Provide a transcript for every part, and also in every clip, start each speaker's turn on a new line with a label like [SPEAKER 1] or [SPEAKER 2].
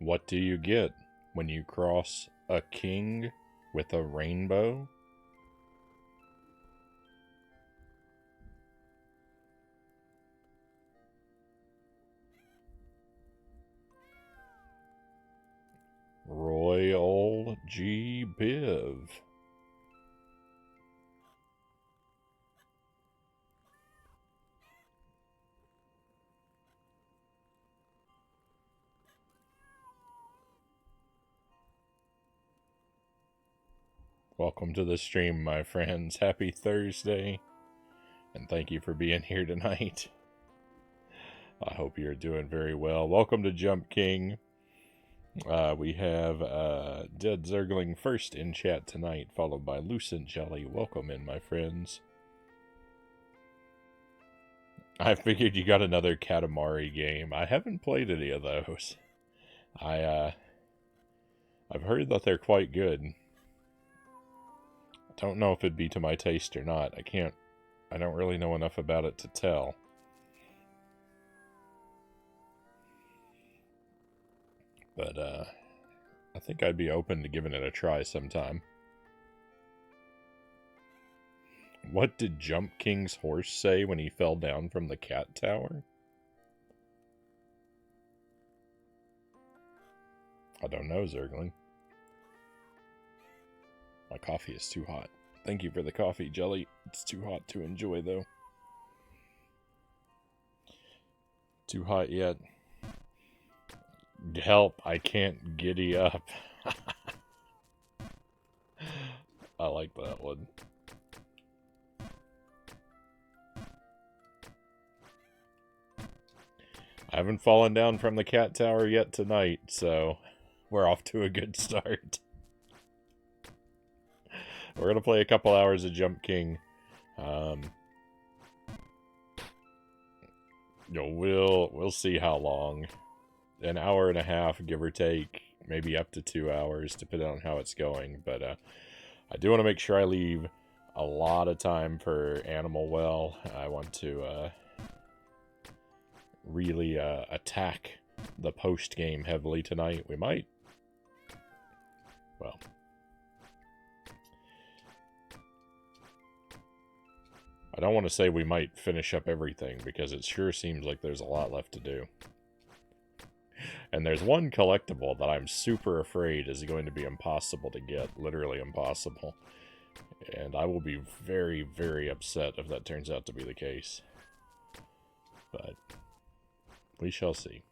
[SPEAKER 1] What do you get when you cross a king with a rainbow? Royal G. Biv. Welcome to the stream, my friends. Happy Thursday, and thank you for being here tonight. I hope you're doing very well. Welcome to Jump King. We have Dead Zergling first in chat tonight, followed by Lucent Jelly. Welcome in, my friends. I figured you got another Katamari game. I haven't played any of those. I've heard that they're quite good. Don't know if it'd be to my taste or not. I don't really know enough about it to tell. But, I think I'd be open to giving it a try sometime. What did Jump King's horse say when he fell down from the cat tower? I don't know, Zergling. My coffee is too hot. Thank you for the coffee, Jelly. It's too hot to enjoy, though. Too hot yet. Help, I can't giddy up. I like that one. I haven't fallen down from the cat tower yet tonight, so we're off to a good start. We're going to play a couple hours of Jump King. We'll see how long. An hour and a half, give or take. Maybe up to 2 hours, depending on how it's going. But I do want to make sure I leave a lot of time for Animal Well. I want to really attack the post-game heavily tonight. We might. Well... I don't want to say we might finish up everything, because it sure seems like there's a lot left to do. And there's one collectible that I'm super afraid is going to be impossible to get. Literally impossible. And I will be very, very upset if that turns out to be the case. But we shall see.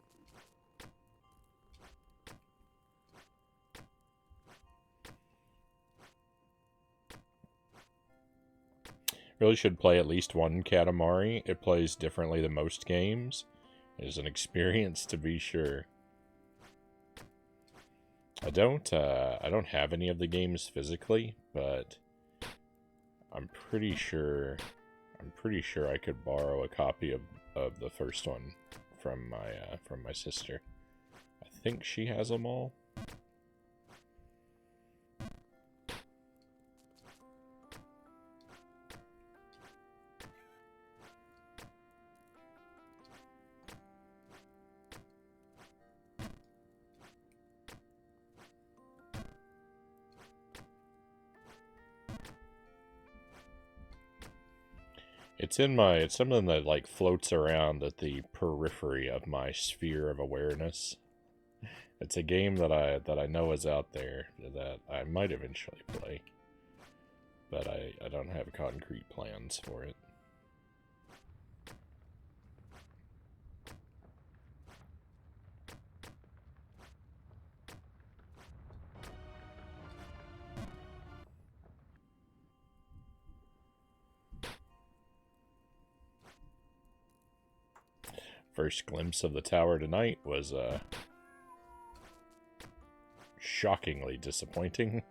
[SPEAKER 1] Really should play at least one Katamari. It plays differently than most games. It is an experience to be sure. I don't have any of the games physically, but I'm pretty sure I could borrow a copy of the first one from my sister. I think she has them all. It's something that like floats around at the periphery of my sphere of awareness. It's a game that I know is out there that I might eventually play, but I don't have concrete plans for it. First glimpse of the tower tonight was shockingly disappointing.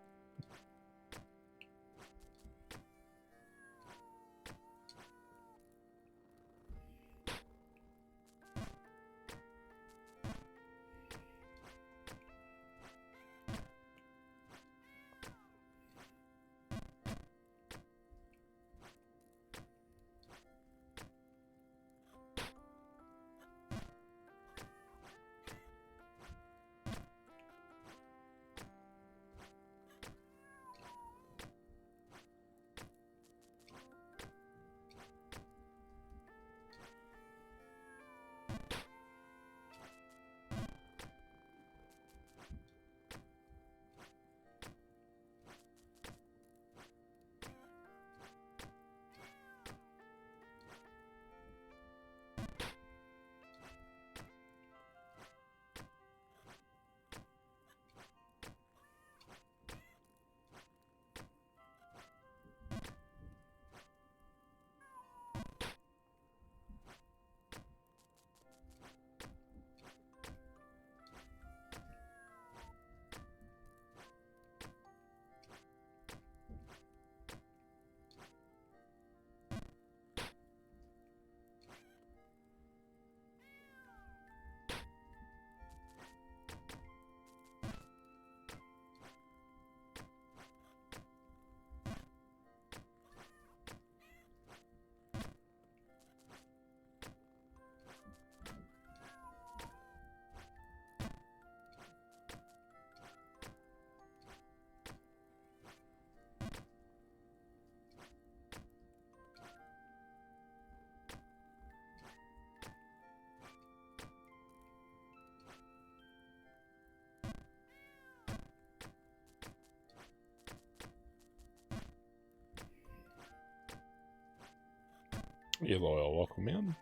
[SPEAKER 1] Hey, Loyal, welcome in.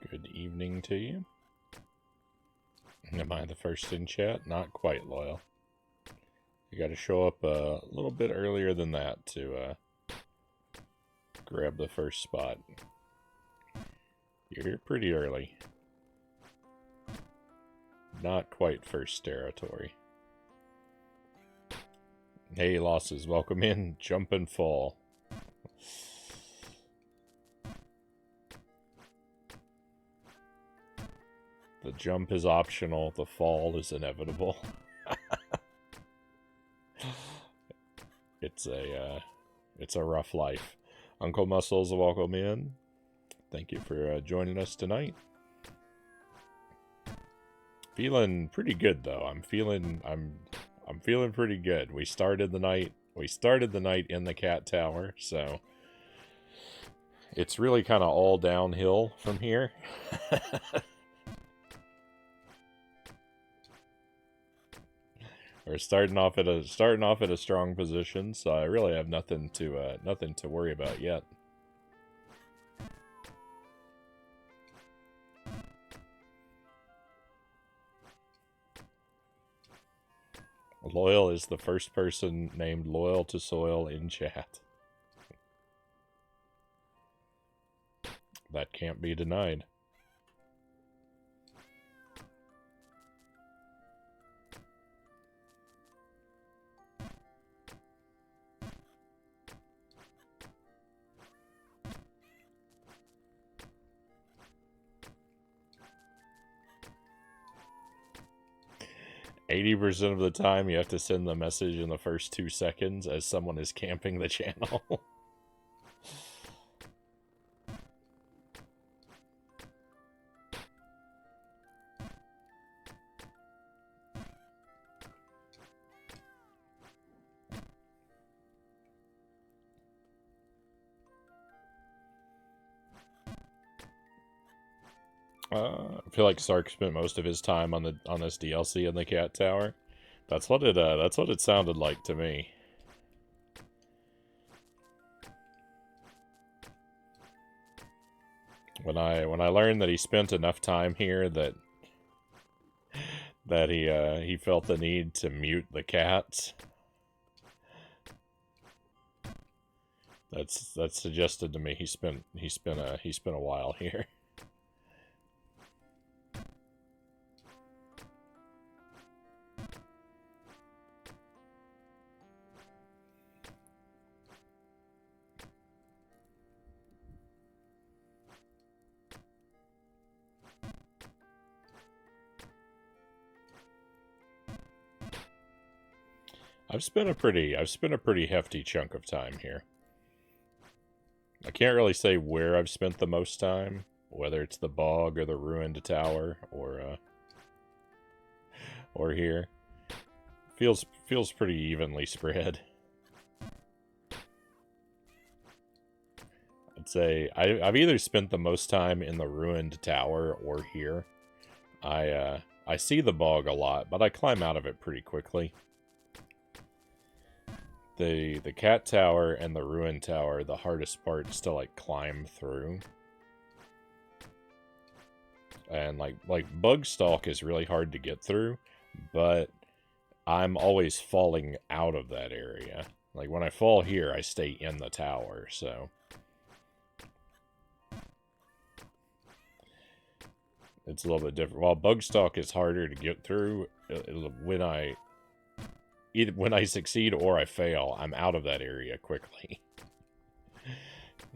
[SPEAKER 1] Good evening to you. Am I the first in chat? Not quite, Loyal. You gotta show up a little bit earlier than that to grab the first spot. You're here pretty early. Not quite first territory. Hey, Losses, welcome in. Jump and fall. The jump is optional, the fall is inevitable. It's a rough life. Uncle Muscles, welcome in. Thank you for joining us tonight. Feeling pretty good though. I'm feeling pretty good. We started the night in the cat tower, so it's really kind of all downhill from here. We're starting off at a strong position, so I really have nothing to worry about yet. Loyal is the first person named Loyal to Soil in chat. That can't be denied. %of the time, you have to send the message in the first 2 seconds as someone is camping the channel. I feel like Sark spent most of his time on this DLC in the cat tower. That's what it sounded like to me. When I learned that he spent enough time here that he felt the need to mute the cats. That's suggested to me he spent a while here. I've spent a pretty hefty chunk of time here. I can't really say where I've spent the most time, whether it's the bog or the ruined tower or here. Feels pretty evenly spread. I'd say I've either spent the most time in the ruined tower or here. I see the bog a lot, but I climb out of it pretty quickly. The cat tower and the ruined tower, the hardest parts to like climb through. And like bug stalk is really hard to get through, but I'm always falling out of that area. Like when I fall here, I stay in the tower, so it's a little bit different. While bug stalk is harder to get through, either when I succeed or I fail, I'm out of that area quickly.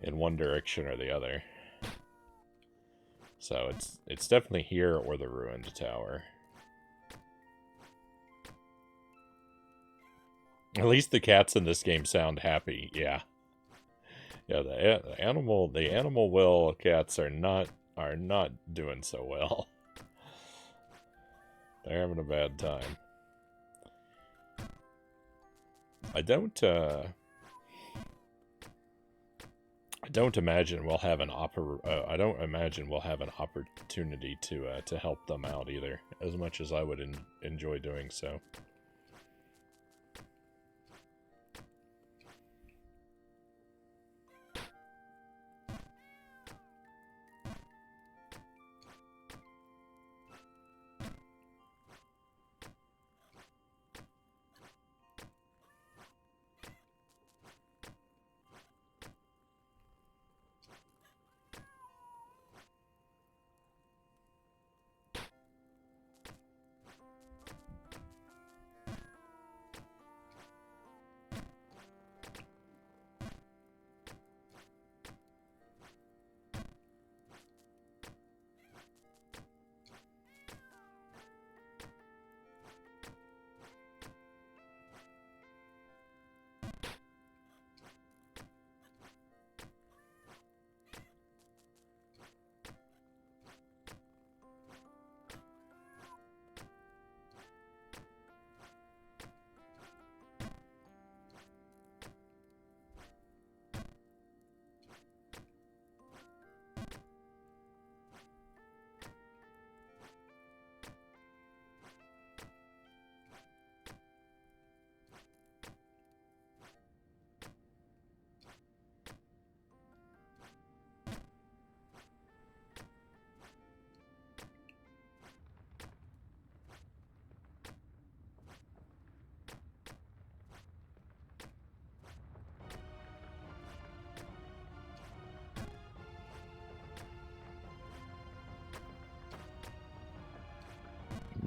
[SPEAKER 1] In one direction or the other. So it's definitely here or the ruined tower. At least the cats in this game sound happy, yeah. Yeah, the animal will cats are not doing so well. They're having a bad time. I don't imagine we'll have an opportunity to help them out either, as much as I would enjoy doing so.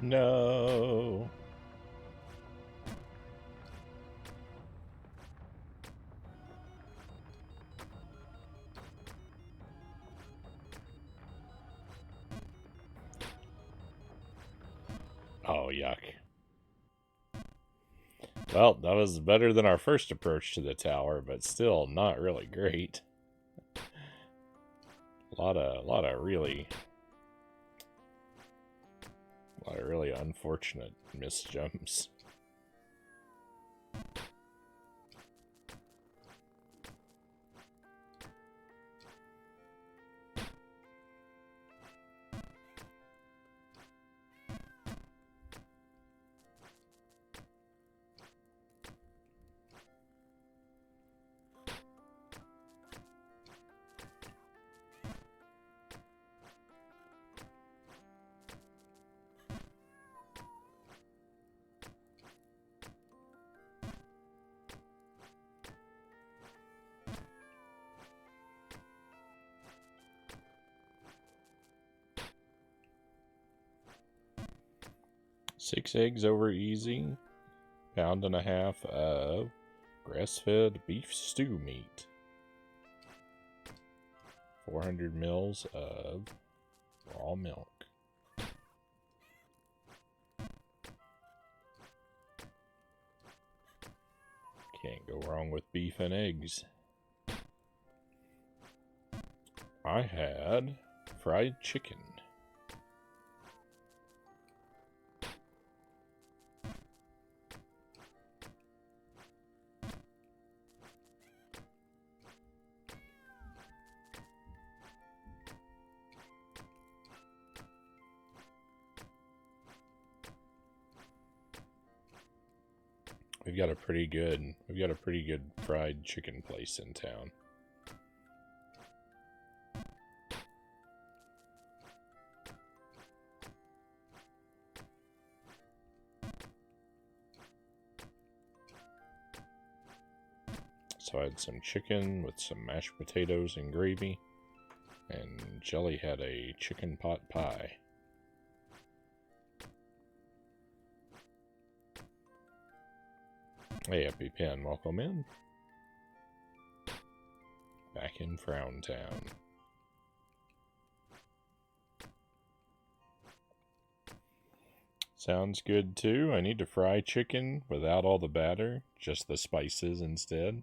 [SPEAKER 1] No. Oh, yuck. Well, that was better than our first approach to the tower, but still not really great. A lot of really unfortunate missed jumps. Six eggs over easy. Pound and a half of grass-fed beef stew meat. 400 mils of raw milk. Can't go wrong with beef and eggs. I had fried chicken. We've got a pretty good fried chicken place in town. So I had some chicken with some mashed potatoes and gravy, and Jelly had a chicken pot pie. Hey, EpiPen, welcome in. Back in Frown Town. Sounds good too. I need to fry chicken without all the batter, just the spices instead.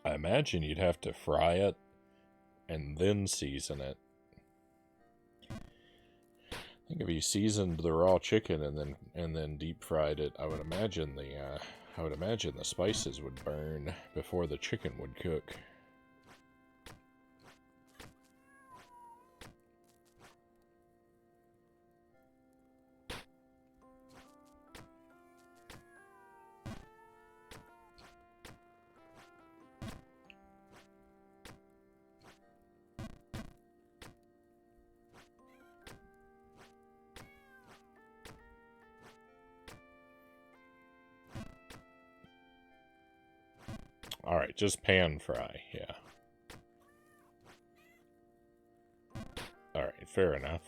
[SPEAKER 1] I imagine you'd have to fry it and then season it. I think if you seasoned the raw chicken and then deep fried it, I would imagine the spices would burn before the chicken would cook. Alright, just pan fry, yeah. Alright, fair enough.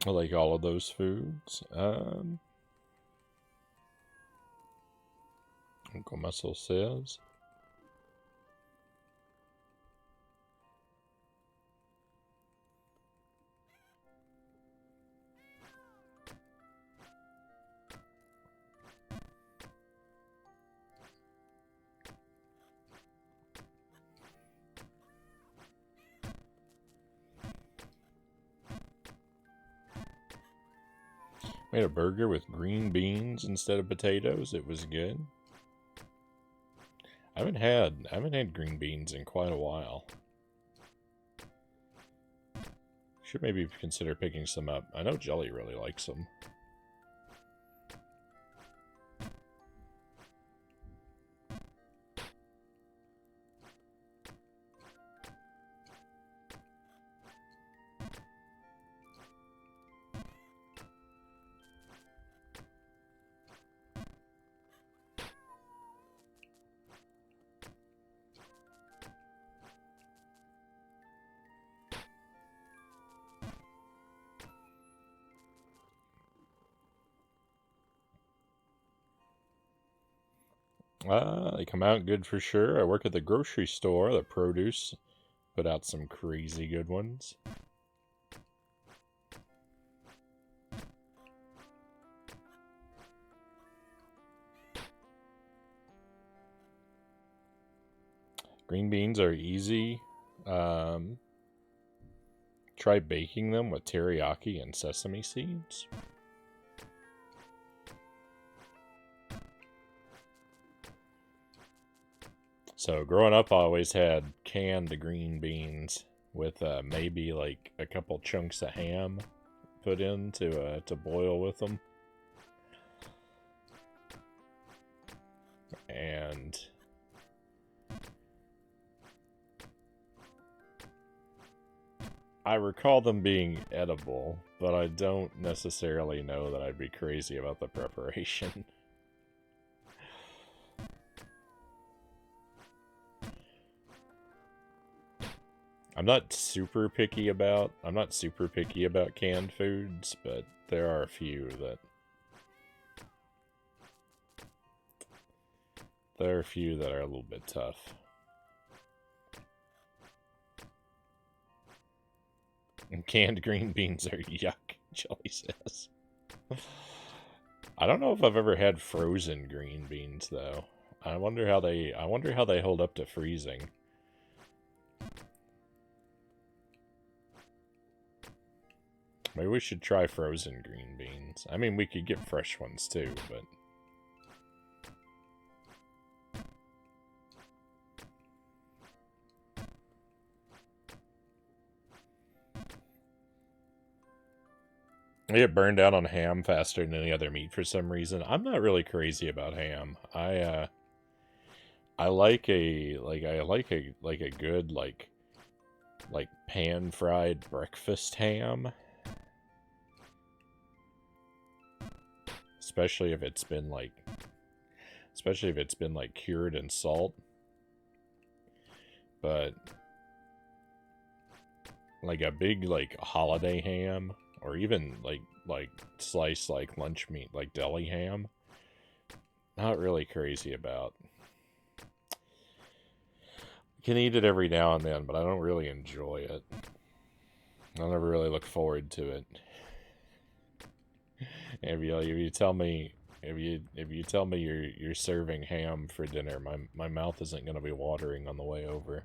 [SPEAKER 1] I like all of those foods. Uncle Muscle says. Made a burger with green beans instead of potatoes. It was good. I haven't had green beans in quite a while. Should maybe consider picking some up. I know Jelly really likes them. They come out good for sure. I work at the grocery store. The produce put out some crazy good ones. Green beans are easy. Try baking them with teriyaki and sesame seeds. So growing up, I always had canned green beans with maybe like a couple chunks of ham put in to boil with them. And I recall them being edible, but I don't necessarily know that I'd be crazy about the preparation. I'm not super picky about canned foods, but there are a few that are a little bit tough. And canned green beans are yuck, Jelly says. I don't know if I've ever had frozen green beans though. I wonder how they hold up to freezing. Maybe we should try frozen green beans. I mean, we could get fresh ones too, but I get burned out on ham faster than any other meat for some reason. I'm not really crazy about ham. I like a good pan fried breakfast ham. Especially if it's been cured in salt. But like a big holiday ham, or even like sliced lunch meat, like deli ham, not really crazy about. Can eat it every now and then, but I don't really enjoy it. I never really look forward to it. If you tell me you're serving ham for dinner, my mouth isn't going to be watering on the way over.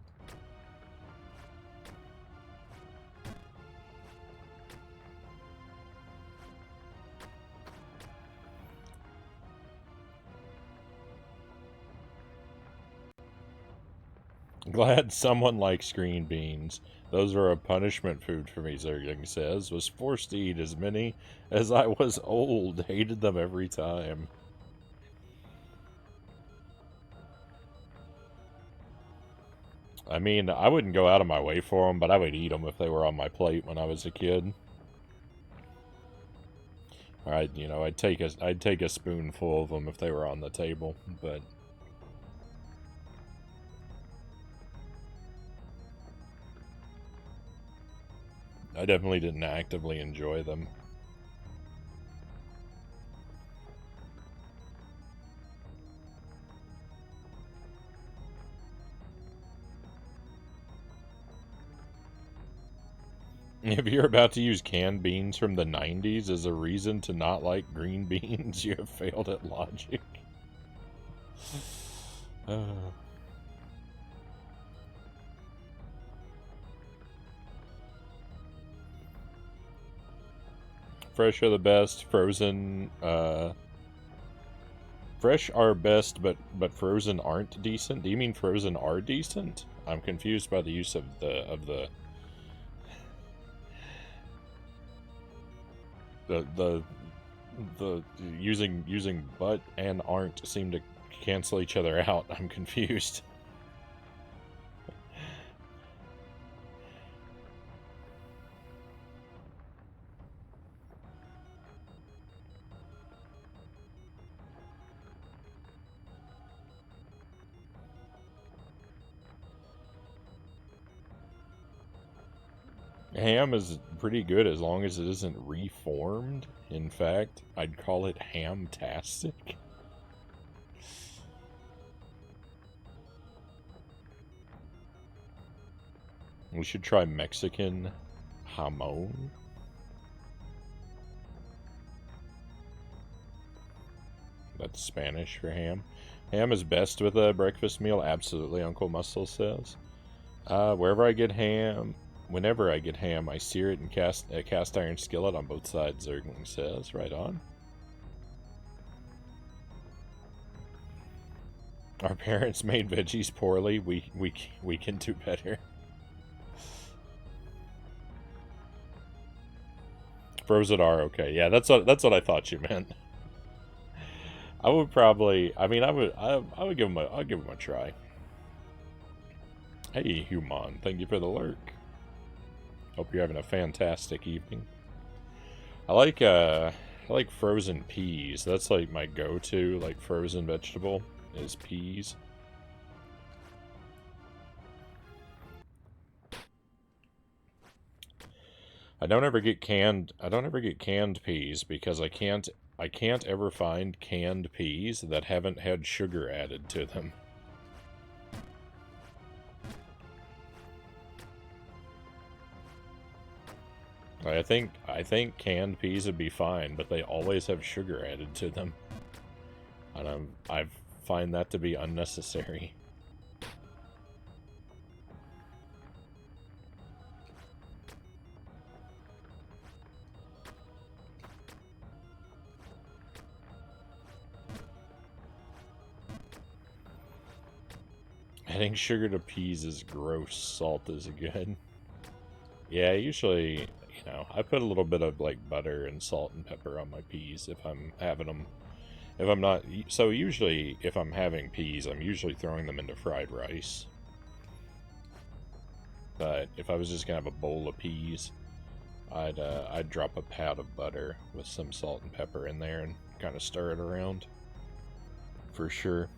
[SPEAKER 1] Glad someone likes green beans. Those were a punishment food for me, Zergang says. Was forced to eat as many as I was old. Hated them every time. I mean, I wouldn't go out of my way for them, but I would eat them if they were on my plate when I was a kid. I'd take a spoonful of them if they were on the table, but I definitely didn't actively enjoy them. If you're about to use canned beans from the 90s as a reason to not like green beans, you have failed at logic. Fresh are the best. Frozen, fresh are best, but frozen aren't decent. Do you mean frozen are decent? I'm confused by the use of the using but and aren't seem to cancel each other out. I'm confused. Ham is pretty good as long as it isn't reformed. In fact, I'd call it ham-tastic. We should try Mexican jamon. That's Spanish for ham. Ham is best with a breakfast meal. Absolutely, Uncle Muscle says. Wherever I get ham, whenever I get ham, I sear it in a cast iron skillet on both sides, Zergling says. Right on. Our parents made veggies poorly. We can do better. Frozen are okay. Yeah, that's what I thought you meant. I would probably. I mean, I would give them I'll give them a try. Hey, Human, thank you for the lurk. Hope you're having a fantastic evening. I like frozen peas. That's like my go-to, like frozen vegetable is peas. I don't ever get canned peas because I can't ever find canned peas that haven't had sugar added to them. I think canned peas would be fine, but they always have sugar added to them. And I find that to be unnecessary. Adding sugar to peas is gross. Salt is good. Yeah, usually, you know, I put a little bit of, like, butter and salt and pepper on my peas if I'm having them. If I'm not... So usually, if I'm having peas, I'm usually throwing them into fried rice. But if I was just gonna have a bowl of peas, I'd drop a pat of butter with some salt and pepper in there and kind of stir it around. For sure.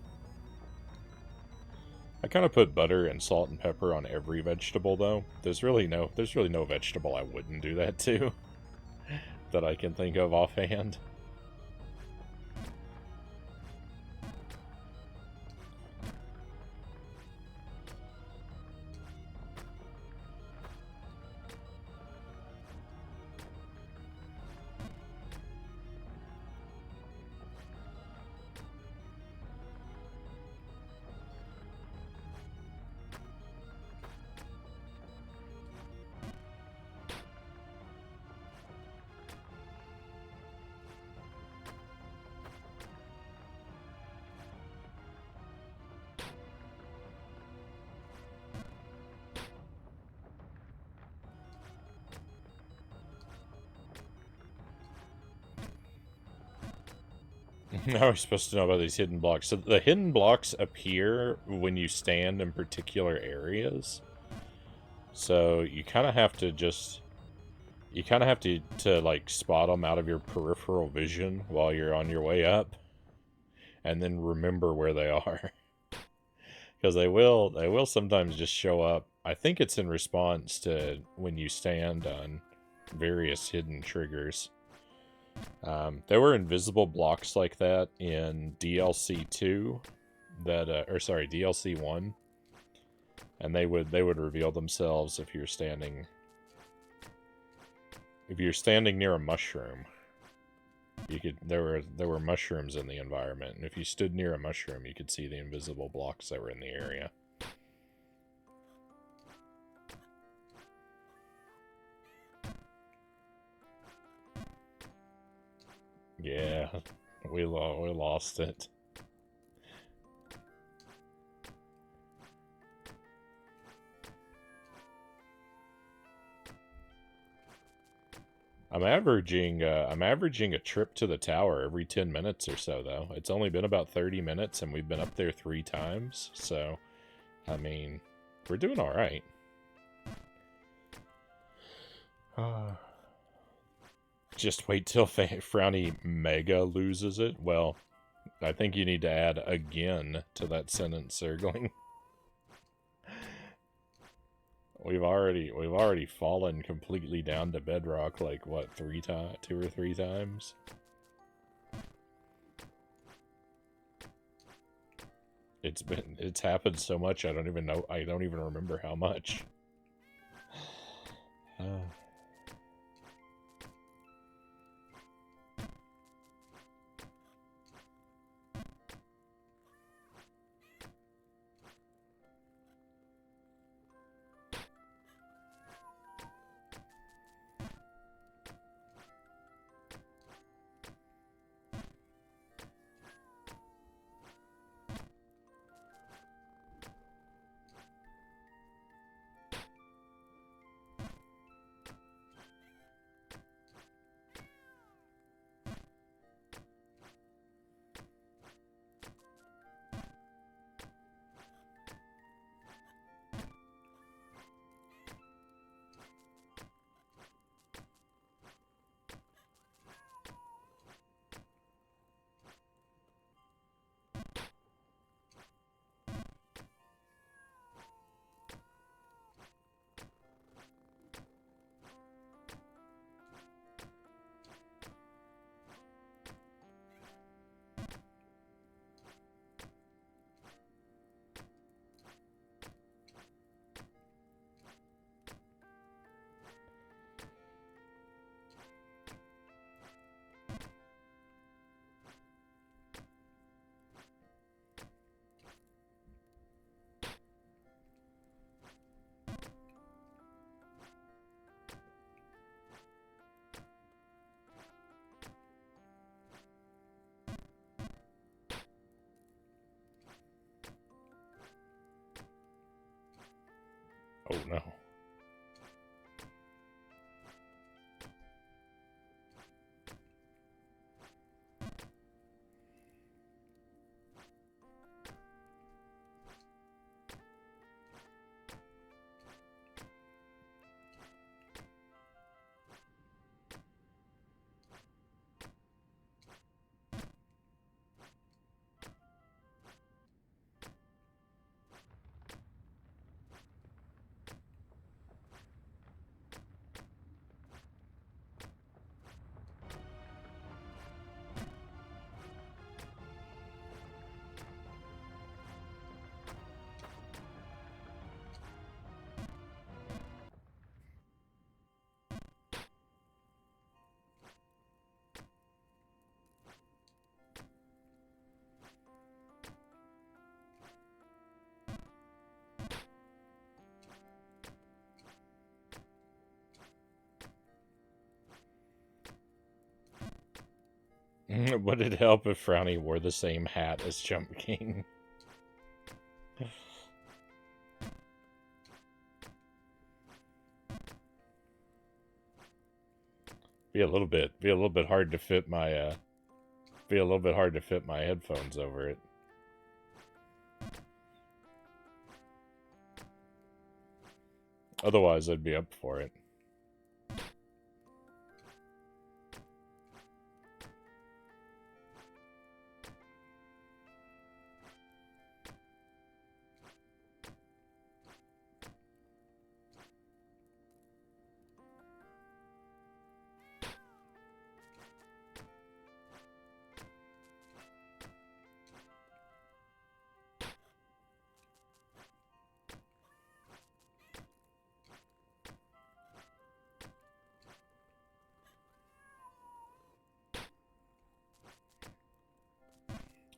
[SPEAKER 1] I kind of put butter and salt and pepper on every vegetable, though. There's really no vegetable I wouldn't do that to that I can think of offhand. How are we supposed to know about these hidden blocks? So the hidden blocks appear when you stand in particular areas. So you kind of have to just... You kind of have to like spot them out of your peripheral vision while you're on your way up. And then remember where they are. Because they will sometimes just show up. I think it's in response to when you stand on various hidden triggers. There were invisible blocks like that in DLC 2, or sorry, DLC 1, and they would reveal themselves if you're standing near a mushroom. There were mushrooms in the environment, and if you stood near a mushroom, you could see the invisible blocks that were in the area. Yeah, we lost it. I'm averaging a trip to the tower every 10 minutes or so, though. It's only been about 30 minutes, and we've been up there 3 times, so, I mean, we're doing all right. Just wait till Frownie Mega loses it. Well, I think you need to add again to that sentence, Circling. We've already fallen completely down to bedrock, like, what, 2 or 3 times? It's happened so much I don't even remember how much. Oh no. Would it help if Frownie wore the same hat as Jump King? Be a little bit hard to fit my headphones over it. Otherwise, I'd be up for it.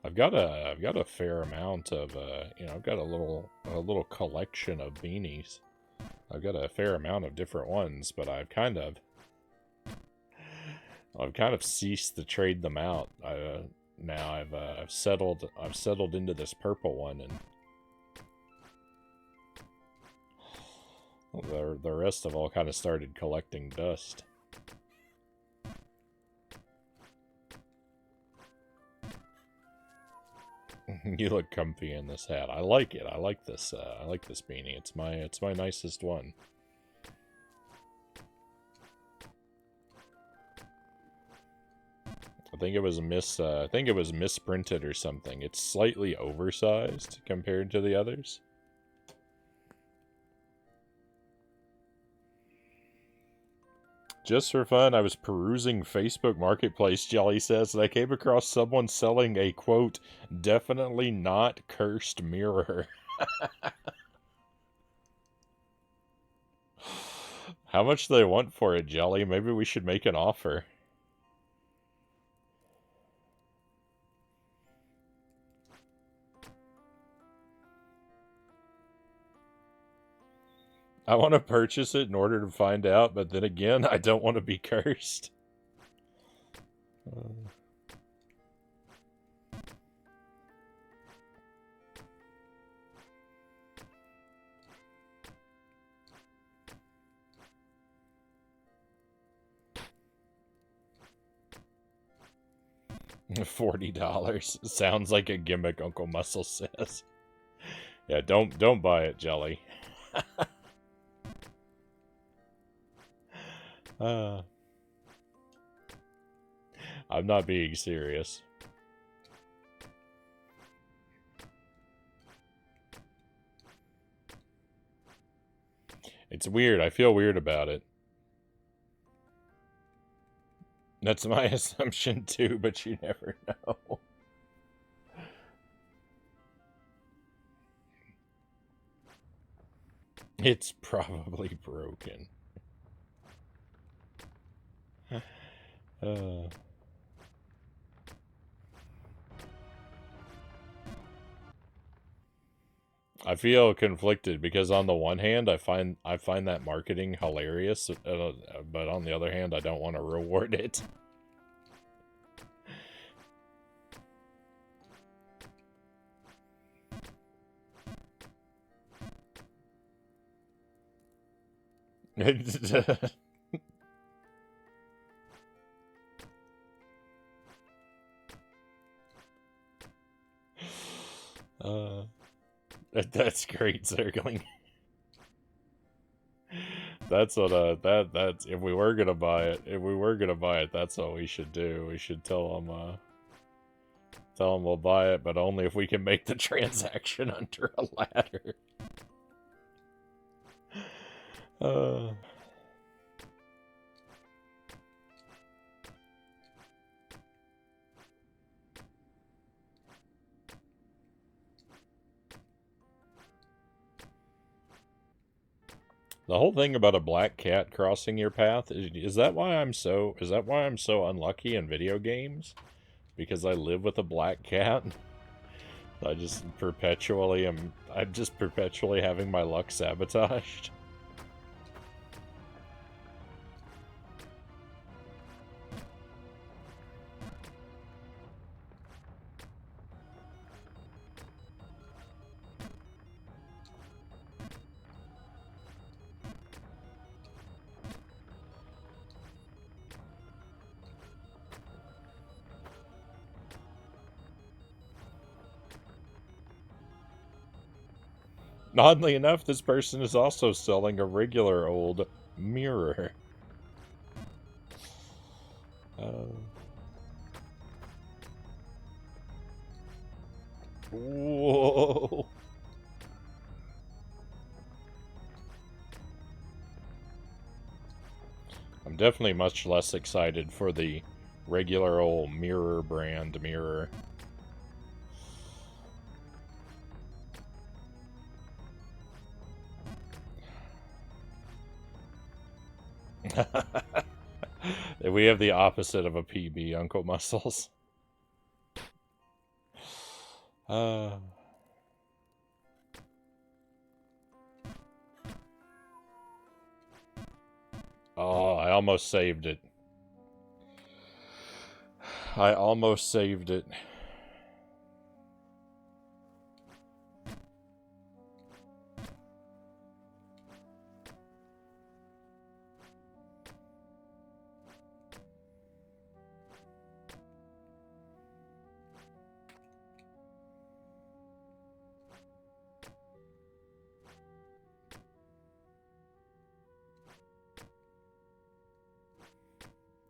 [SPEAKER 1] I've got a fair amount of I've got a little collection of beanies. I've got a fair amount of different ones, but I've kind of ceased to trade them out. Now I've settled into this purple one, and the rest have all kind of started collecting dust. You look comfy in this hat. I like it. I like this beanie. It's my nicest one. I think it was misprinted or something. It's slightly oversized compared to the others. Just for fun, I was perusing Facebook Marketplace, Jelly says, and I came across someone selling a, quote, definitely not cursed mirror. How much do they want for it, Jelly? Maybe we should make an offer. I want to purchase it in order to find out, but then again, I don't want to be cursed. $40 sounds like a gimmick, Uncle Muscle says. Yeah, don't buy it, Jelly. I'm not being serious. It's weird. I feel weird about it. That's my assumption too, but you never know. It's probably broken. I feel conflicted because on the one hand, I find that marketing hilarious, but on the other hand, I don't want to reward it. That's great circling. That's what that's if we were gonna buy it, that's what we should do. We should tell them we'll buy it, but only if we can make the transaction under a ladder. The whole thing about a black cat crossing your path, is that why I'm so unlucky in video games? Because I live with a black cat? I'm just perpetually having my luck sabotaged. Oddly enough, this person is also selling a regular old mirror. Whoa. I'm definitely much less excited for the regular old mirror brand mirror. We have the opposite of a PB, Uncle Muscles. Oh, I almost saved it. I almost saved it.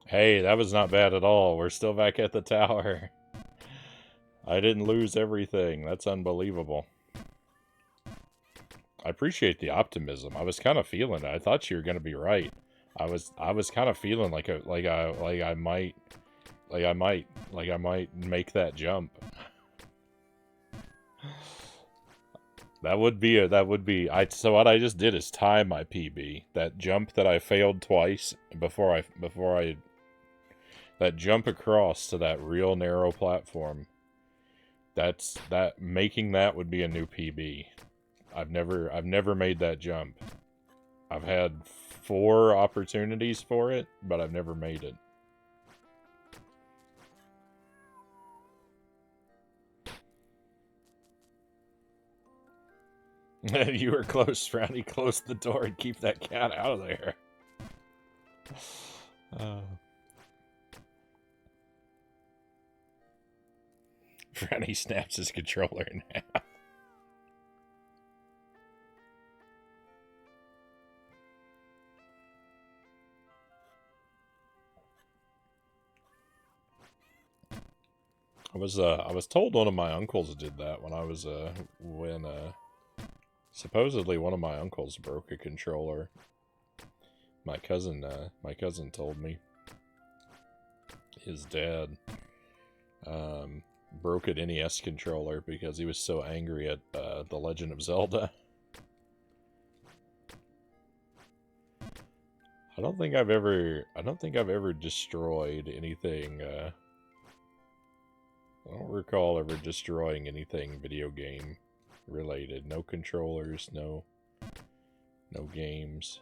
[SPEAKER 1] Hey, that was not bad at all. We're still back at the tower. I didn't lose everything. That's unbelievable. I appreciate the optimism. I was kind of feeling it. I thought you were going to be right. I was kind of feeling like I might make that jump. That would be so what I just did is time my PB. That jump that I failed twice before I that jump across to that real narrow platform. Making that would be a new PB. I've never made that jump. I've had 4 opportunities for it, but I've never made it. You were close, Frownie. Close the door and keep that cat out of there. Frownie snaps his controller in half. I was told one of my uncles did that when I was supposedly one of my uncles broke a controller. My cousin told me his dad broke an NES controller because he was so angry at The Legend of Zelda. I don't think I've ever destroyed anything. I don't recall ever destroying anything video game related. No controllers, no games.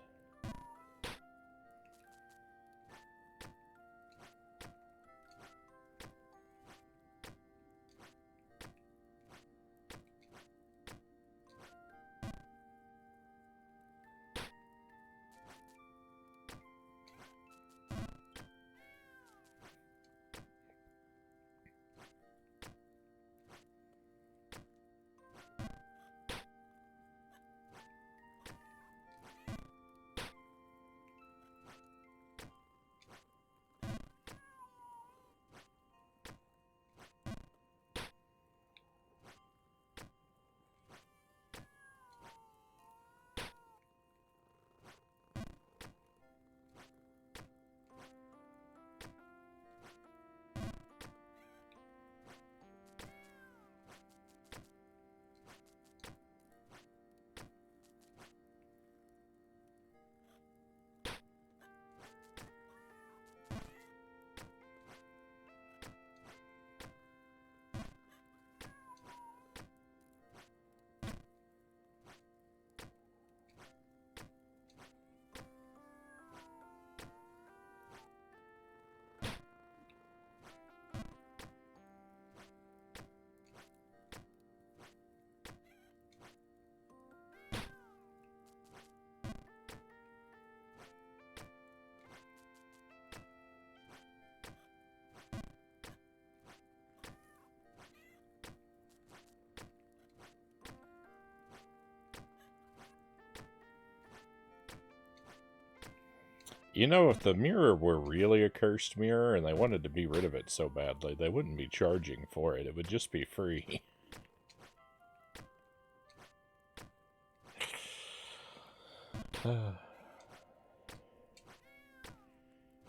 [SPEAKER 1] You know, if the mirror were really a cursed mirror and they wanted to be rid of it so badly, they wouldn't be charging for it. It would just be free.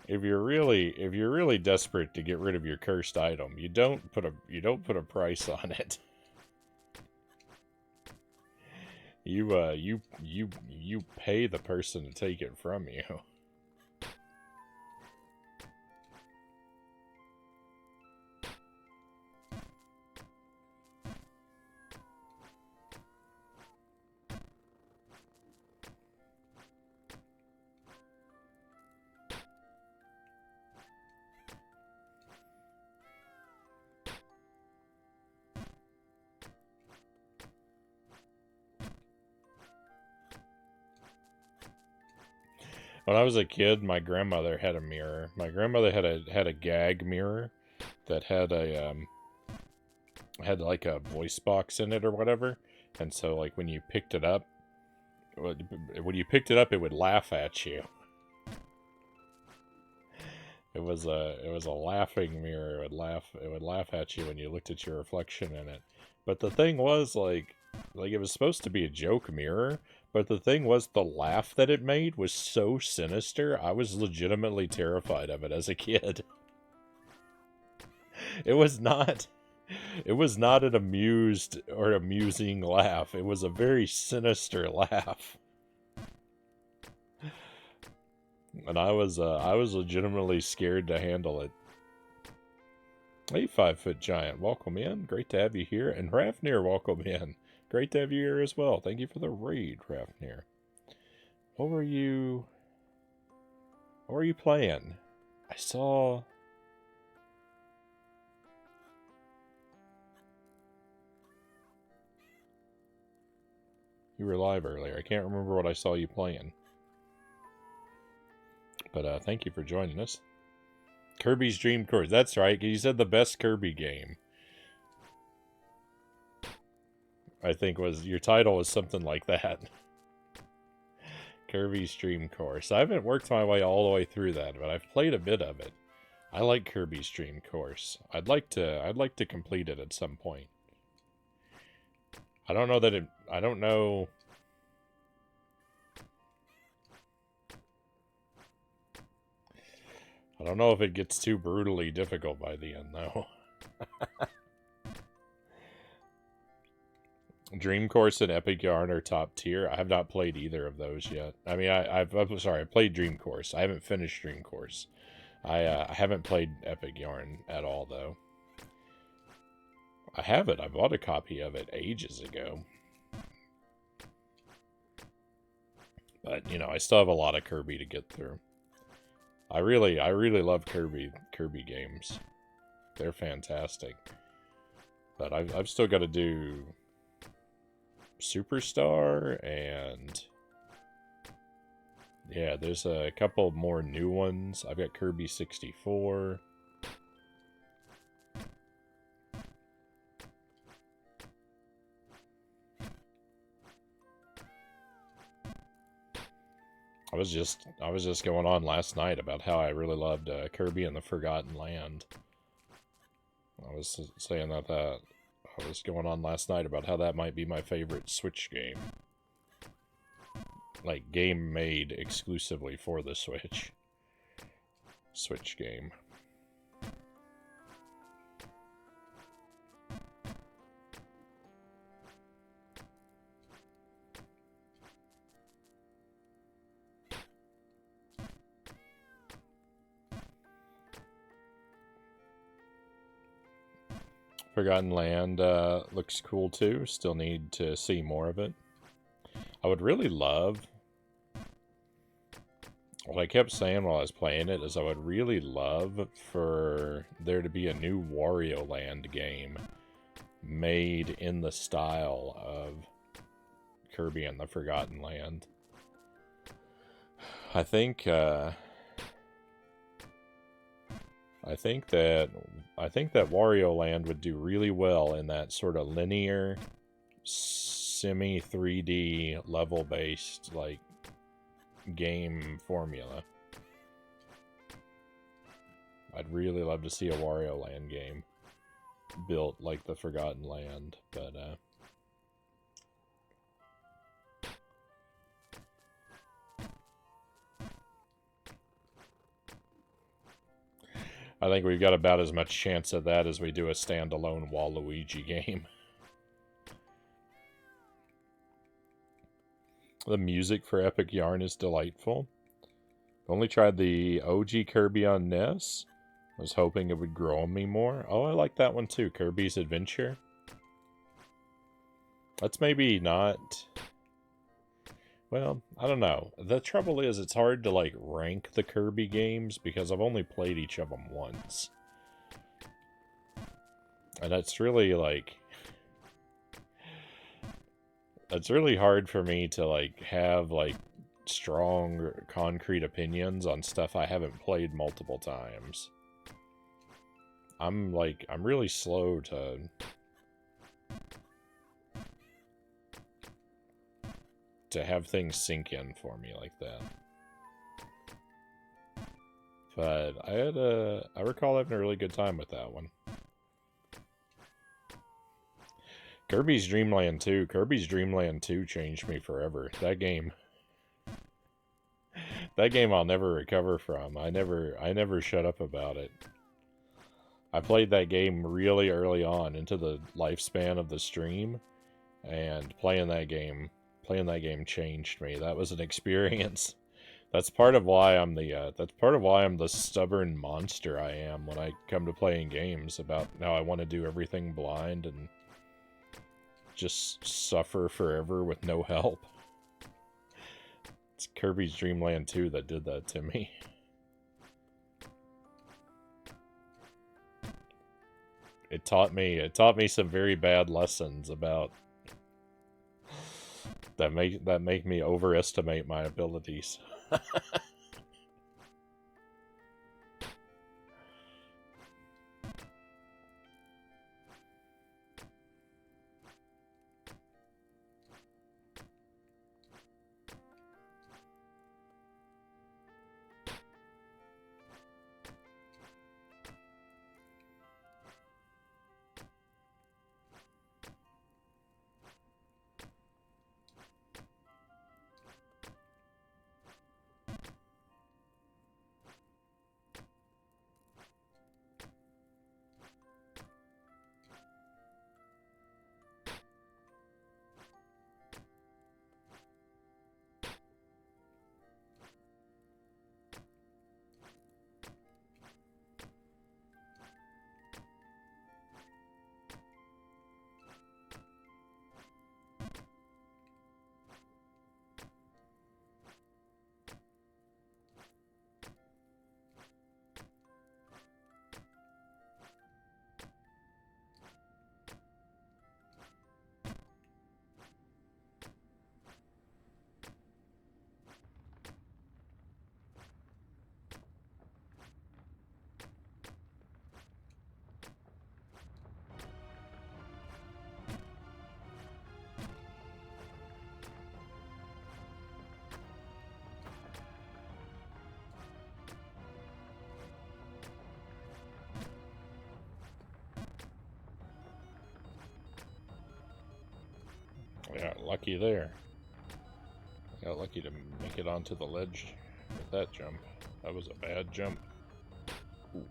[SPEAKER 1] If you're really desperate to get rid of your cursed item, you don't put a price on it. You pay the person to take it from you. When I was a kid, my grandmother had a mirror. My grandmother had a gag mirror that had like a voice box in it or whatever. And so like when you picked it up, it would laugh at you. It was a laughing mirror. It would laugh at you when you looked at your reflection in it. But the thing was like it was supposed to be a joke mirror, but the thing was the laugh that it made was so sinister, I was legitimately terrified of it as a kid. It was not It was not an amused or amusing laugh. It was a very sinister laugh. And I was legitimately scared to handle it. Hey, 5-foot giant, welcome in. Great to have you here. And Rafnir, welcome in. Great to have you here as well. Thank you for the raid, Rafnir. What were you playing? I saw... You were live earlier. I can't remember what I saw you playing. But thank you for joining us. Kirby's Dream Course. That's right. You said the best Kirby game. I think your title was something like that. Kirby's Dream Course. I haven't worked my way all the way through that, but I've played a bit of it. I like Kirby's Dream Course. I'd like to complete it at some point. I don't know that it... I don't know... I don't know if it gets too brutally difficult by the end, though. Dream Course and Epic Yarn are top tier. I have not played either of those yet. I mean, I played Dream Course. I haven't finished Dream Course. I haven't played Epic Yarn at all, though. I have it. I bought a copy of it ages ago. But, you know, I still have a lot of Kirby to get through. I really love Kirby games. They're fantastic. But I've still got to do Superstar, and yeah, there's a couple more new ones. I've got Kirby 64. I was just going on last night about how I really loved Kirby and the Forgotten Land. I was saying that I was going on last night about how that might be my favorite Switch game. Like, game made exclusively for the Switch. Switch game. Forgotten Land looks cool too. Still need to see more of it. I would really love... What I kept saying while I was playing it is I would really love for there to be a new Wario Land game made in the style of Kirby and the Forgotten Land. I think that Wario Land would do really well in that sort of linear, semi 3D level based like game formula. I'd really love to see a Wario Land game built like the Forgotten Land, but I think we've got about as much chance of that as we do a standalone Waluigi game. The music for Epic Yarn is delightful. Only tried the OG Kirby on NES. I was hoping it would grow on me more. Oh, I like that one too, Kirby's Adventure. That's maybe not... Well, I don't know. The trouble is, it's hard to, like, rank the Kirby games because I've only played each of them once. And that's really, like... It's really hard for me to, like, have, like, strong, concrete opinions on stuff I haven't played multiple times. I'm really slow to... have things sink in for me like that. But I recall having a really good time with that one. Kirby's Dream Land 2. Kirby's Dream Land 2 changed me forever. That game I'll never recover from. I never shut up about it. I played that game really early on into the lifespan of the stream, and playing that game changed me. That was an experience. That's part of why I'm the stubborn monster I am when I come to playing games. About now, I want to do everything blind and just suffer forever with no help. It's Kirby's Dream Land 2 that did that to me. It taught me some very bad lessons about that make me overestimate my abilities. Yeah, lucky there. Got lucky to make it onto the ledge with that jump. That was a bad jump. Ooh.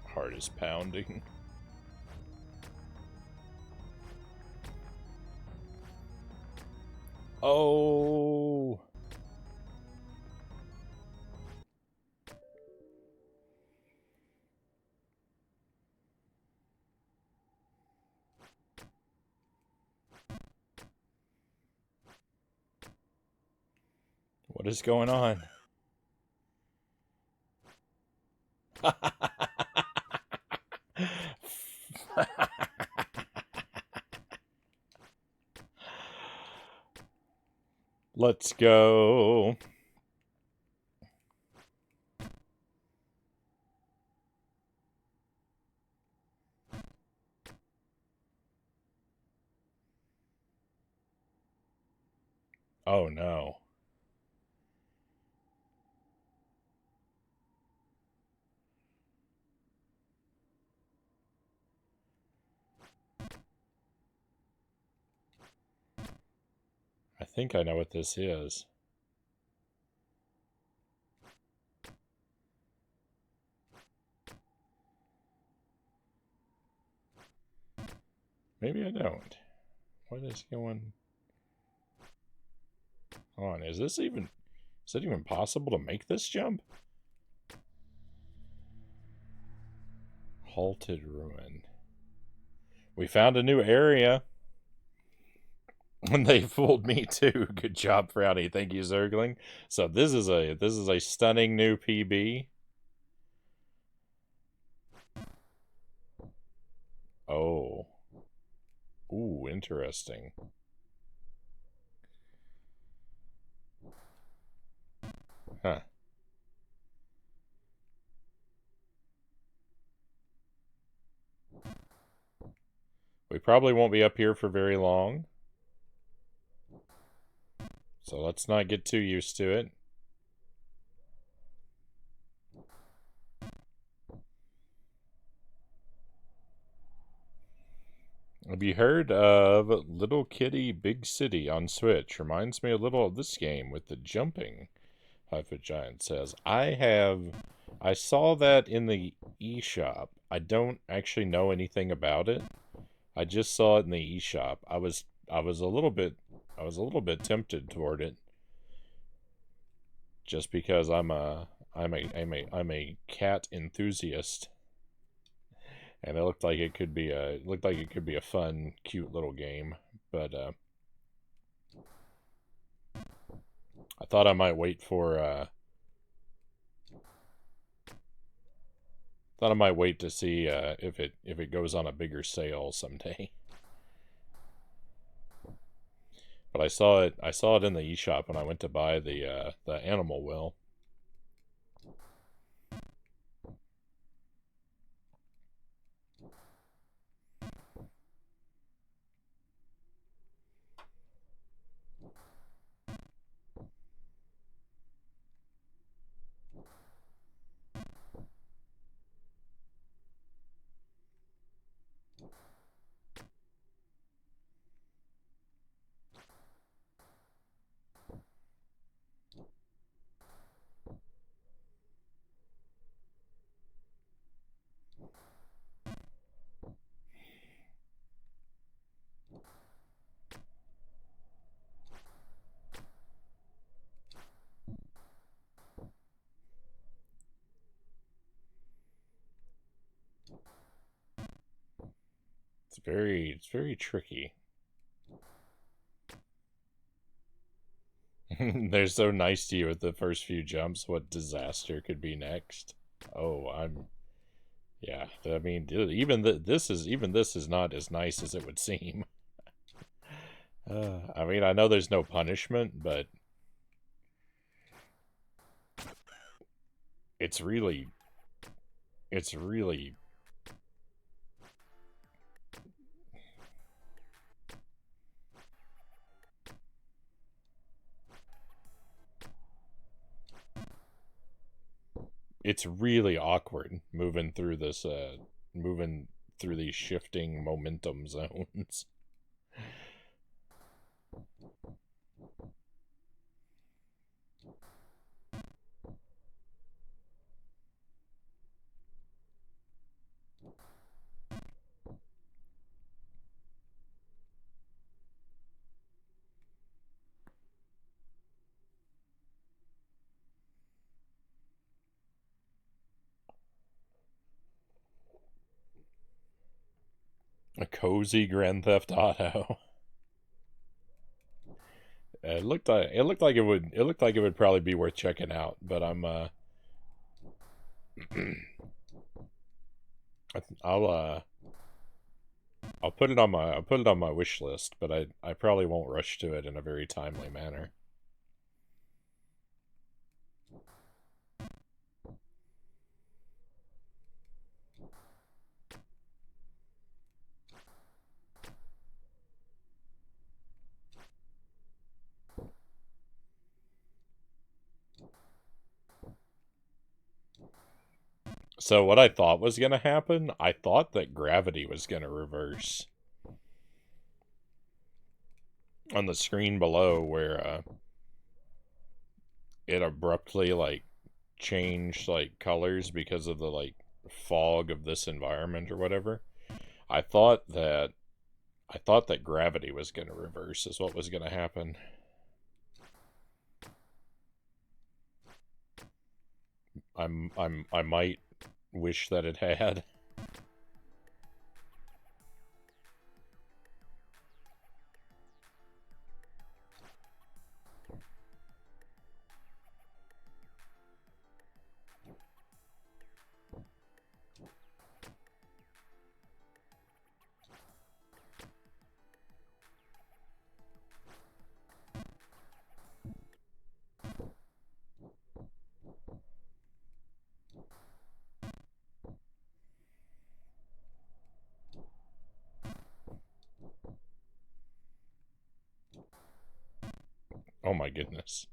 [SPEAKER 1] Heart is pounding. Oh! What is going on? Let's go. Oh no. I think I know what this is. Maybe I don't. What is going on? Is it even possible to make this jump? Halted ruin. We found a new area. And they fooled me too. Good job, Frownie. Thank you, Zergling. So this is a stunning new PB. Oh. Ooh, interesting. Huh. We probably won't be up here for very long. So let's not get too used to it. Have you heard of Little Kitty Big City on Switch? Reminds me a little of this game with the jumping. Hyphen Giant says, I saw that in the eShop. I don't actually know anything about it. I just saw it in the eShop. I was a little bit tempted toward it. Just because I'm a cat enthusiast. And it looked like it could be a fun, cute little game. But I thought I might wait for thought I might wait to see if it goes on a bigger sale someday. But I saw it in the eShop when I went to buy the animal will. It's very tricky. They're so nice to you at the first few jumps. What disaster could be next? Oh, yeah. I mean, this is not as nice as it would seem. I mean, I know there's no punishment, but it's really, it's really it's really awkward moving through these shifting momentum zones. A cozy Grand Theft Auto. It looked like it would probably be worth checking out, but I'll I'll put it on my wish list, but I probably won't rush to it in a very timely manner. So what I thought was going to happen, I thought that gravity was going to reverse on the screen below where it abruptly like changed like colors because of the like fog of this environment or whatever. I thought that I thought that gravity was going to reverse is what was going to happen. I might wish that it had. Oh my goodness.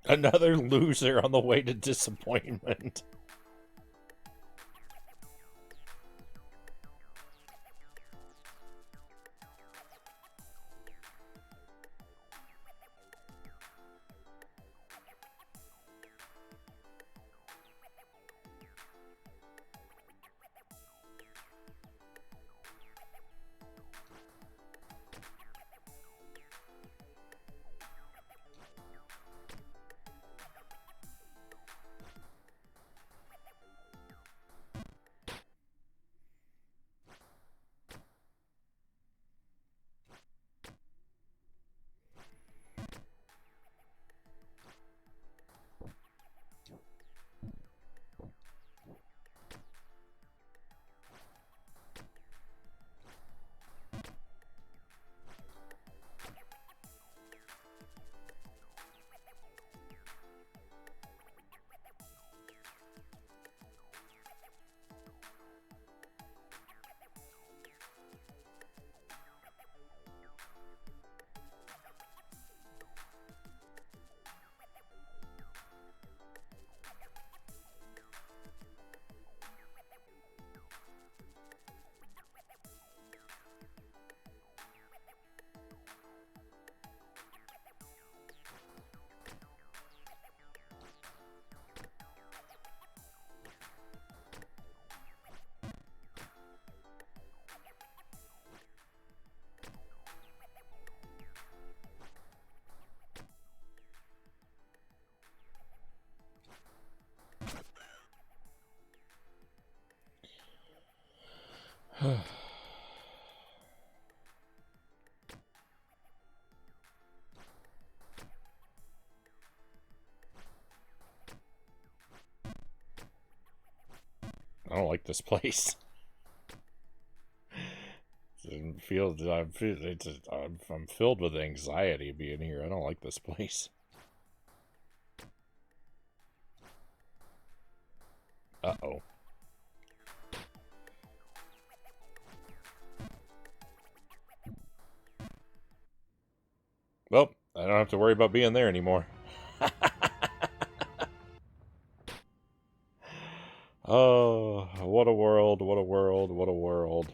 [SPEAKER 1] Another loser on the way to disappointment. I don't like this place. I'm filled with anxiety being here. I don't like this place. Uh-oh. Well, I don't have to worry about being there anymore. Oh, what a world, what a world, what a world.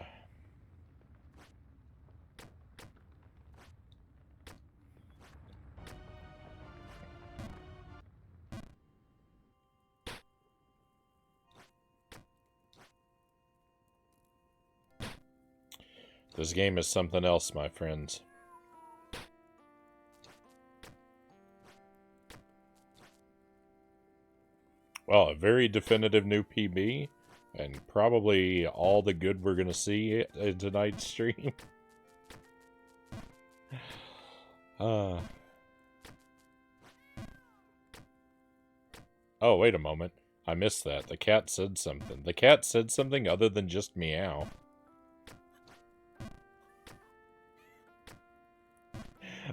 [SPEAKER 1] This game is something else, my friends. Well, a very definitive new PB, and probably all the good we're going to see in tonight's stream. Oh, wait a moment. I missed that. The cat said something. The cat said something other than just meow.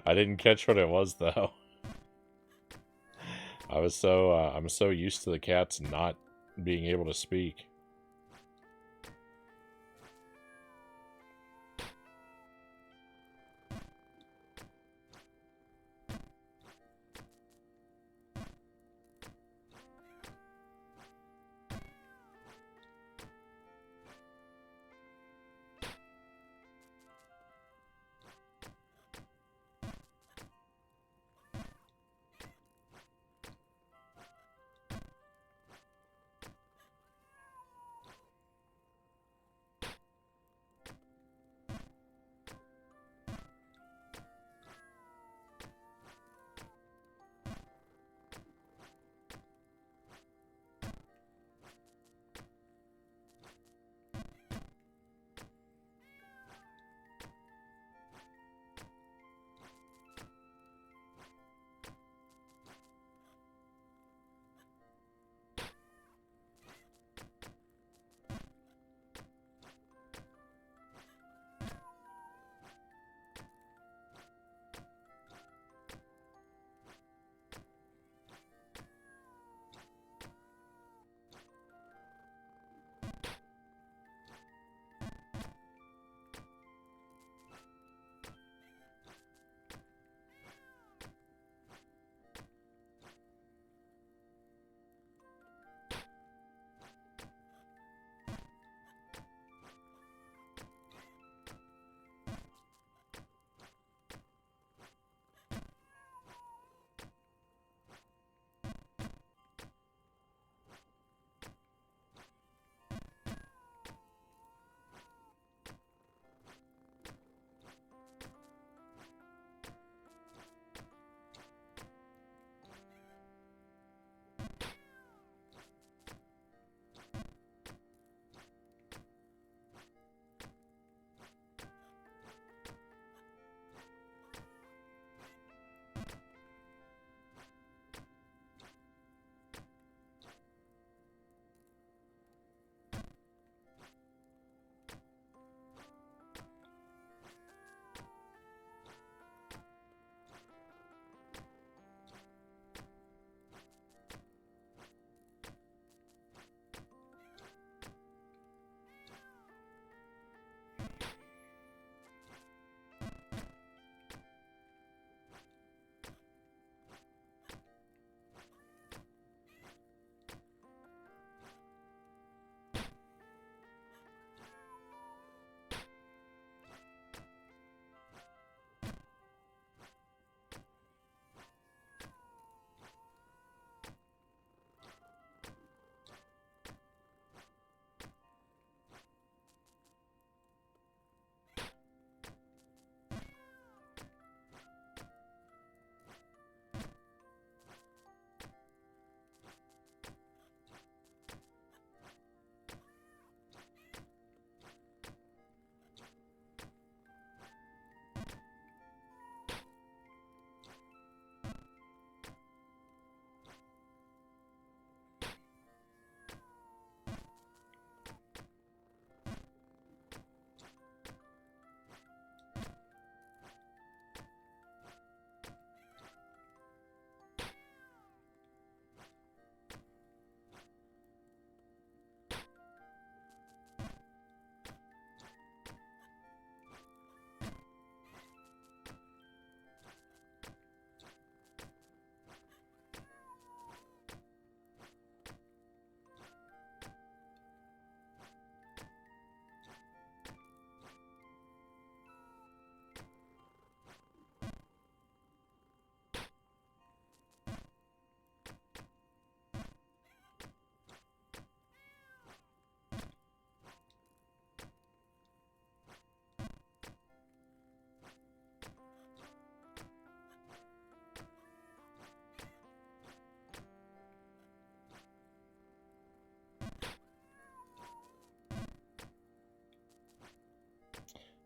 [SPEAKER 1] I didn't catch what it was, though. I'm so used to the cats not being able to speak.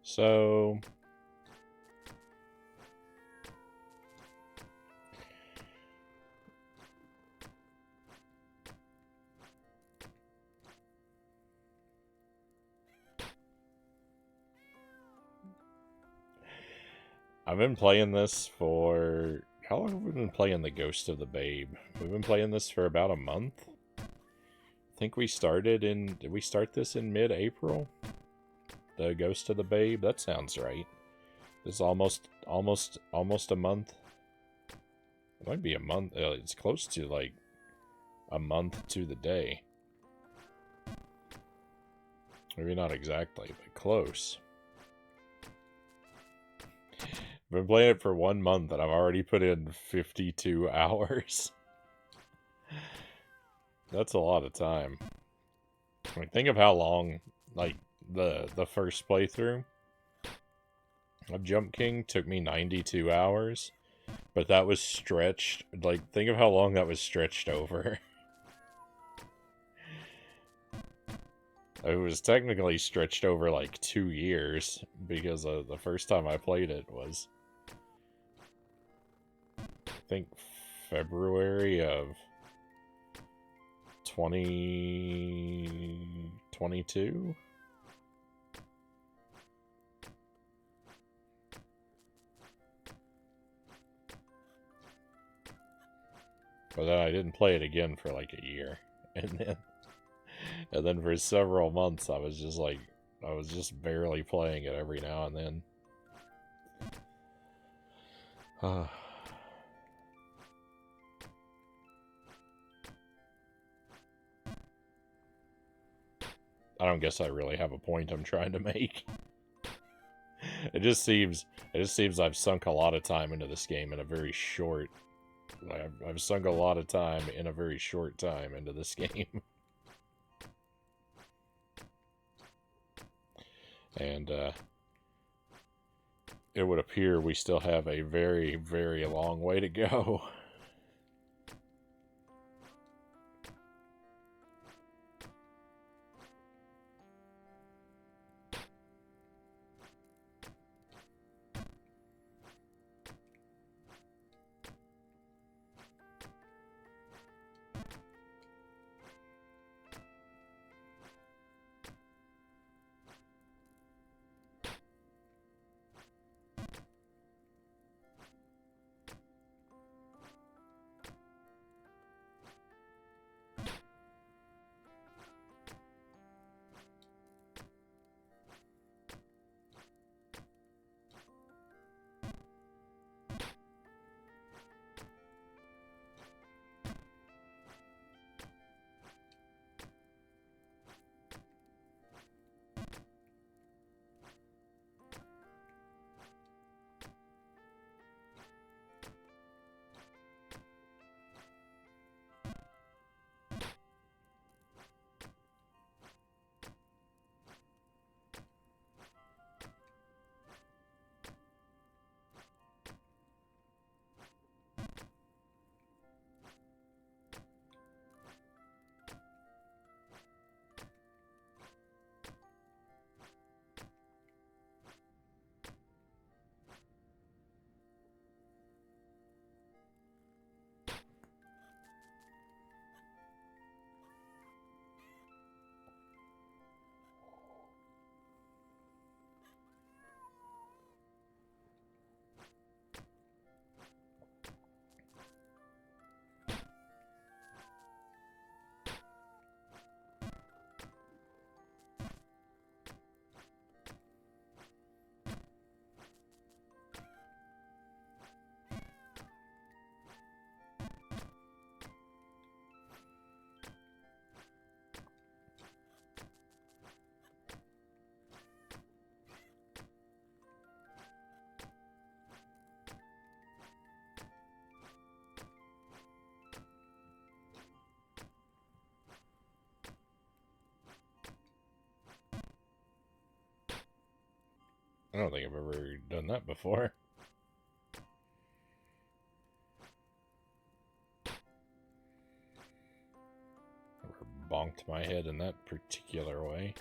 [SPEAKER 1] So... I've been playing this for... How long have we been playing The Ghost of the Babe? We've been playing this for about a month. I think we started in... Did we start this in mid-April? The Ghost of the Babe? That sounds right. This is almost a month. It might be a month. It's close to, like, a month to the day. Maybe not exactly, but close. I've been playing it for 1 month, and I've already put in 52 hours. That's a lot of time. Like, think of how long, like, the first playthrough of Jump King took me 92 hours. But that was stretched. Like, think of how long that was stretched over. It was technically stretched over, like, 2 years. Because the first time I played it was... I think February of 2022? But then I didn't play it again for like a year. And then for several months I was just like, I was just barely playing it every now and then. I don't guess I really have a point I'm trying to make. It just seems I've sunk a lot of time into this game in a very short... Like, I've sunk a lot of time in a very short time into this game. And, it would appear we still have a very, very long way to go. I don't think I've ever done that before. Never bonked my head in that particular way.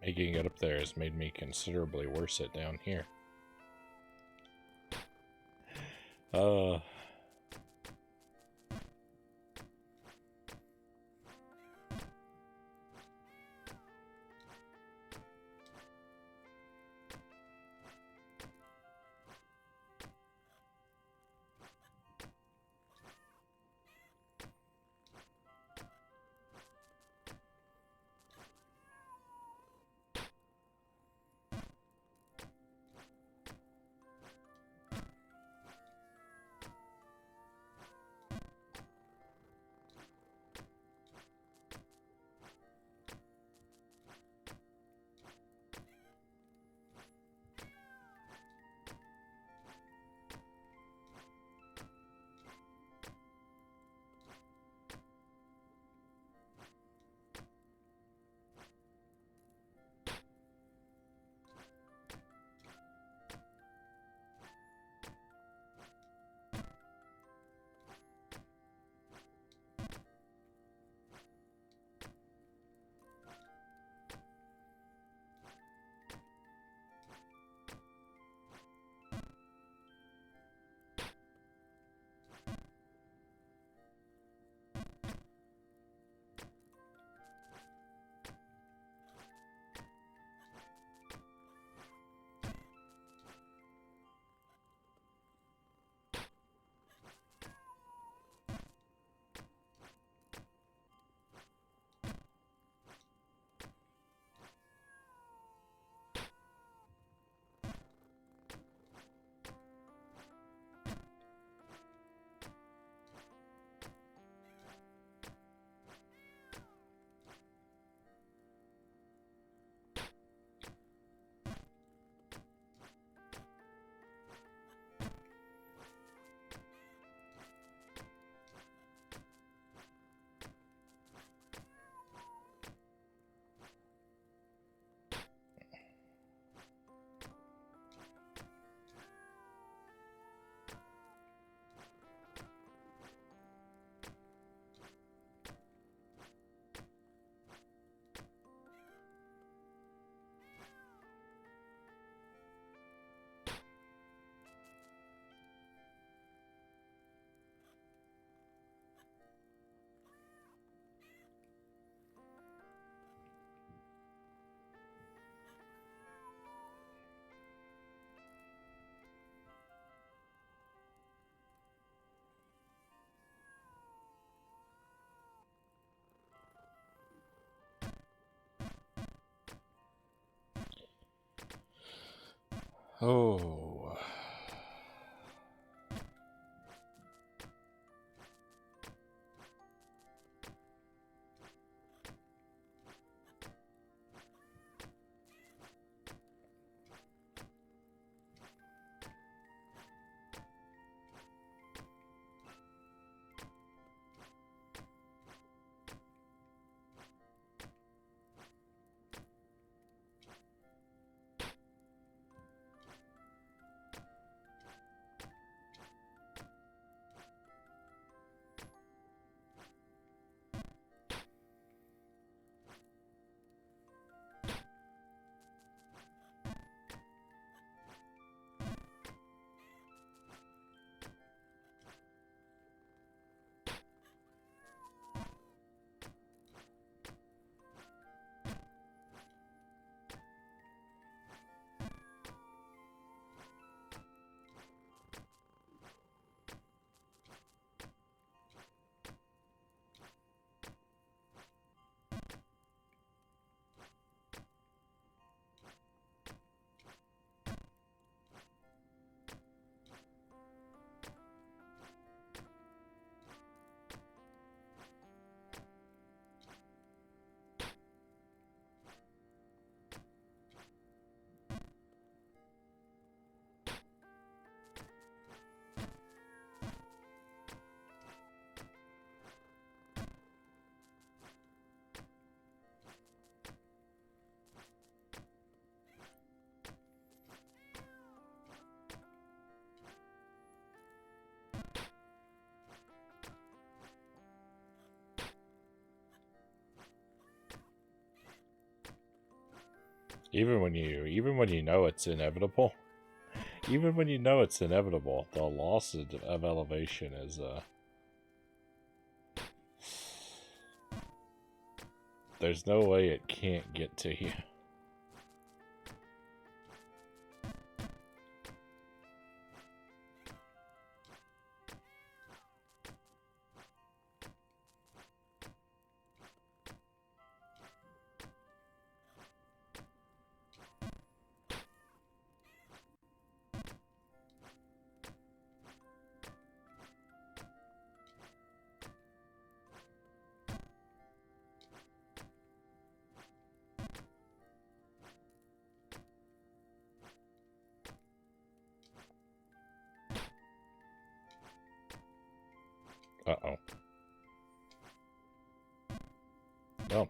[SPEAKER 1] Making it up there has made me considerably worse it down here. Oh. Even when you know it's inevitable, even when you know it's inevitable, the loss of elevation is there's no way it can't get to you. Uh-oh. Oh.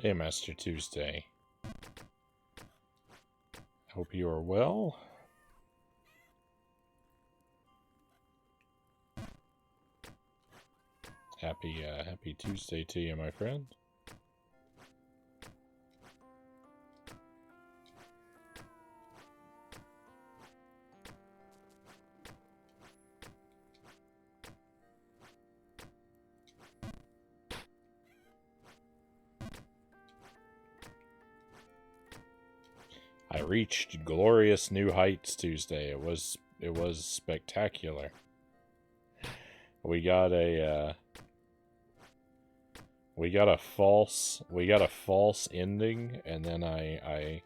[SPEAKER 1] Hey, Master Tuesday. Hope you are well. Happy Tuesday to you, my friend. I reached glorious new heights Tuesday. It was spectacular. We got a false ending, and then I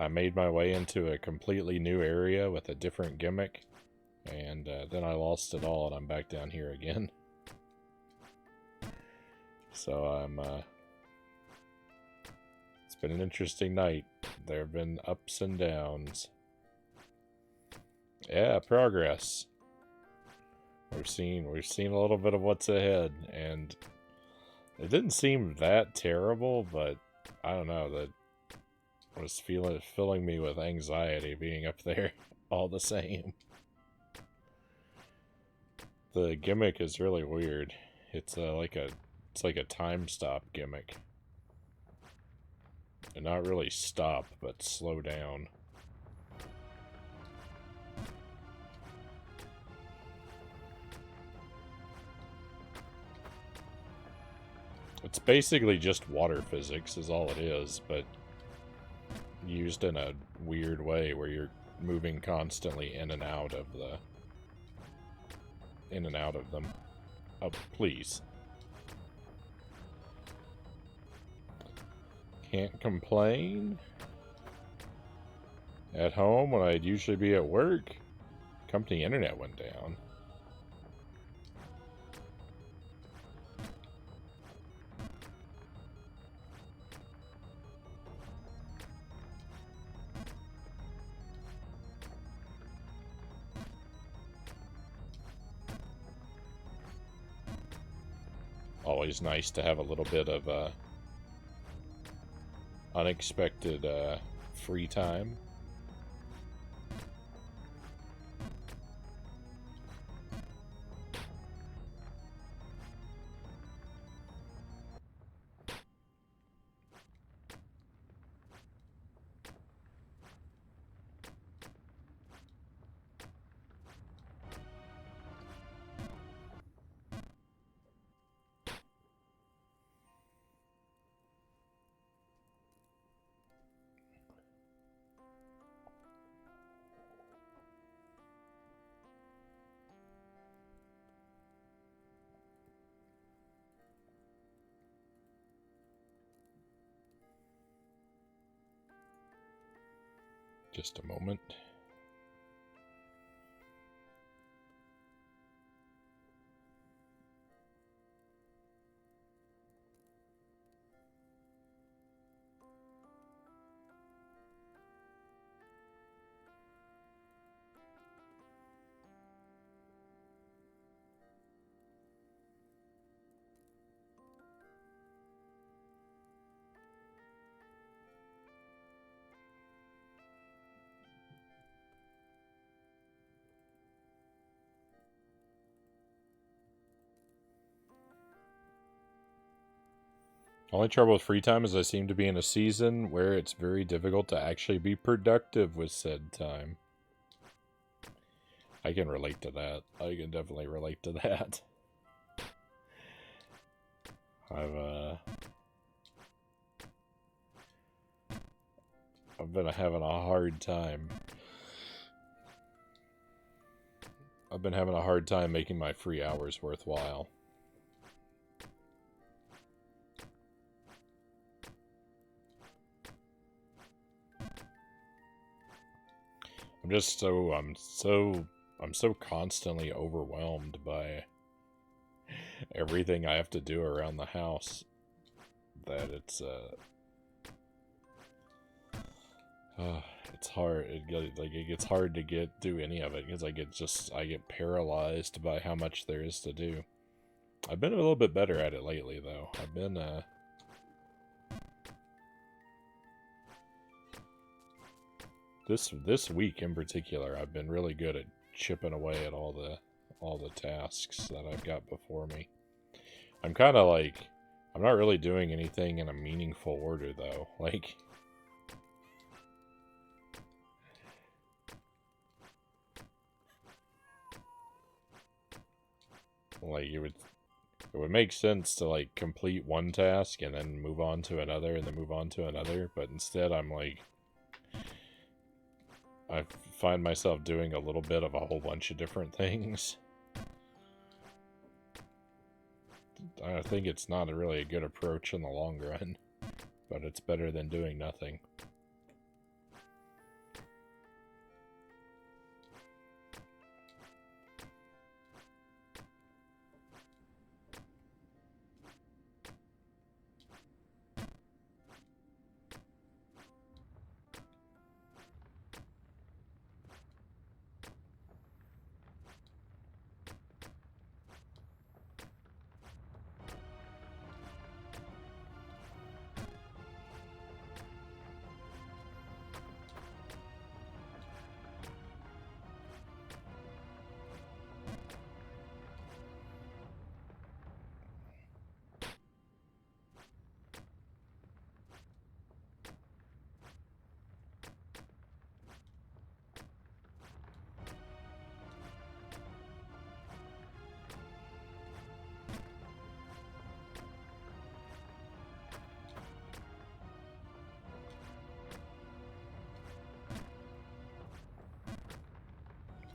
[SPEAKER 1] made my way into a completely new area with a different gimmick, and then I lost it all, and I'm back down here again. So I'm it's been an interesting night. There have been ups and downs. Yeah, progress. We've seen a little bit of what's ahead, and it didn't seem that terrible, but I don't know, that was filling me with anxiety being up there all the same. The gimmick is really weird. It's like a time stop gimmick. And not really stop, but slow down. It's basically just water physics is all it is, but used in a weird way where you're moving constantly in and out of them. Oh, please. Can't complain. At home when I'd usually be at work, company internet went down. Always nice to have a little bit of unexpected free time. Just a moment. Only trouble with free time is I seem to be in a season where it's very difficult to actually be productive with said time. I can relate to that. I can definitely relate to that. I've been having a hard time. I've been having a hard time making my free hours worthwhile. I'm so constantly overwhelmed by everything I have to do around the house that it's hard. It gets hard to do any of it because I get paralyzed by how much there is to do. I've been a little bit better at it lately though. I've been this week in particular, I've been really good at chipping away at all the tasks that I've got before me. I'm kind of like, I'm not really doing anything in a meaningful order though. Like it would make sense to like complete one task and then move on to another and then move on to another, but instead I'm like, I find myself doing a little bit of a whole bunch of different things. I think it's not really a good approach in the long run, but it's better than doing nothing.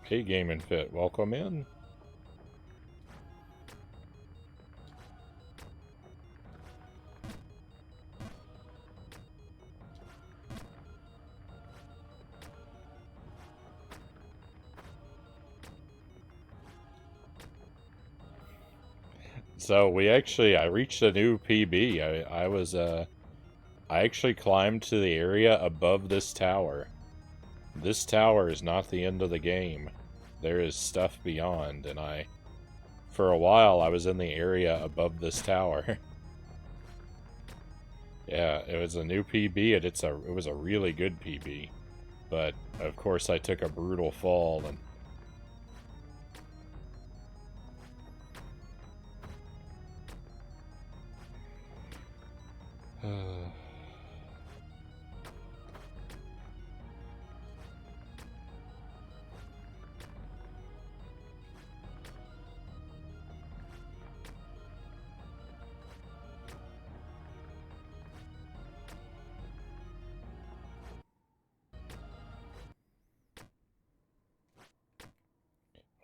[SPEAKER 1] Hey, Game and Fit, welcome in. So I reached a new PB. I actually climbed to the area above this tower. This tower is not the end of the game. There is stuff beyond, and for a while, I was in the area above this tower. Yeah, it was a new PB, and it was a really good PB. But, of course, I took a brutal fall, and...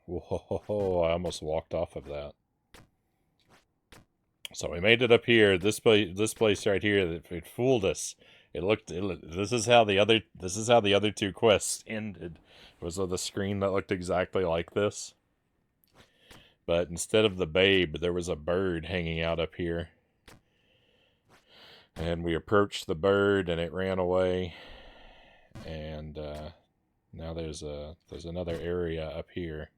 [SPEAKER 1] Whoa, I almost walked off of that. So we made it up here. This place right here, it fooled us. This is how the other two quests ended. It was on the screen that looked exactly like this. But instead of the babe, there was a bird hanging out up here. And we approached the bird and it ran away. And now there's another area up here.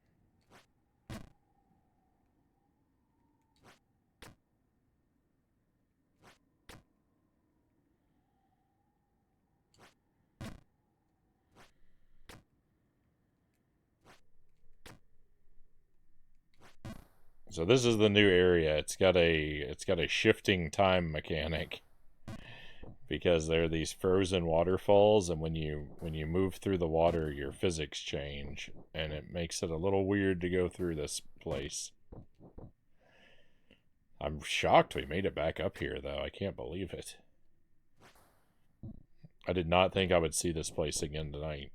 [SPEAKER 1] So this is the new area. It's got a shifting time mechanic because there are these frozen waterfalls, and when you move through the water, your physics change, and it makes it a little weird to go through this place. I'm shocked we made it back up here, though. I can't believe it. I did not think I would see this place again tonight.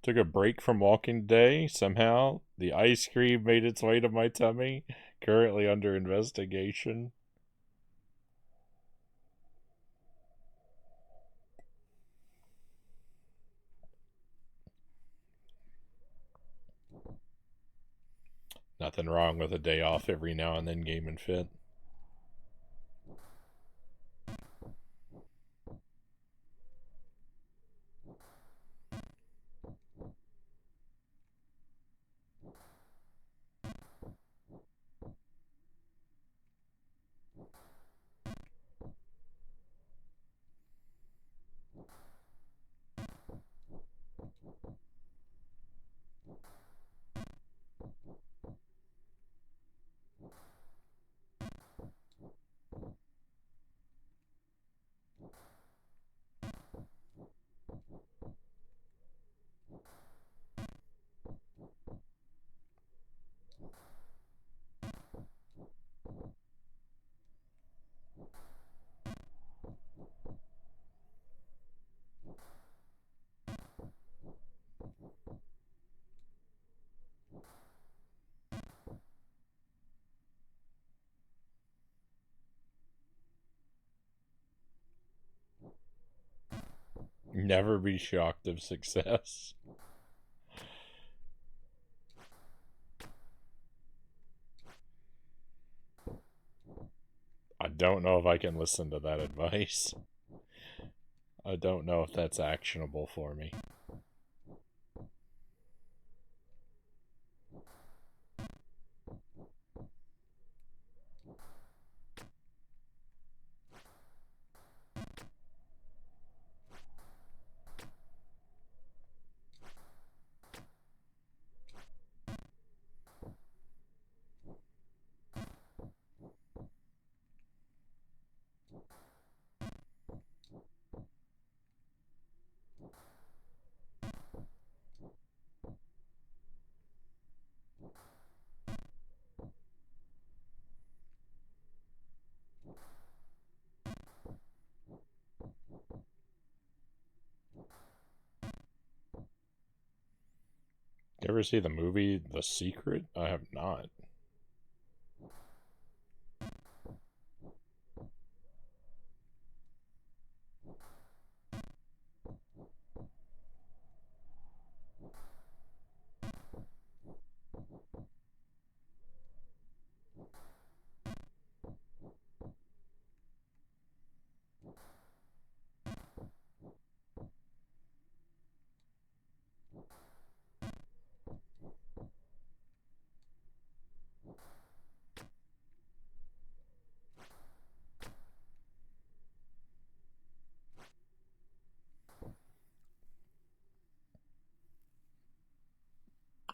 [SPEAKER 1] Took a break from walking today. Somehow, the ice cream made its way to my tummy. Currently under investigation. Nothing wrong with a day off every now and then, Game and Fit. Never be shocked of success. I don't know if I can listen to that advice. I don't know if that's actionable for me. You ever see the movie The Secret? I have not.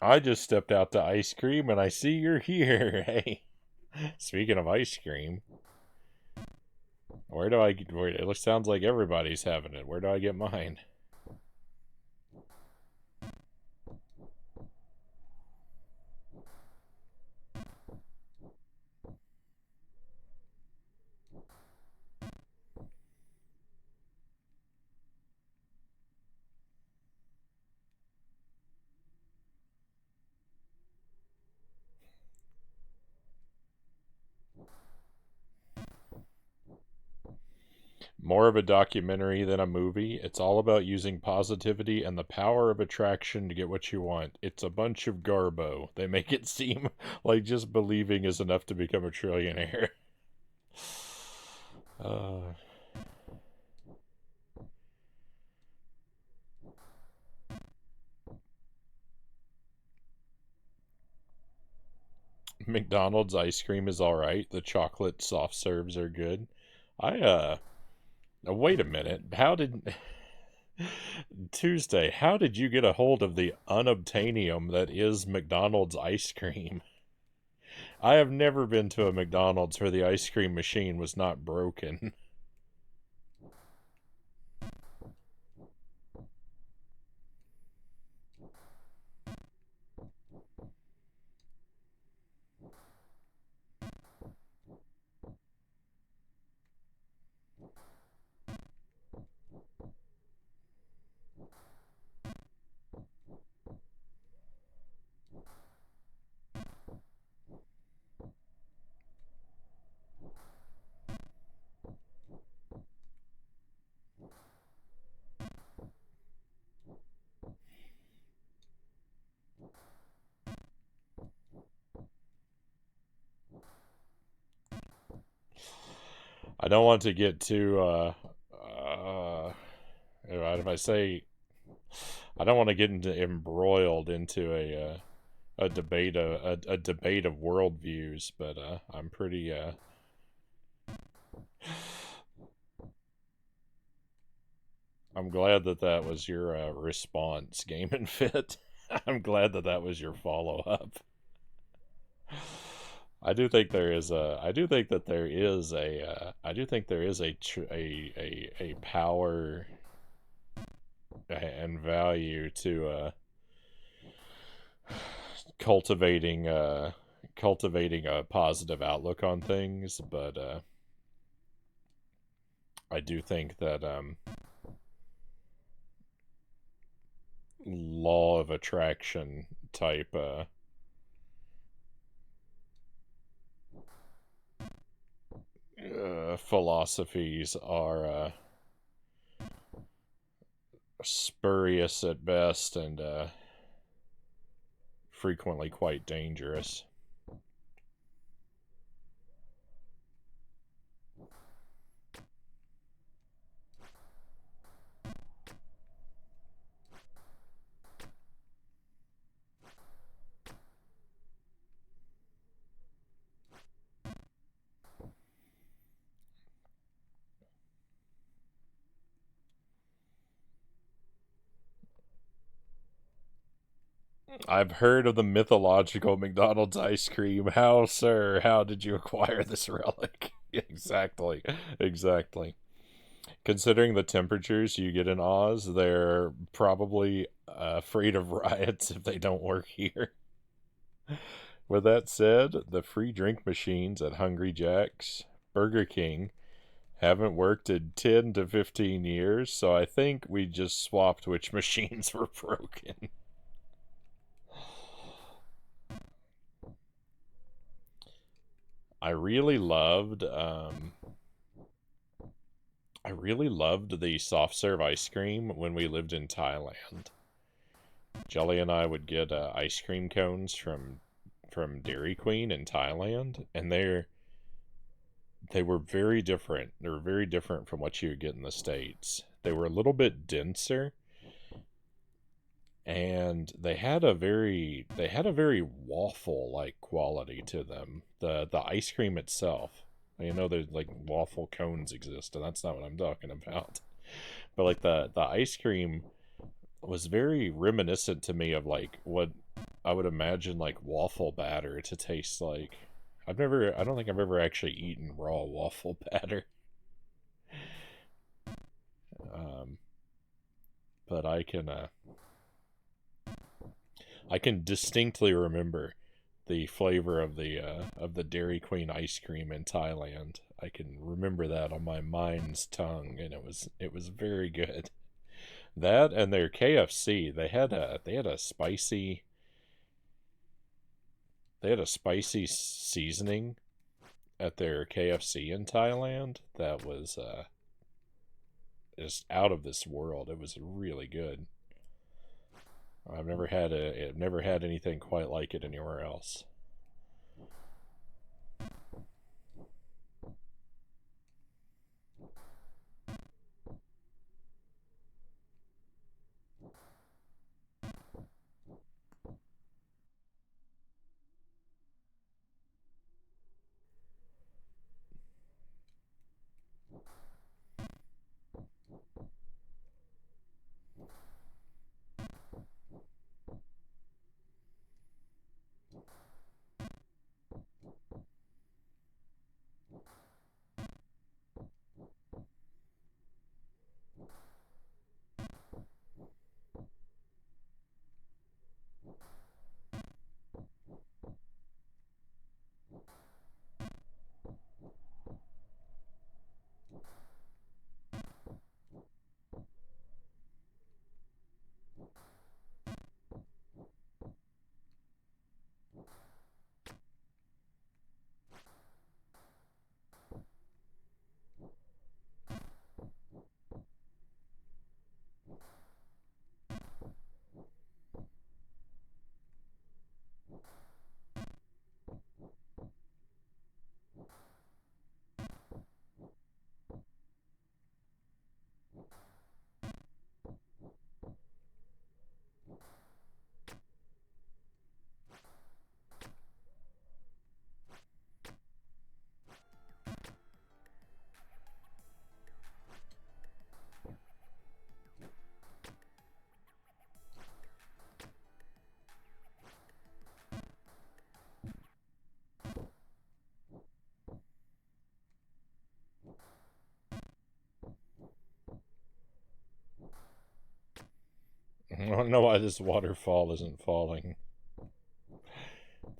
[SPEAKER 1] I just stepped out to ice cream and I see you're here. Hey, speaking of ice cream, where do I get? It sounds like everybody's having it. Where do I get mine? More of a documentary than a movie. It's all about using positivity and the power of attraction to get what you want. It's a bunch of garbo. They make it seem like just believing is enough to become a trillionaire. uh, McDonald's ice cream is alright. The chocolate soft serves are good. I, wait a minute. How did Tuesday, how did you get a hold of the unobtainium that is McDonald's ice cream? I have never been to a McDonald's where the ice cream machine was not broken. I don't want to get too, if I say, I don't want to get into embroiled into a debate, a debate of worldviews, but I'm pretty, I'm glad that that was your response, Game and Fit. I'm glad that that was your follow up. I do think there is a. I do think that there is a. I do think there is a power and value to cultivating cultivating a positive outlook on things, but I do think that law of attraction type philosophies are spurious at best and frequently quite dangerous. I've heard of the mythological McDonald's ice cream. How, sir? How did you acquire this relic? Exactly. Exactly. Considering the temperatures you get in Oz, they're probably afraid of riots if they don't work here. With that said, the free drink machines at Hungry Jack's, Burger King, haven't worked in 10 to 15 years, so I think we just swapped which machines were broken. I really loved I really loved the soft serve ice cream when we lived in Thailand. Jelly and I would get ice cream cones from Dairy Queen in Thailand, and they were very different. They were very different from what you would get in the States. They were a little bit denser, and they had a very waffle like quality to them. The ice cream itself. You know, there's like waffle cones exist, and that's not what I'm talking about. But like the ice cream was very reminiscent to me of like what I would imagine like waffle batter to taste like. I don't think I've ever actually eaten raw waffle batter. Um, but I can distinctly remember the flavor of the Dairy Queen ice cream in Thailand. I can remember that on my mind's tongue, and it was very good. That and their KFC, they had a spicy seasoning at their KFC in Thailand that was just out of this world. It was really good. I've never had anything quite like it anywhere else. don't know why this waterfall isn't falling.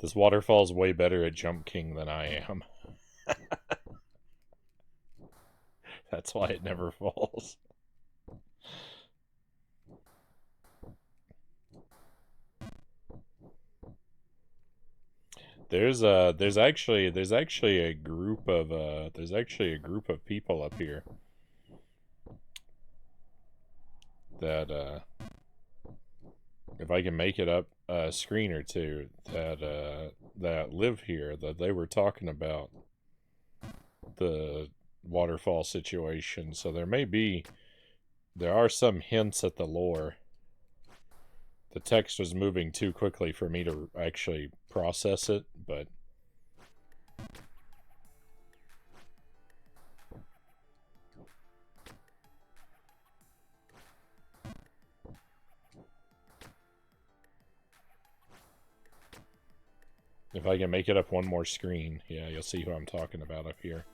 [SPEAKER 1] This waterfall's way better at Jump King than I am. That's why it never falls. There's actually a group of people up here that if I can make it up a screen or two, that live here, that they were talking about the waterfall situation. So there are some hints at the lore. The text was moving too quickly for me to actually process it, but if I can make it up one more screen, yeah, you'll see who I'm talking about up here.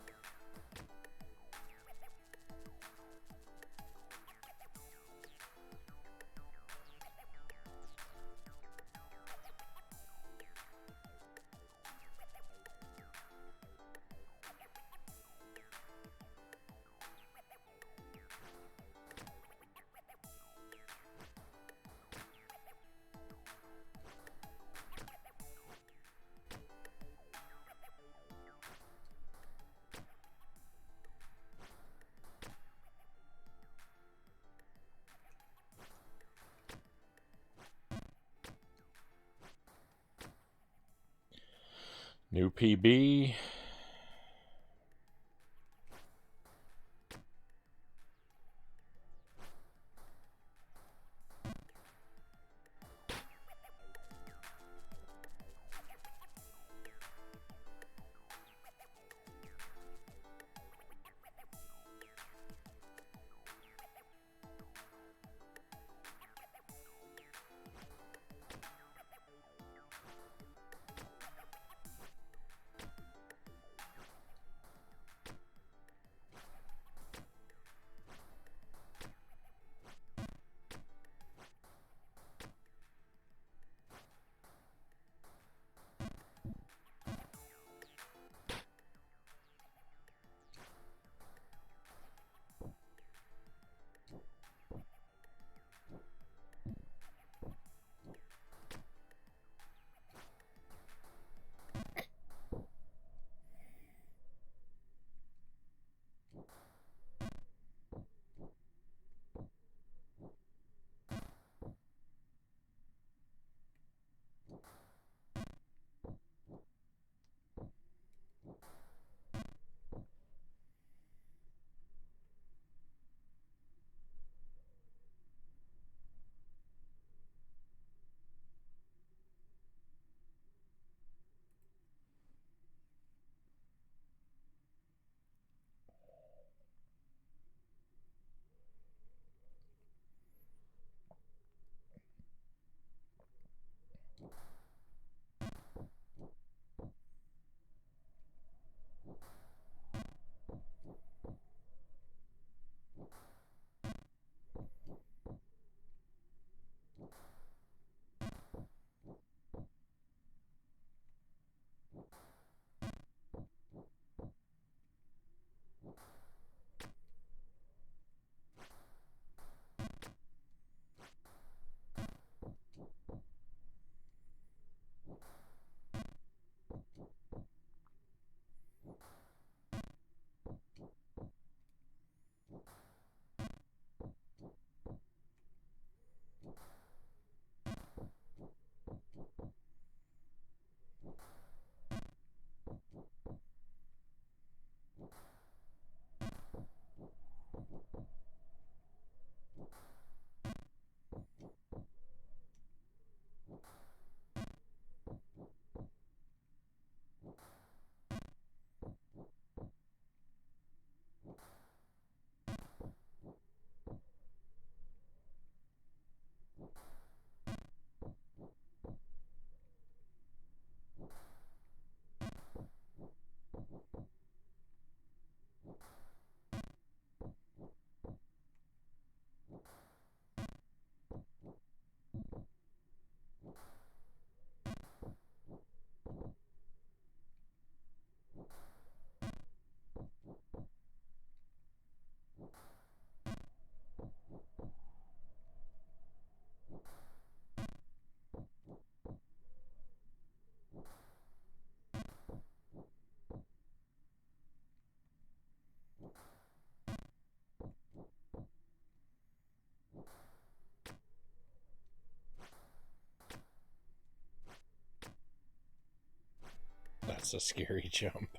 [SPEAKER 1] New PB. That's a scary jump.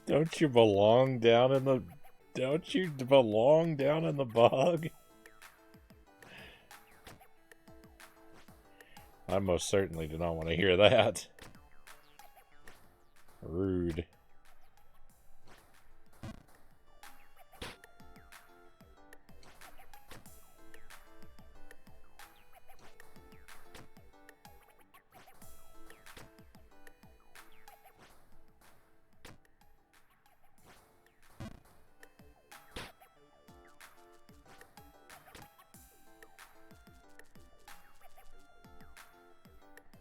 [SPEAKER 1] Don't you belong down in the... Don't you belong down in the bog? I most certainly do not want to hear that. Rude.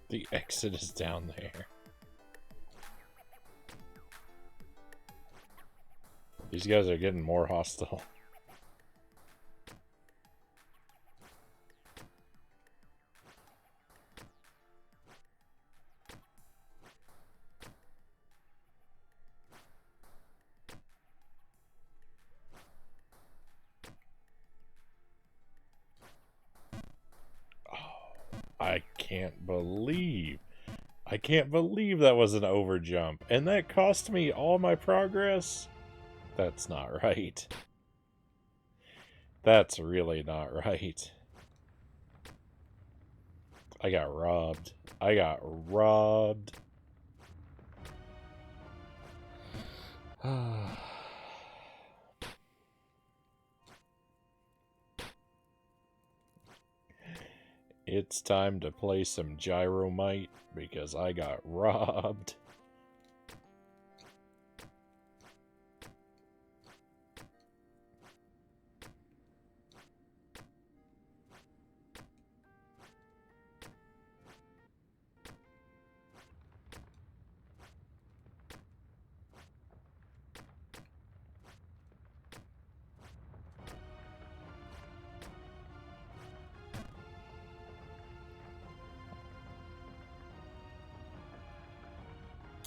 [SPEAKER 1] The exit is down there. These guys are getting more hostile. I can't believe that was an overjump. And that cost me all my progress? That's not right. That's really not right. I got robbed. I got robbed. It's time to play some Gyromite because I got robbed.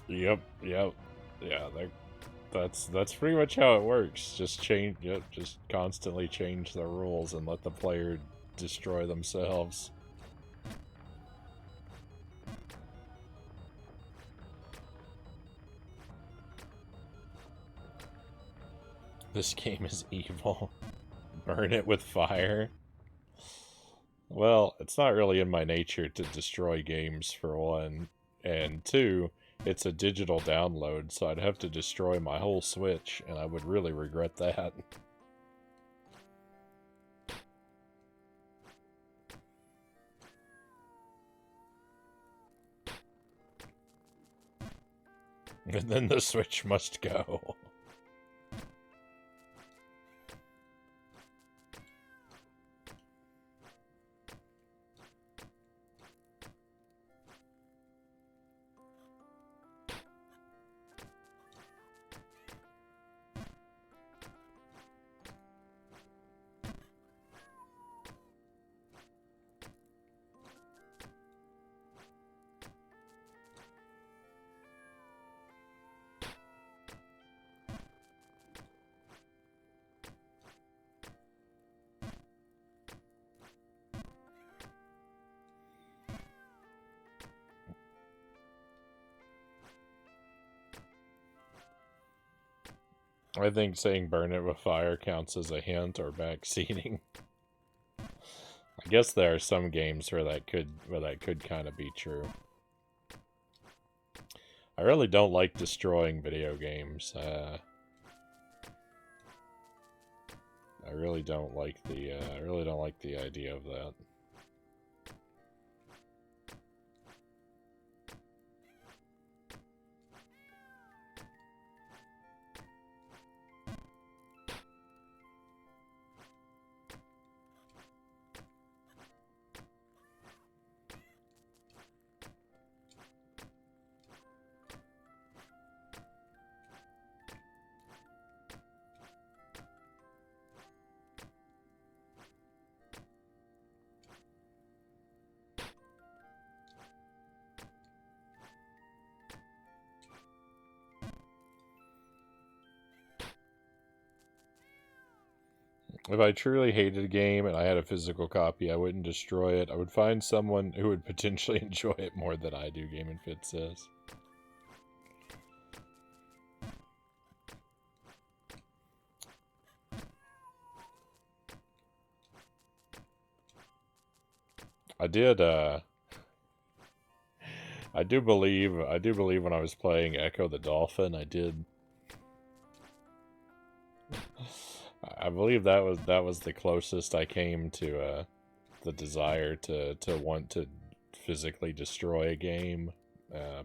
[SPEAKER 1] Yep. Yeah, that's pretty much how it works. Just just constantly change the rules and let the player destroy themselves. This game is evil. Burn it with fire. Well, it's not really in my nature to destroy games, for one. And two, it's a digital download, so I'd have to destroy my whole Switch, and I would really regret that. And then the Switch must go. I think saying burn it with fire counts as a hint or backseating. I guess there are some games where that could kind of be true. I really don't like destroying video games. I really don't like the idea of that. If I truly hated a game and I had a physical copy, I wouldn't destroy it. I would find someone who would potentially enjoy it more than I do, Game and Fit says. I do believe when I was playing Echo the Dolphin, I believe that was the closest I came to the desire to want to physically destroy a game,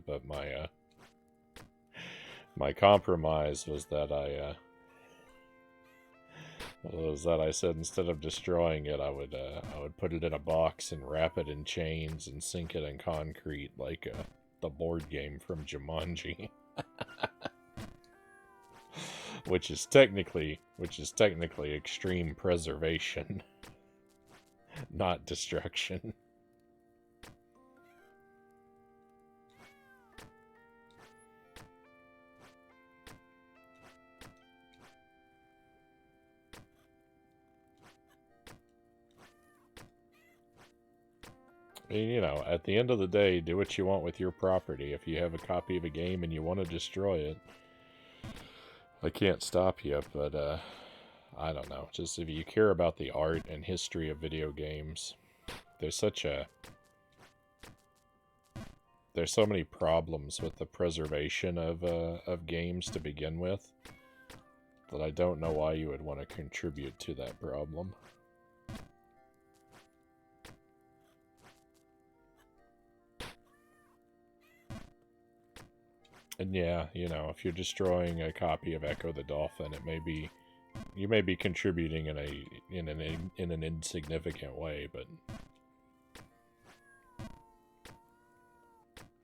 [SPEAKER 1] but my compromise was that I said instead of destroying it, I would put it in a box and wrap it in chains and sink it in concrete like the board game from Jumanji. which is technically extreme preservation, not destruction. You know, at the end of the day, do what you want with your property. If you have a copy of a game and you want to destroy it, I can't stop you, but I don't know. Just if you care about the art and history of video games, there's so many problems with the preservation of games to begin with that I don't know why you would want to contribute to that problem. And yeah, you know, if you're destroying a copy of Echo the Dolphin, you may be contributing in an insignificant way, but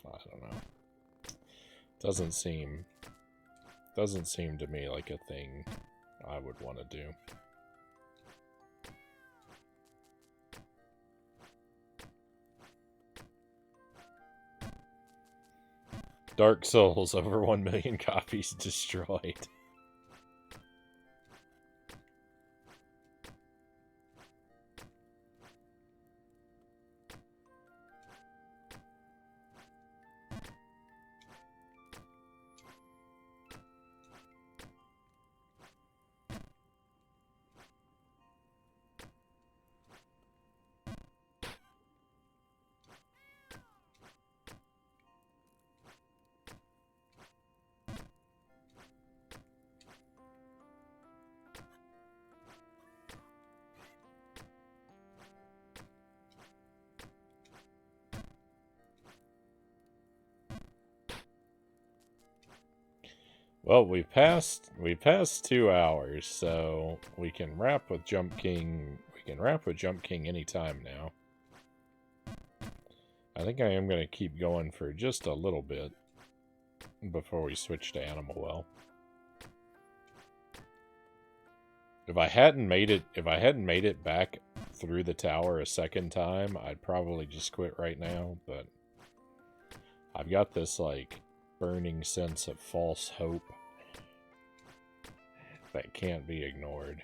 [SPEAKER 1] I don't know. Doesn't seem to me like a thing I would want to do. Dark Souls, over 1 million copies destroyed. Well, we've passed 2 hours, so we can wrap with Jump King. We can wrap with Jump King anytime now. I think I am going to keep going for just a little bit before we switch to Animal Well. If I hadn't made it back through the tower a second time, I'd probably just quit right now, but I've got this like burning sense of false hope that can't be ignored.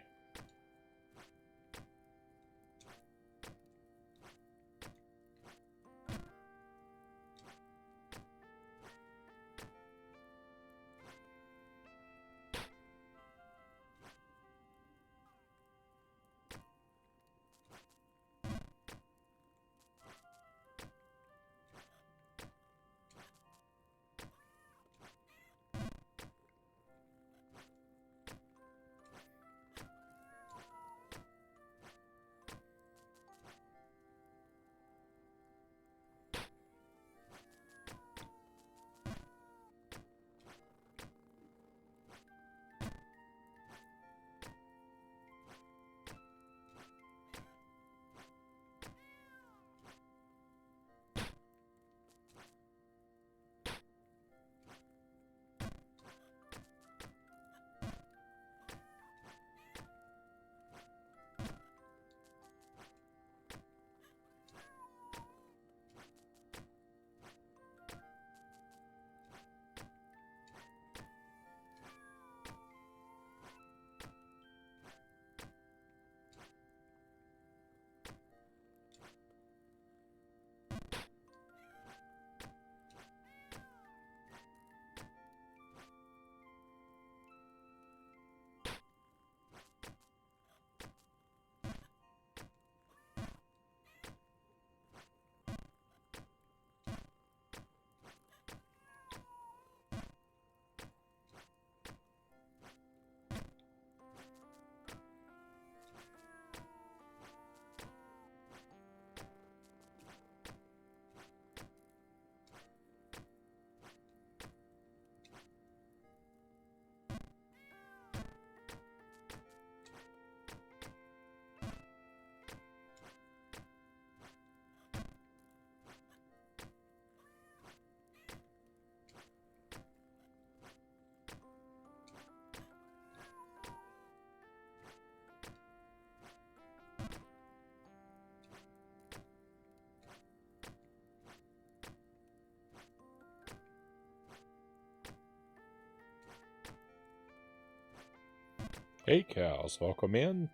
[SPEAKER 1] Hey, cows, welcome in.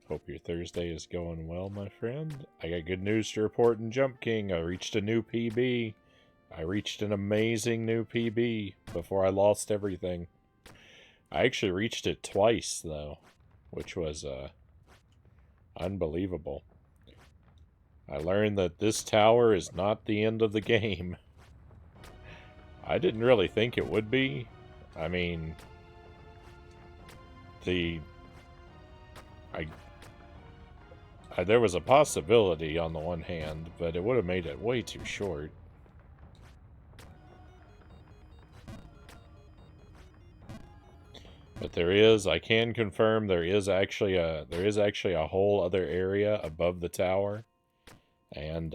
[SPEAKER 1] Hope your Thursday is going well, my friend. I got good news to report in Jump King. I reached a new PB. I reached an amazing new PB before I lost everything. I actually reached it twice, though, which was unbelievable. I learned that this tower is not the end of the game. I didn't really think it would be. I mean, there was a possibility on the one hand, but it would have made it way too short. But I can confirm there is actually a whole other area above the tower, and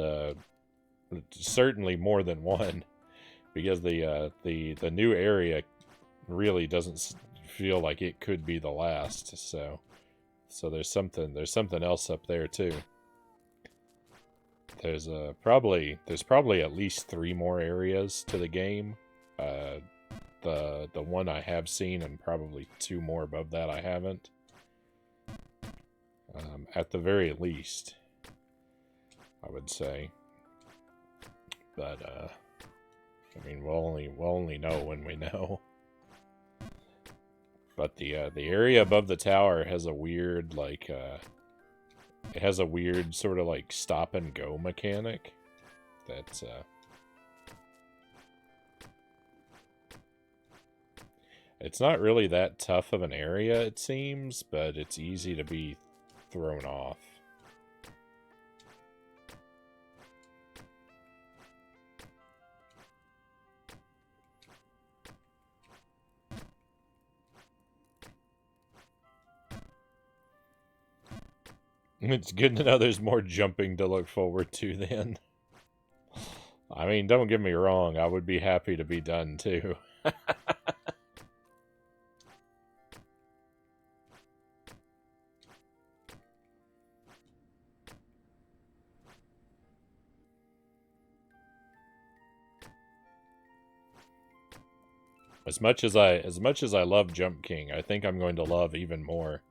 [SPEAKER 1] certainly more than one, because the new area really doesn't feel like it could be the last. So there's something else up there too. There's probably at least 3 more areas to the game. The one I have seen, and probably 2 more above that I haven't. At the very least, I would say. But I mean, we'll only know when we know. But the area above the tower has a weird, like, it has a weird sort of like stop and go mechanic. That's it's not really that tough of an area, it seems, but it's easy to be thrown off. It's good to know there's more jumping to look forward to then. I mean, don't get me wrong, I would be happy to be done too. As much as I love Jump King, I think I'm going to love even more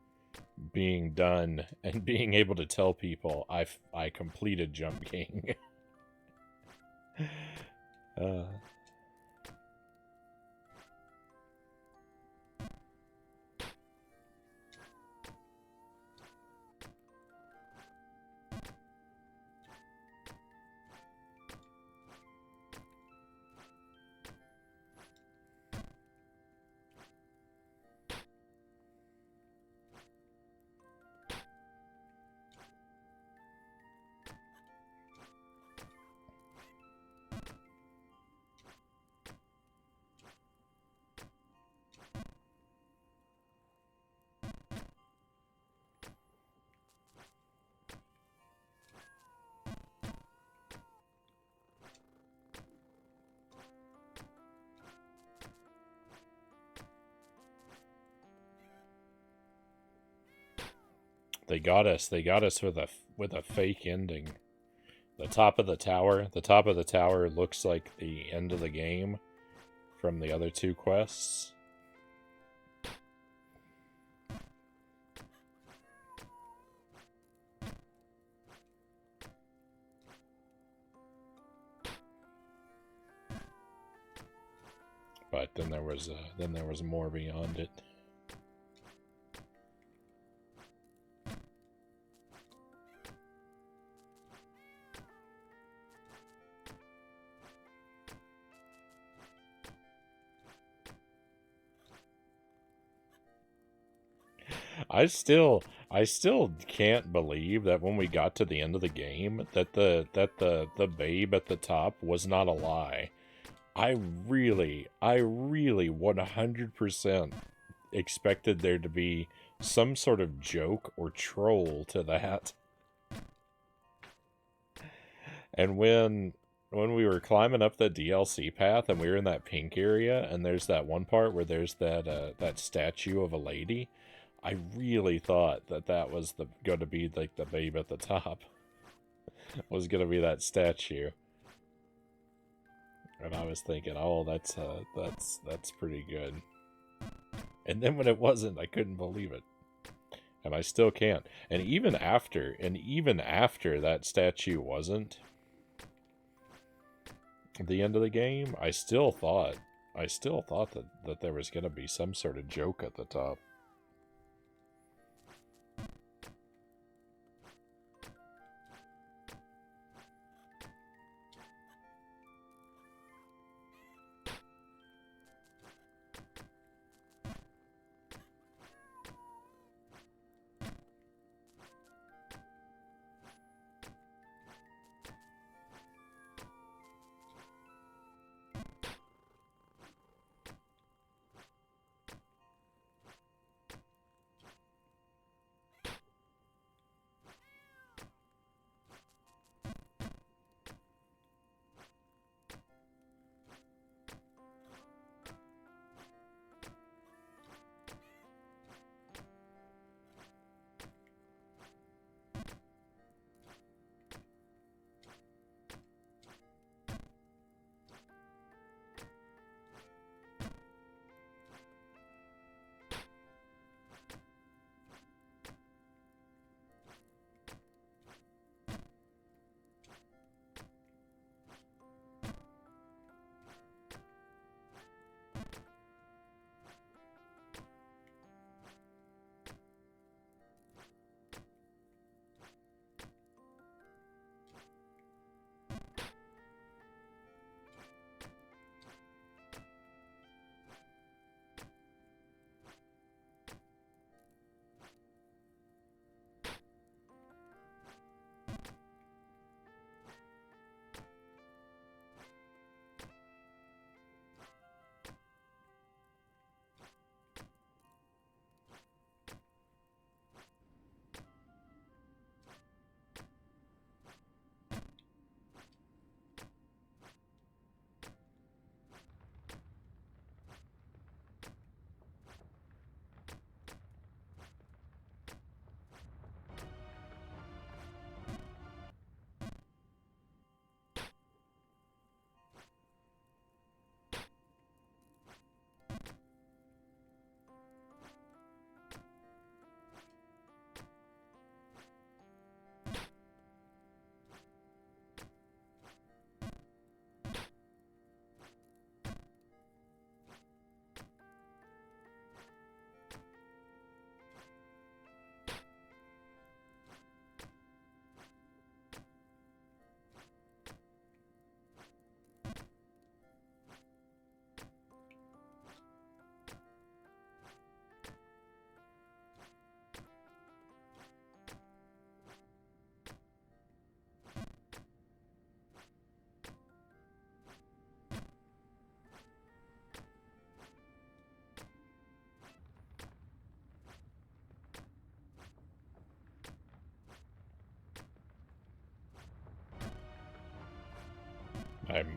[SPEAKER 1] being done and being able to tell people I completed Jump King. They got us with a fake ending. The top of the tower looks like the end of the game from the other 2 quests. But then there was more beyond it. I still can't believe that when we got to the end of the game that the babe at the top was not a lie. I really 100% expected there to be some sort of joke or troll to that. And when we were climbing up the DLC path and we were in that pink area and there's that one part where there's that statue of a lady, I really thought that was going to be like the babe at the top. Was going to be that statue. And I was thinking, oh, that's pretty good. And then when it wasn't, I couldn't believe it. And I still can't. And even after that statue wasn't the end of the game, I still thought that there was going to be some sort of joke at the top.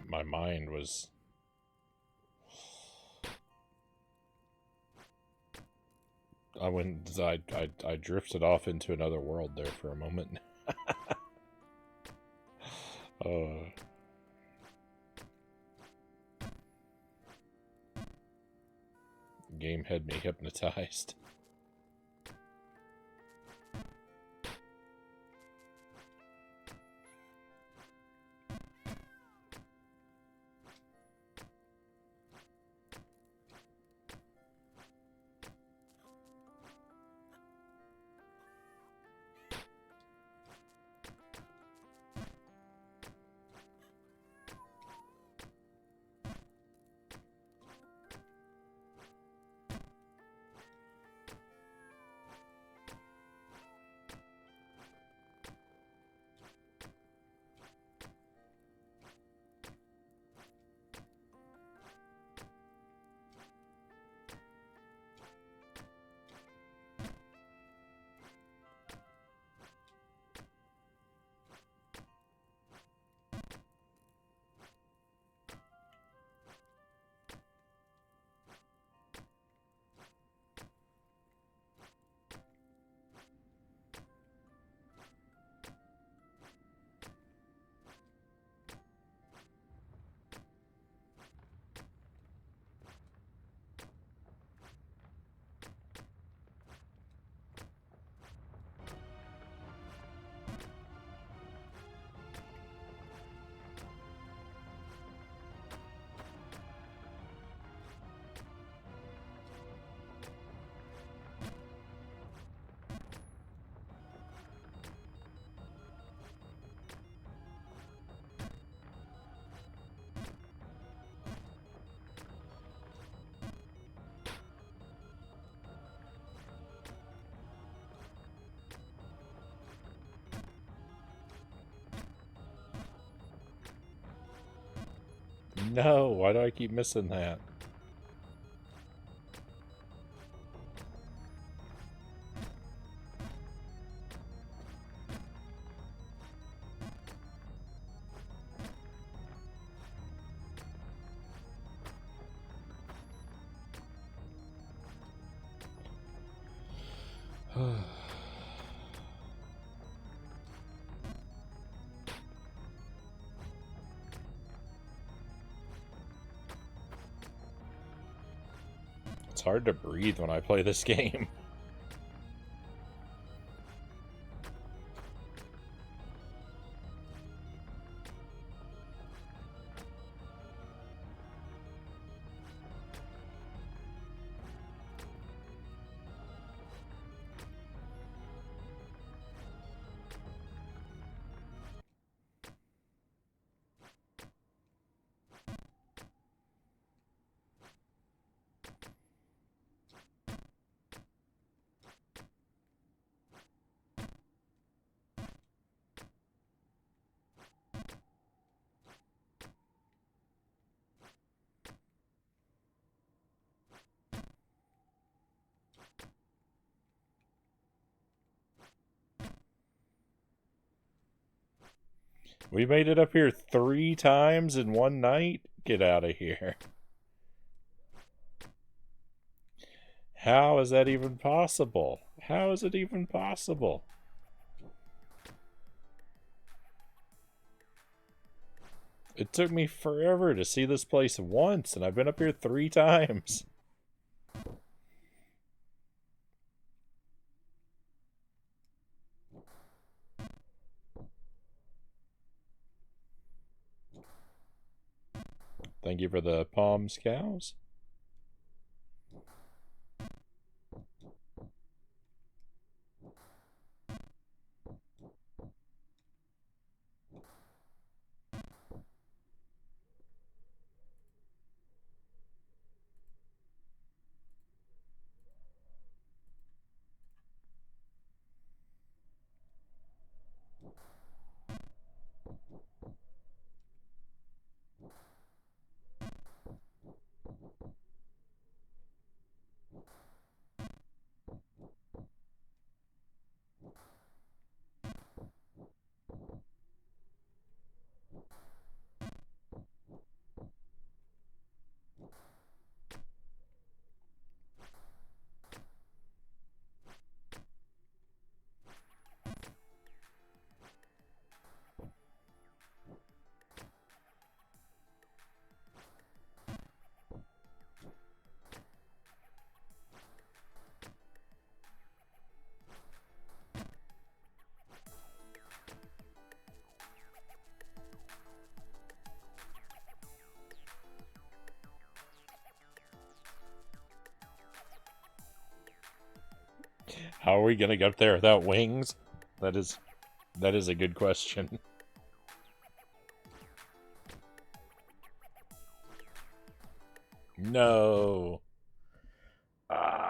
[SPEAKER 1] My mind was... I drifted off into another world there for a moment. Game had me hypnotized. No, why do I keep missing that? It's hard to breathe when I play this game. We made it up here 3 times in one night? Get out of here. How is that even possible? How is it even possible? It took me forever to see this place once, and I've been up here 3 times. Thank you for the palms, cows. How are we gonna get up there without wings? That is a good question. No. Ah.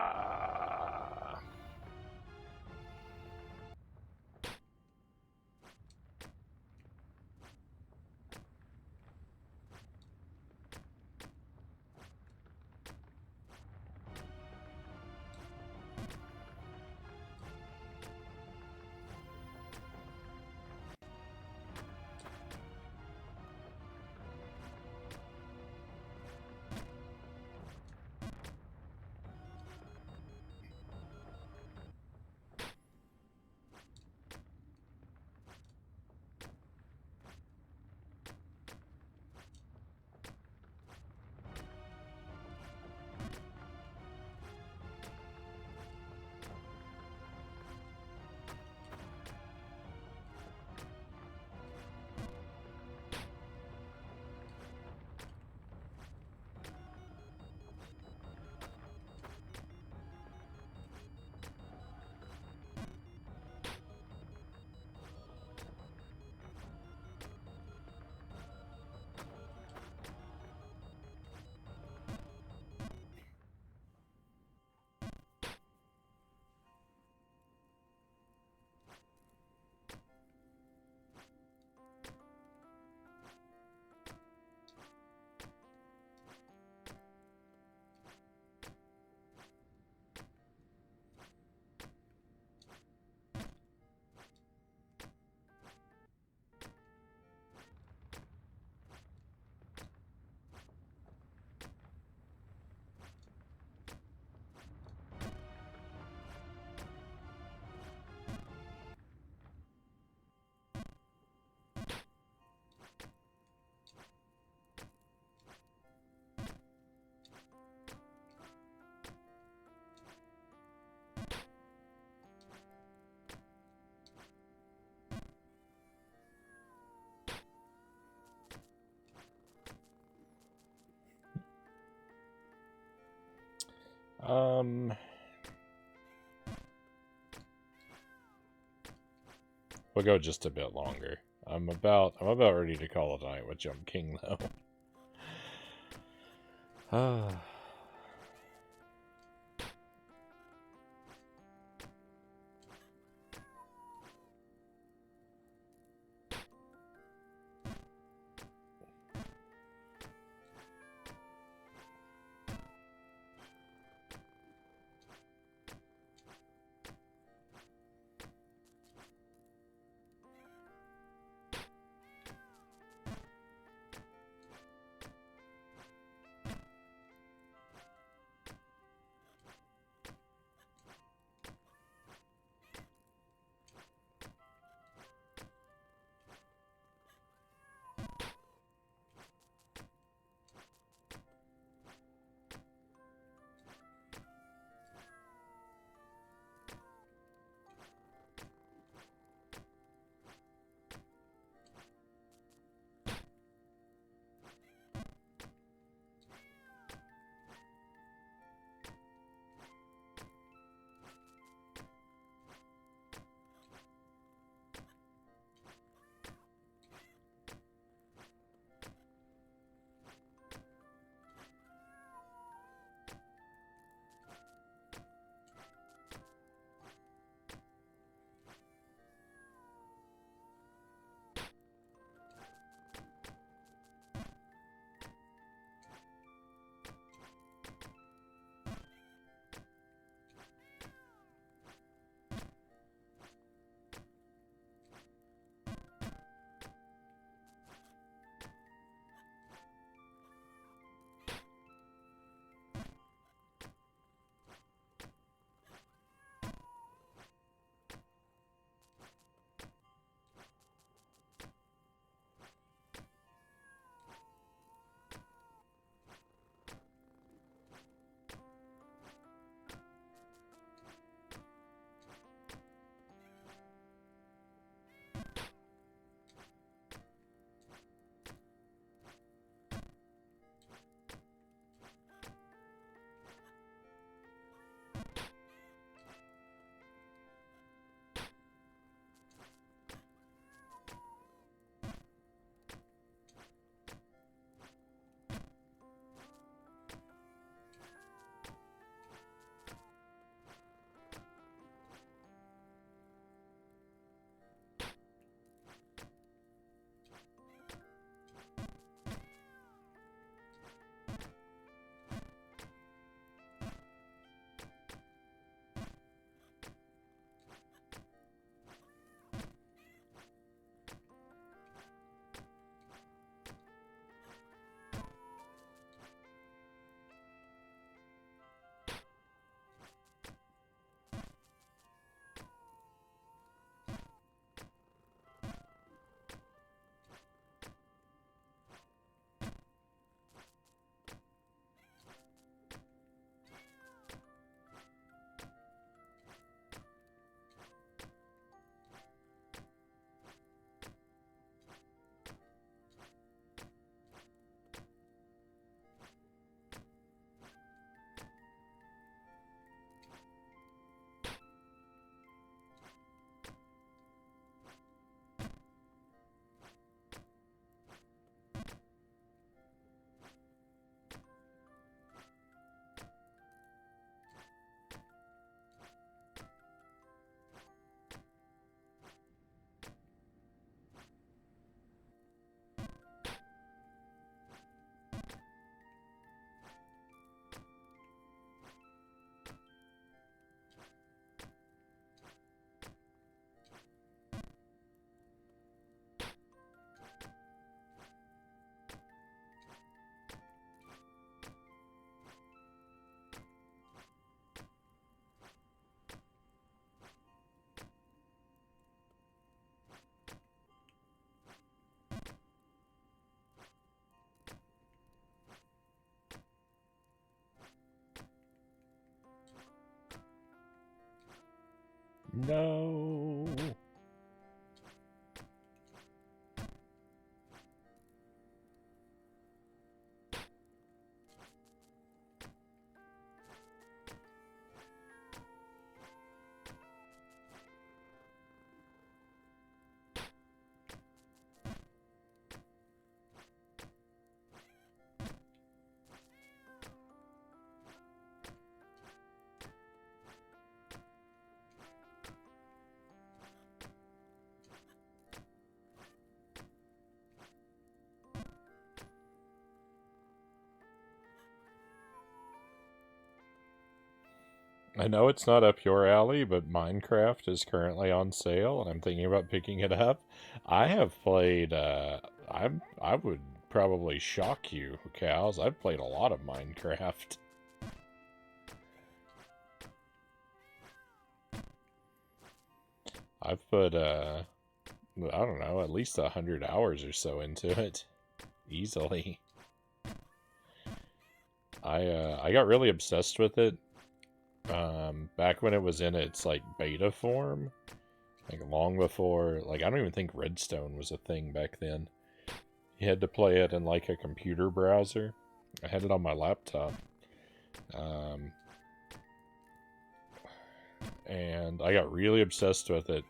[SPEAKER 1] We'll go just a bit longer. I'm about ready to call it a night with Jump King, though. No. I know it's not up your alley, but Minecraft is currently on sale, and I'm thinking about picking it up. I have played, I would probably shock you, cows. I've played a lot of Minecraft. I've put, I don't know, at least 100 hours or so into it. Easily. I got really obsessed with it back when it was in its like beta form, like long before, like I don't even think Redstone was a thing back then. You had to play it in like a computer browser. I had it on my laptop, and I got really obsessed with it.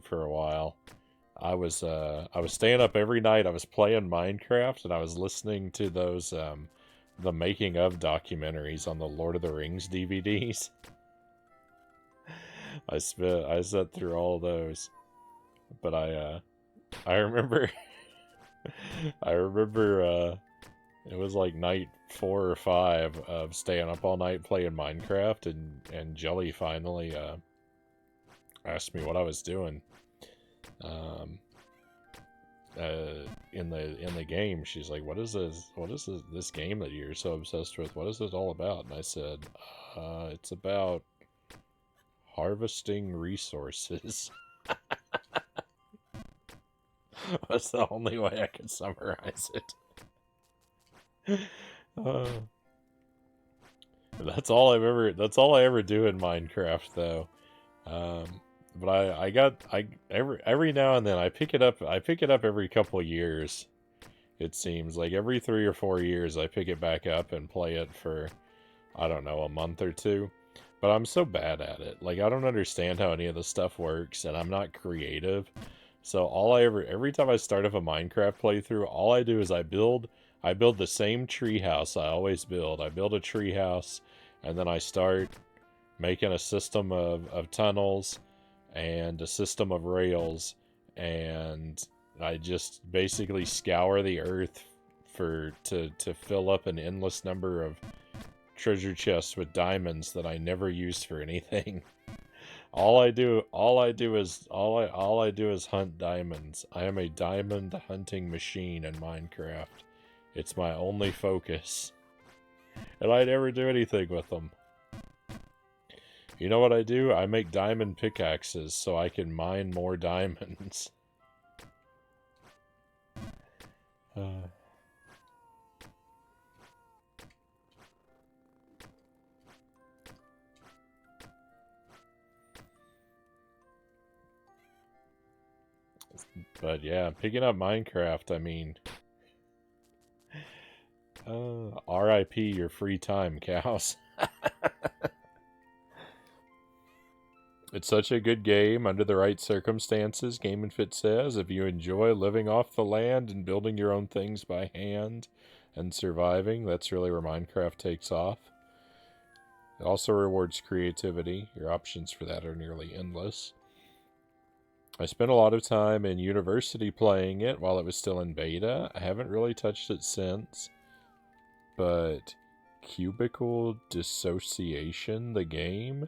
[SPEAKER 1] For a while. I was staying up every night. I was playing Minecraft, and I was listening to those the making of documentaries on the Lord of the Rings DVDs. I sat through all those, but I remember I remember it was like night 4 or 5 of staying up all night playing Minecraft, and Jelly finally asked me what I was doing. In the game, she's like, "What is this game that you're so obsessed with? What is it all about?" And I said, "It's about harvesting resources." That's the only way I can summarize it. That's all I ever do in Minecraft, though. But I every now and then I pick it up. I pick it up every couple of years. It seems like every 3 or 4 years I pick it back up and play it for, I don't know, a month or two. But I'm so bad at it. Like, I don't understand how any of the stuff works, and I'm not creative. So every time I start up a Minecraft playthrough, all I do is I build the same tree house I always build. I build a tree house, and then I start making a system of tunnels and a system of rails, and I just basically scour the earth to fill up an endless number of treasure chests with diamonds that I never use for anything. All I do is hunt diamonds. I am a diamond hunting machine in Minecraft. It's my only focus. And I never do anything with them. You know what I do? I make diamond pickaxes so I can mine more diamonds. But yeah, picking up Minecraft, I mean... RIP your free time, cows. It's such a good game under the right circumstances, Game and Fit says. If you enjoy living off the land and building your own things by hand and surviving, that's really where Minecraft takes off. It also rewards creativity. Your options for that are nearly endless. I spent a lot of time in university playing it while it was still in beta. I haven't really touched it since. But Cubicle Dissociation, the game,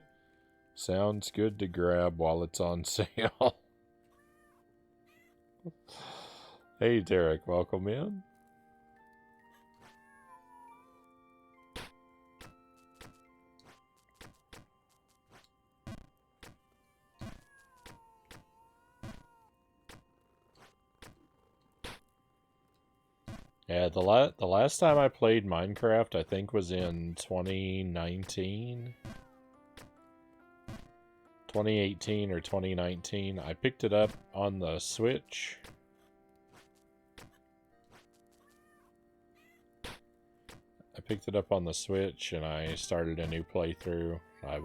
[SPEAKER 1] sounds good to grab while it's on sale. Hey, Derek, welcome in. Yeah, the last time I played Minecraft, I think, was in 2019. 2018 or 2019. I picked it up on the Switch. I picked it up on the Switch and I started a new playthrough. I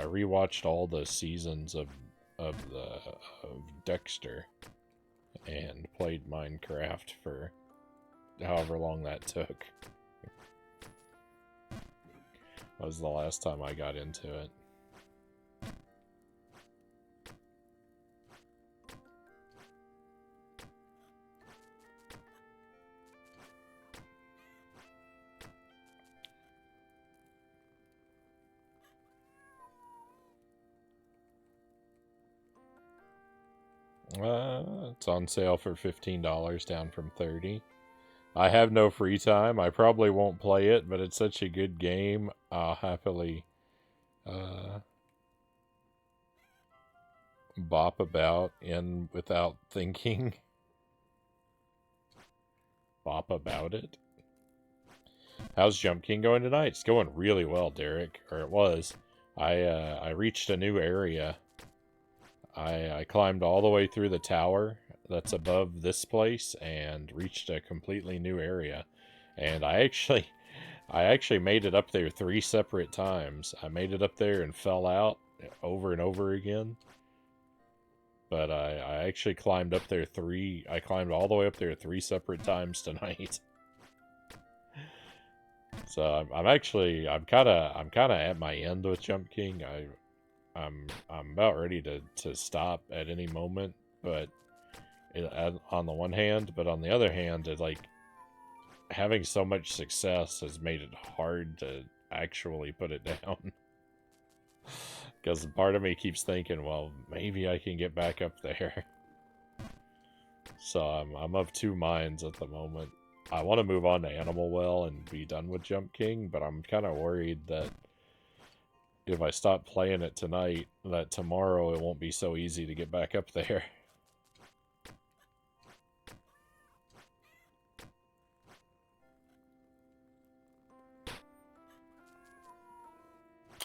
[SPEAKER 1] rewatched all the seasons of Dexter and played Minecraft for however long that took. That was the last time I got into it. It's on sale for $15, down from $30. I have no free time. I probably won't play it, but it's such a good game. I'll happily bop about in without thinking. Bop about it. How's Jump King going tonight? It's going really well, Derek. Or it was. I reached a new area. I climbed all the way through the tower that's above this place and reached a completely new area. And I actually made it up there 3 separate times. I made it up there and fell out over and over again. But I actually climbed up there I climbed all the way up there 3 separate times tonight. So I'm kind of at my end with Jump King. I'm about ready to stop at any moment, but on the one hand, but on the other hand, it, like, having so much success has made it hard to actually put it down. Because part of me keeps thinking, well, maybe I can get back up there. So I'm of two minds at the moment. I want to move on to Animal Well and be done with Jump King, but I'm kind of worried that if I stop playing it tonight, that tomorrow it won't be so easy to get back up there.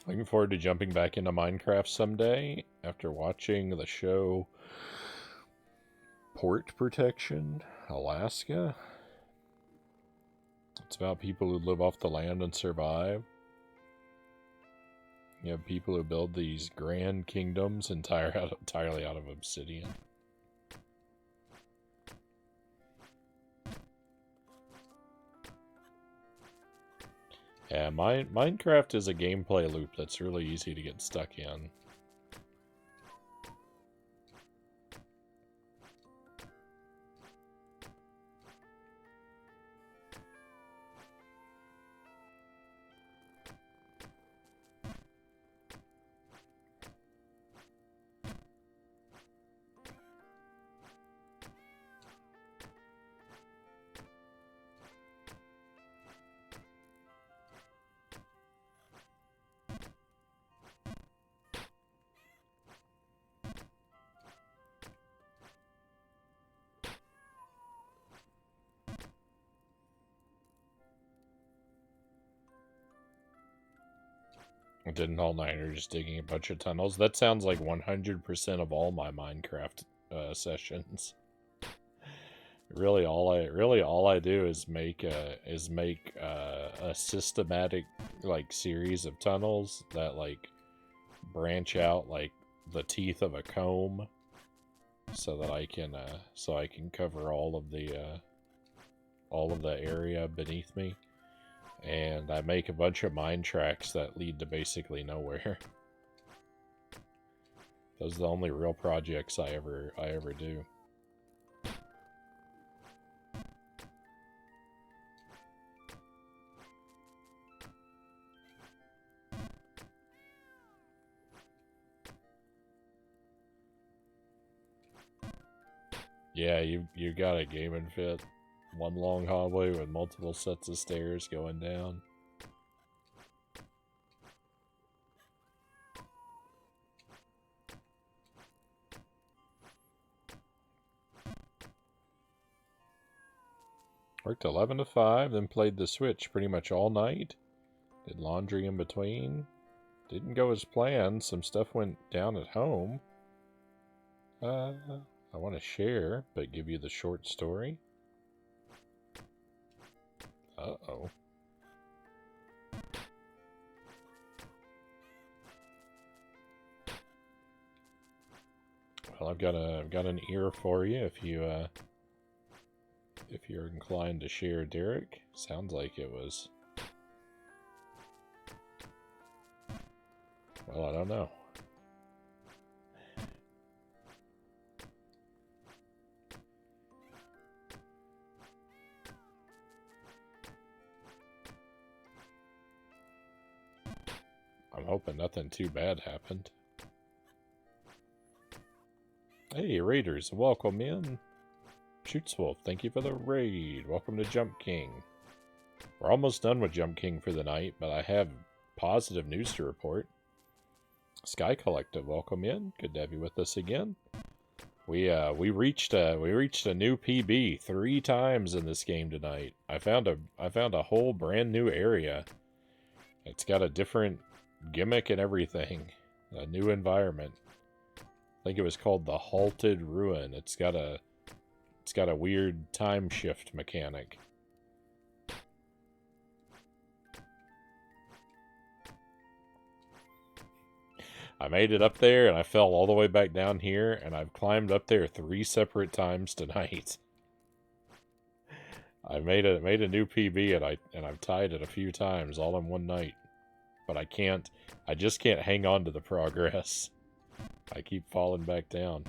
[SPEAKER 1] Looking forward to jumping back into Minecraft someday after watching the show Port Protection, Alaska. It's about people who live off the land and survive. You have people who build these grand kingdoms entirely out of obsidian. Yeah, Minecraft is a gameplay loop that's really easy to get stuck in. Didn't all-nighter just digging a bunch of tunnels. That sounds like 100% of all my Minecraft sessions. Really, all I do is make a systematic, like, series of tunnels that, like, branch out like the teeth of a comb, so that I can cover all of the area beneath me. And I make a bunch of mine tracks that lead to basically nowhere. Those are the only real projects I ever do. Yeah, you got a gaming fit. One long hallway with multiple sets of stairs going down. Worked 11 to 5, then played the Switch pretty much all night. Did laundry in between. Didn't go as planned. Some stuff went down at home. I want to share, but give you the short story. Uh-oh. Well, I've got an ear for you if you're inclined to share, Derek. Sounds like it was. Well, I don't know. I'm hoping nothing too bad happened. Hey, Raiders, welcome in. Shootswolf, thank you for the raid. Welcome to Jump King. We're almost done with Jump King for the night, but I have positive news to report. Sky Collective, welcome in. Good to have you with us again. We reached a new PB 3 times in this game tonight. I found a whole brand new area. It's got a different gimmick and everything. A new environment. I think it was called the Halted Ruin. It's got a weird time shift mechanic. I made it up there and I fell all the way back down here, and I've climbed up there 3 separate times tonight. I made a new PB and I've tied it a few times all in one night. But I just can't hang on to the progress. I keep falling back down.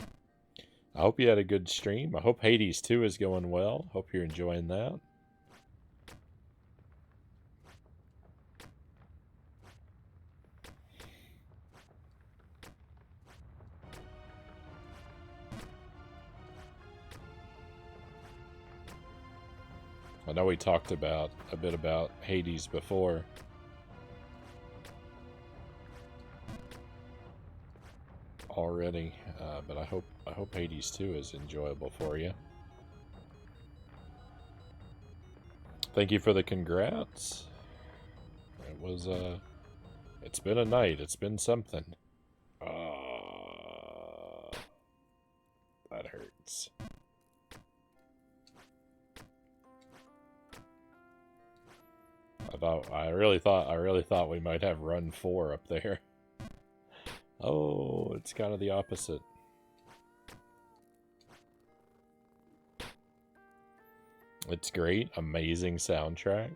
[SPEAKER 1] I hope you had a good stream. I hope Hades 2 is going well. Hope you're enjoying that. I know we talked a bit about Hades before. Already, but I hope Hades 2 is enjoyable for you. Thank you for the congrats. It was it's been a night. It's been something. That hurts. I really thought we might have run 4 up there. Oh, it's kind of the opposite. It's great, amazing soundtrack.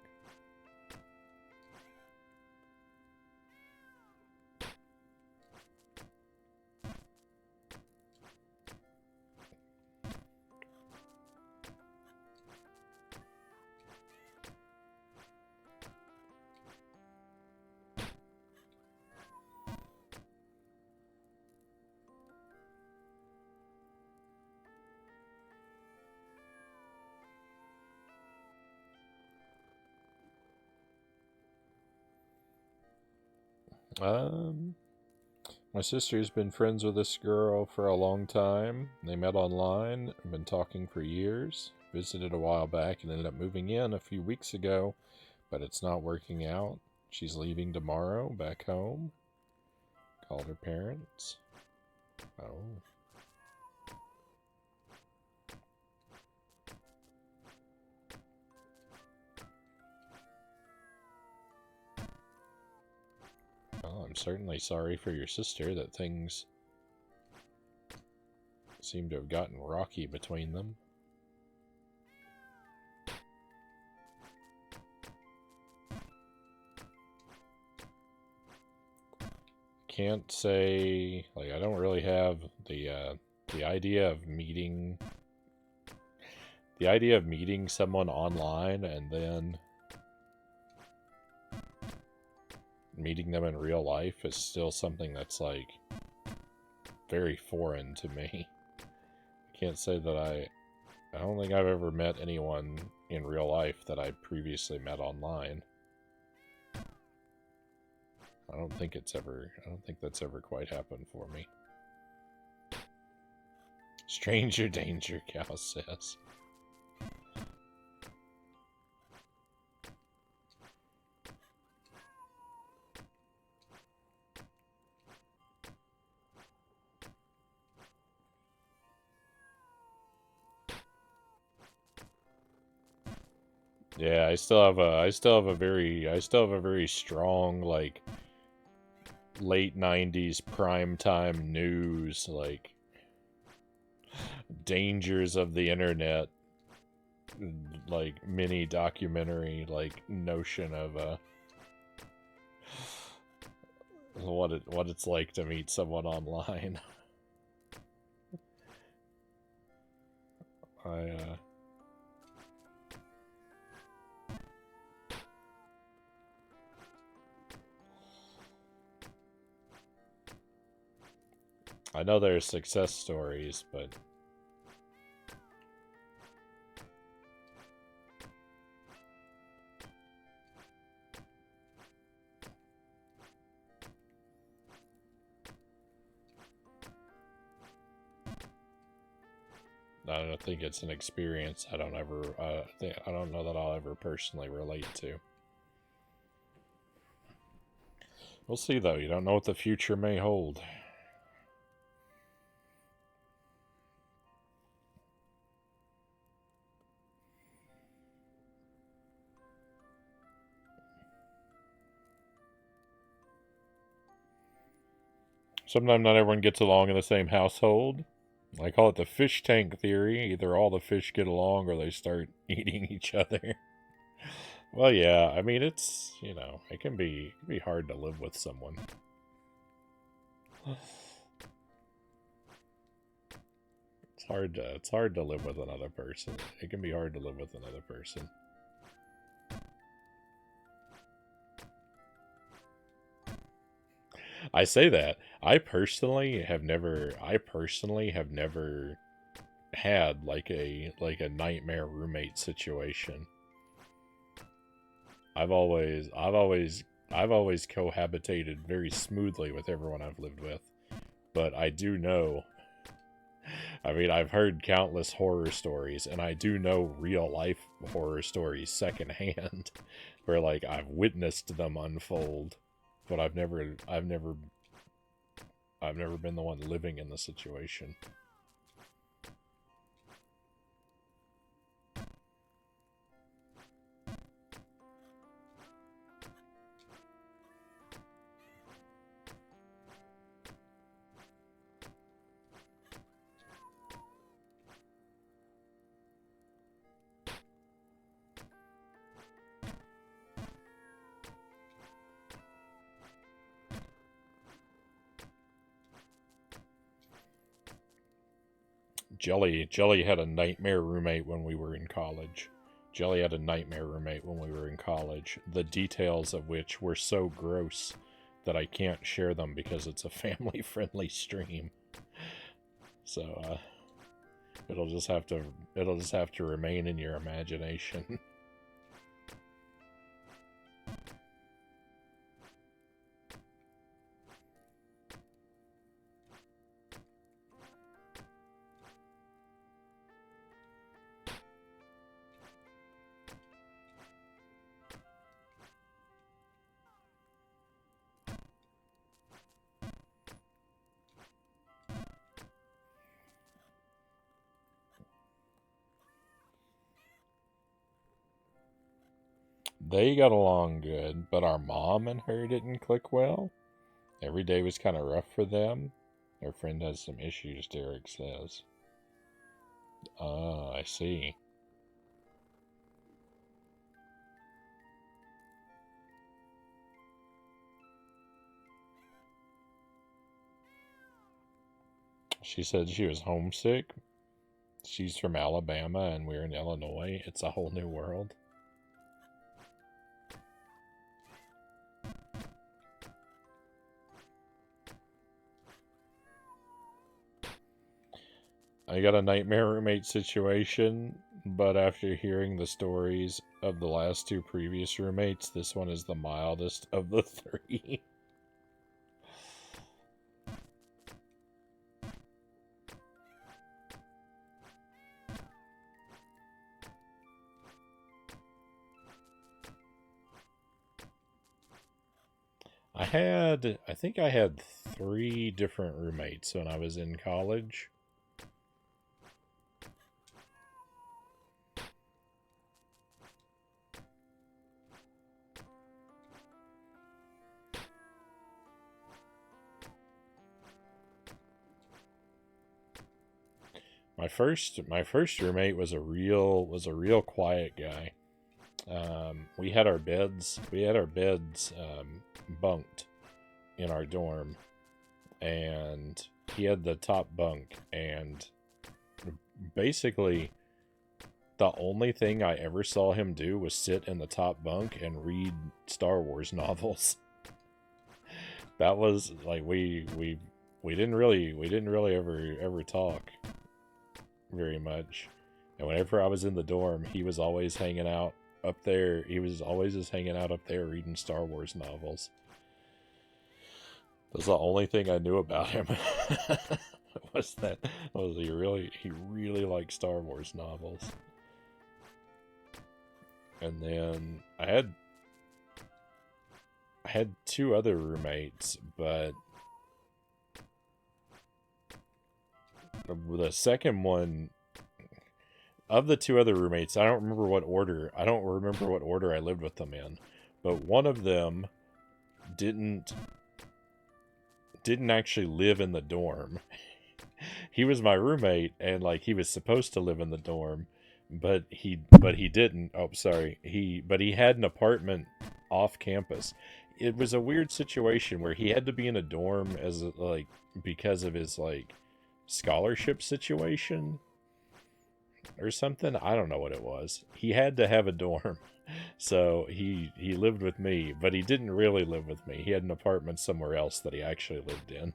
[SPEAKER 1] My sister's been friends with this girl for a long time. They met online, been talking for years. Visited a while back and ended up moving in a few weeks ago, but it's not working out. She's leaving tomorrow back home. Called her parents. Oh. Well, I'm certainly sorry for your sister that things seem to have gotten rocky between them. Can't say, like, I don't really have the idea of meeting someone online and then meeting them in real life is still something that's like very foreign to me. I can't say that I don't think I've ever met anyone in real life that I previously met online. I don't think that's ever quite happened for me. Stranger danger, Cal says. Yeah, I still have a very strong, like, late 90s primetime news, like, dangers of the internet, like, mini documentary, like, notion of what it's like to meet someone online. I know there's success stories, but I don't think it's an experience I don't ever, I don't know that I'll ever personally relate to. We'll see, though. You don't know what the future may hold. Sometimes not everyone gets along in the same household. I call it the fish tank theory. Either all the fish get along or they start eating each other. Well, yeah, I mean, it's, you know, it can be hard to live with someone. It's hard to live with another person. It can be hard to live with another person. I say that. I personally have never had like a nightmare roommate situation. I've always cohabitated very smoothly with everyone I've lived with. But I do know, I mean, I've heard countless horror stories, and I do know real life horror stories secondhand, where like I've witnessed them unfold, but I've never been the one living in the situation. Jelly had a nightmare roommate when we were in college. Jelly had a nightmare roommate when we were in college, the details of which were so gross that I can't share them because it's a family-friendly stream. So, it'll just have to remain in your imagination. They got along good, but our mom and her didn't click well. Every day was kind of rough for them. Their friend has some issues, Derek says. Ah, I see. She said she was homesick. She's from Alabama and we're in Illinois. It's a whole new world. I got a nightmare roommate situation, but after hearing the stories of the last two previous roommates, this one is the mildest of the three. I think I had 3 different roommates when I was in college. My first roommate was a real quiet guy. We had our beds bunked in our dorm, and he had the top bunk, and basically the only thing I ever saw him do was sit in the top bunk and read Star Wars novels. That was like we we didn't really ever talk very much. And whenever I was in the dorm, he was always hanging out up there. He was always just hanging out up there reading Star Wars novels. That's the only thing I knew about him. was he really liked Star Wars novels. And then I had two other roommates, but the second one, of the two other roommates, I don't remember what order I lived with them in, but one of them didn't actually live in the dorm. He was my roommate, and like he was supposed to live in the dorm, but he didn't. Oh, sorry. But he had an apartment off campus. It was a weird situation where he had to be in a dorm as like because of his like scholarship situation or something. I don't know what it was. He had to have a dorm. So he lived with me, but he didn't really live with me. He had an apartment somewhere else that he actually lived in.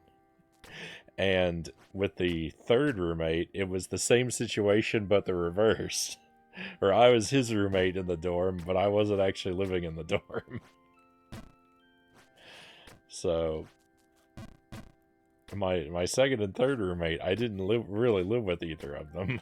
[SPEAKER 1] And with the third roommate, it was the same situation, but the reverse. Or I was his roommate in the dorm, but I wasn't actually living in the dorm. So my second and third roommate, I didn't really live with either of them.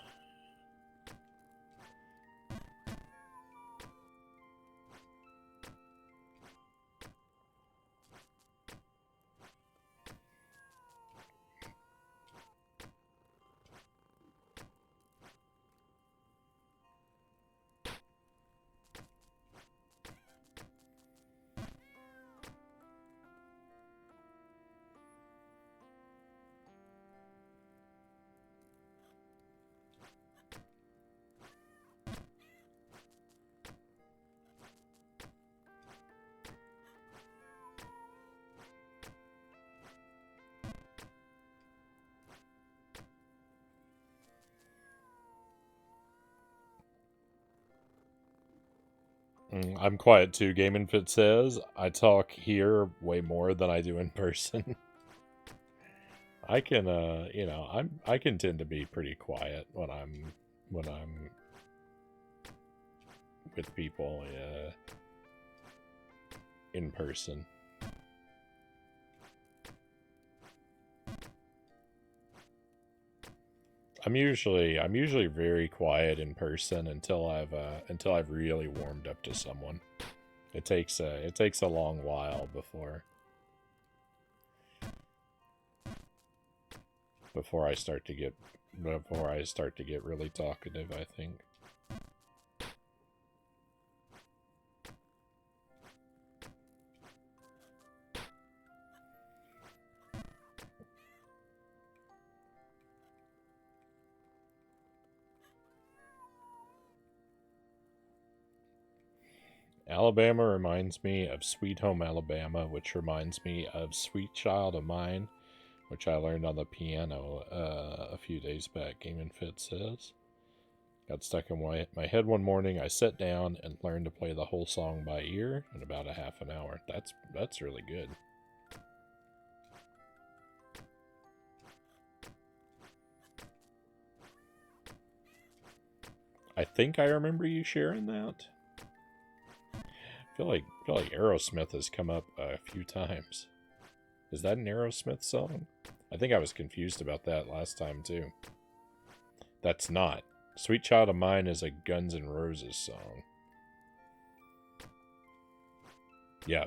[SPEAKER 1] I'm quiet too, Gaming Fit says. I talk here way more than I do in person. I can I can tend to be pretty quiet when I'm with people in person. I'm usually very quiet in person until I've really warmed up to someone. It takes a long while before I start to get really talkative, I think. Alabama reminds me of Sweet Home Alabama, which reminds me of Sweet Child of Mine, which I learned on the piano a few days back, Game & Fit says. Got stuck in my head one morning. I sat down and learned to play the whole song by ear in about a half an hour. That's really good. I think I remember you sharing that. I feel like Aerosmith has come up a few times. Is that an Aerosmith song? I think I was confused about that last time too. That's not. Sweet Child of Mine is a Guns N' Roses song. Yeah.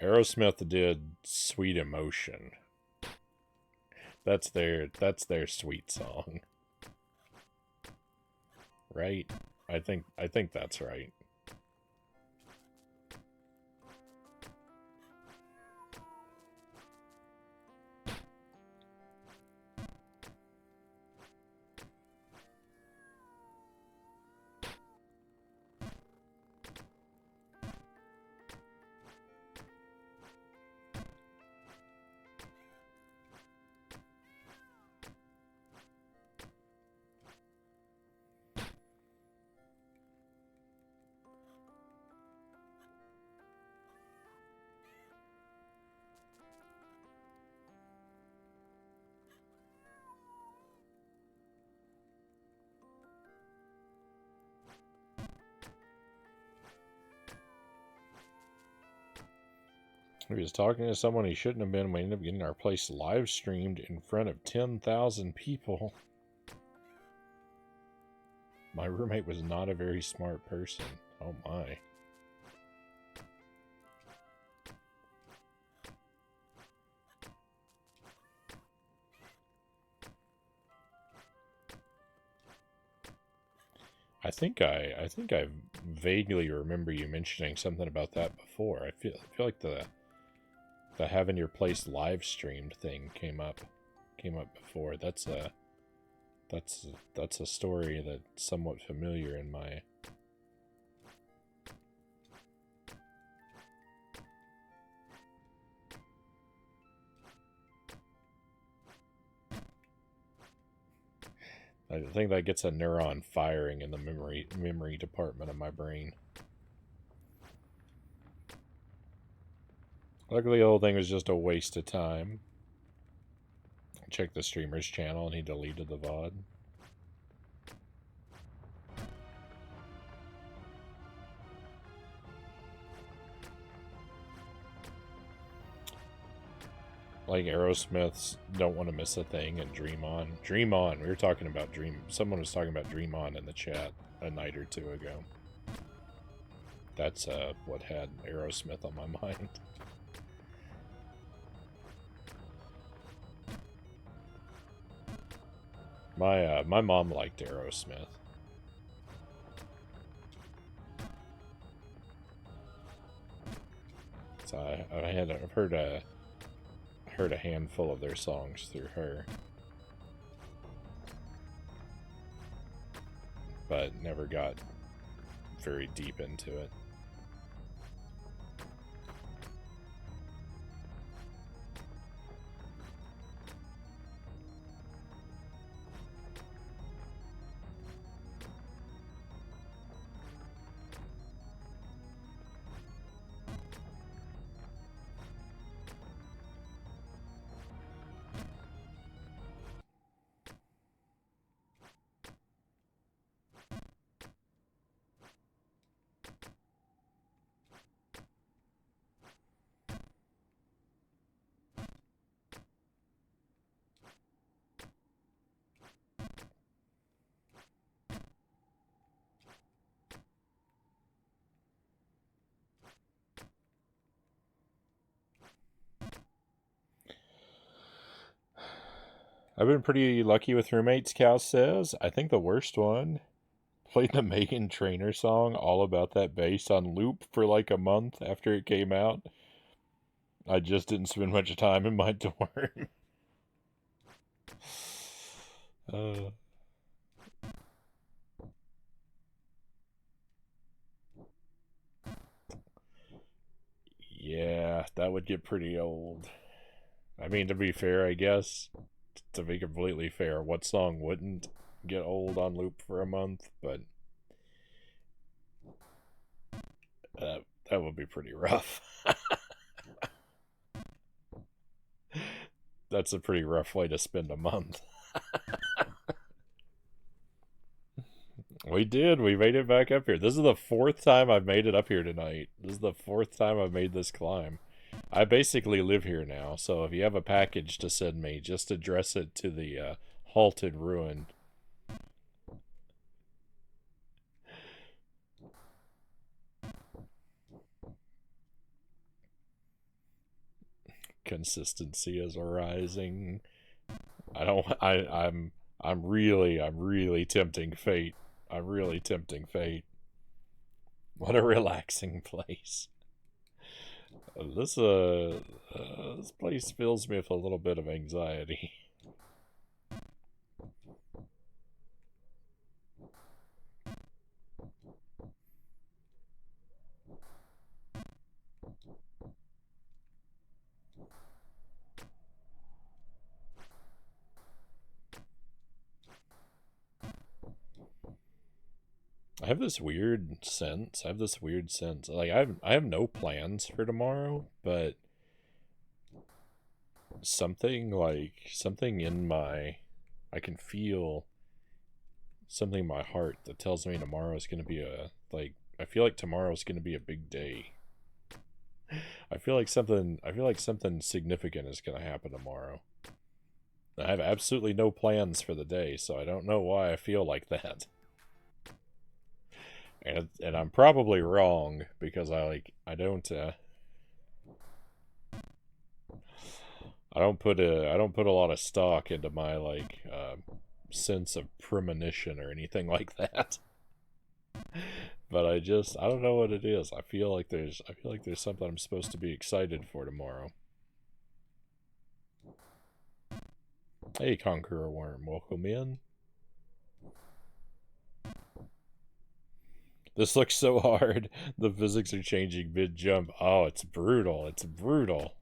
[SPEAKER 1] Aerosmith did Sweet Emotion. That's their sweet song. Right? I think that's right. He was talking to someone he shouldn't have been. We ended up getting our place live streamed in front of 10,000 people. My roommate was not a very smart person. Oh my. I think I vaguely remember you mentioning something about that before. I feel like the having your place live streamed thing came up before. That's a story that's somewhat familiar in my. I think that gets a neuron firing in the memory department of my brain. Luckily, the whole thing was just a waste of time. I checked the streamer's channel and he deleted the VOD. Like Aerosmith's Don't Want to Miss a Thing and Dream On. Dream On. We were talking about Dream. Someone was talking about Dream On in the chat a night or two ago. That's what had Aerosmith on my mind. My mom liked Aerosmith. So I've heard a handful of their songs through her, but never got very deep into it. I've been pretty lucky with roommates, Cal says. I think the worst one, played the Megan Trainor song All About That Bass on loop for like a month after it came out. I just didn't spend much time in my dorm. Yeah, that would get pretty old. I mean, to be fair, I guess, to be completely fair, what song wouldn't get old on loop for a month? But that would be pretty rough. That's a pretty rough way to spend a month. We did. We made it back up here. This is the 4th time I've made it up here tonight. This is the 4th time I've made this climb. I basically live here now, so if you have a package to send me, just address it to the halted ruin. Consistency is arising. I'm really tempting fate. I'm really tempting fate. What a relaxing place. This place fills me with a little bit of anxiety. I have this weird sense. Like I have no plans for tomorrow, but something in my, I can feel something in my heart that tells me tomorrow is going to be I feel like tomorrow is going to be a big day. I feel like something significant is going to happen tomorrow. I have absolutely no plans for the day, so I don't know why I feel like that. And I'm probably wrong because I don't put a lot of stock into my sense of premonition or anything like that. But I don't know what it is. I feel like there's something I'm supposed to be excited for tomorrow. Hey, Conqueror Worm, welcome in. This looks so hard. The physics are changing mid-jump. Oh, it's brutal. It's brutal.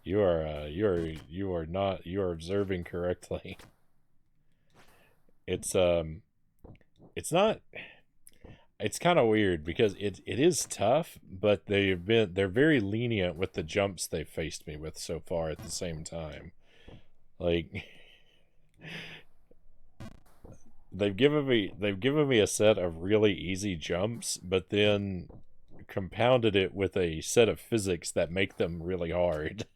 [SPEAKER 1] You are not, you are observing correctly. It's not, it's kind of weird because it is tough, but they're very lenient with the jumps they've faced me with so far at the same time. Like they've given me a set of really easy jumps, but then compounded it with a set of physics that make them really hard.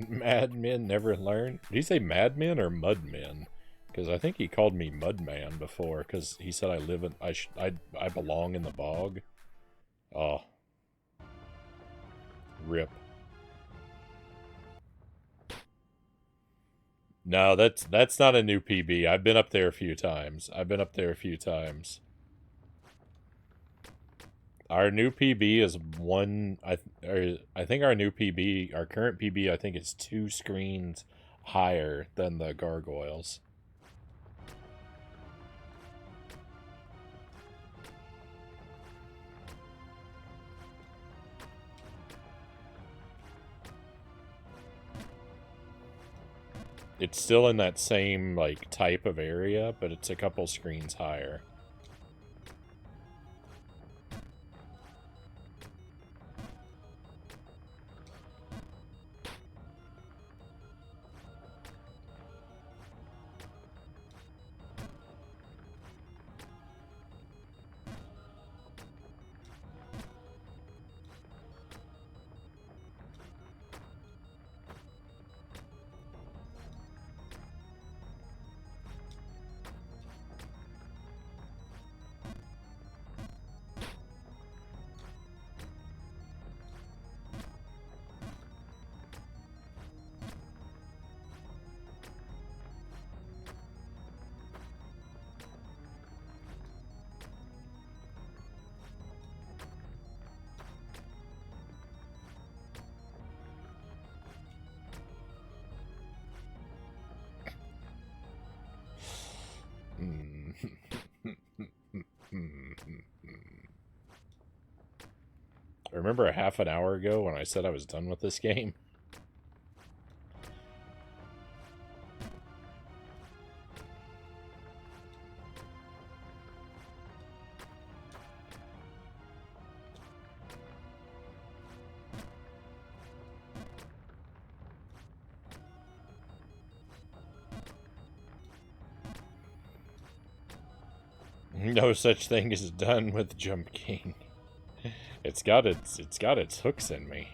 [SPEAKER 1] Madmen never learn. Did he say madmen or mudmen? Because I think he called me Mudman before. Because he said I belong in the bog. Oh, rip. No, that's not a new PB. I've been up there a few times. Our new PB is I think our new PB, our current PB, I think is 2 screens higher than the gargoyles. It's still in that same type of area, but it's a couple screens higher. Remember a half an hour ago when I said I was done with this game? No such thing is done with Jump King. It's got its hooks in me.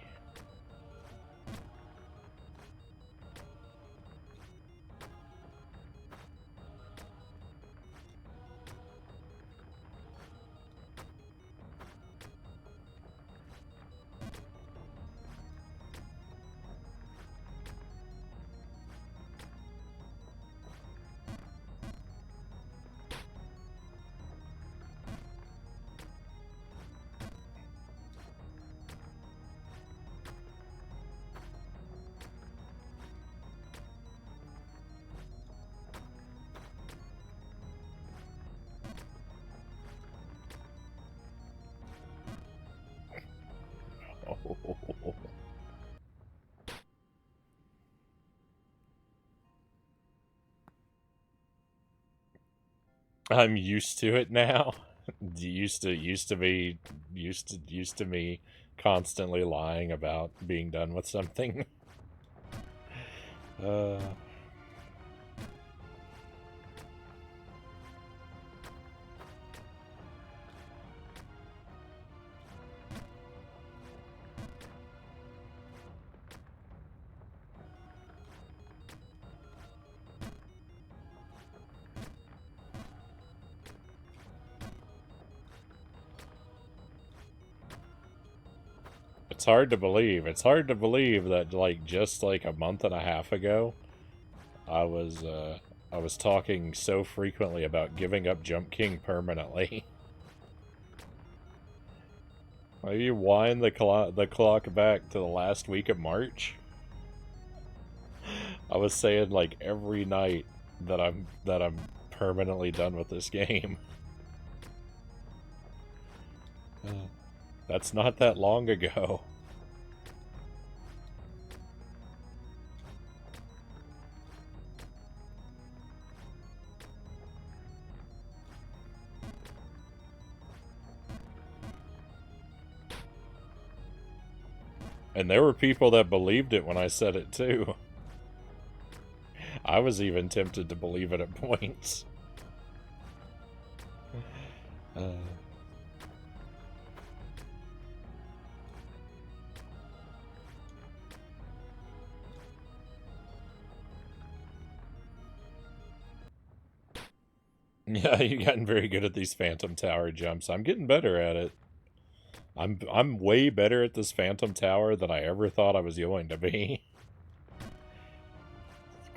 [SPEAKER 1] I'm used to it now. Used to me constantly lying about being done with something. Uh, it's hard to believe. It's hard to believe that like just like a month and a half ago, I was uh, I was talking so frequently about giving up Jump King permanently. You wind the clock back to the last week of March. I was saying like every night that I'm permanently done with this game. That's not that long ago. And there were people that believed it when I said it too. I was even tempted to believe it at points. Uh, yeah, you've gotten very good at these Phantom Tower jumps. I'm getting better at it. I'm way better at this Phantom Tower than I ever thought I was going to be.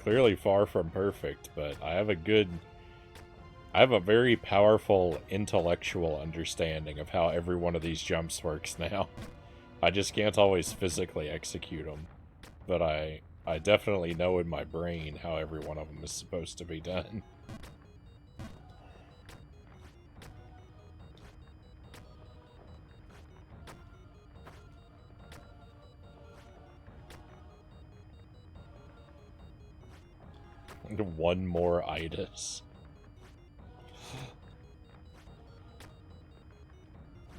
[SPEAKER 1] Clearly far from perfect, but I have a very powerful intellectual understanding of how every one of these jumps works now. I just can't always physically execute them, but I definitely know in my brain how every one of them is supposed to be done. One more itis.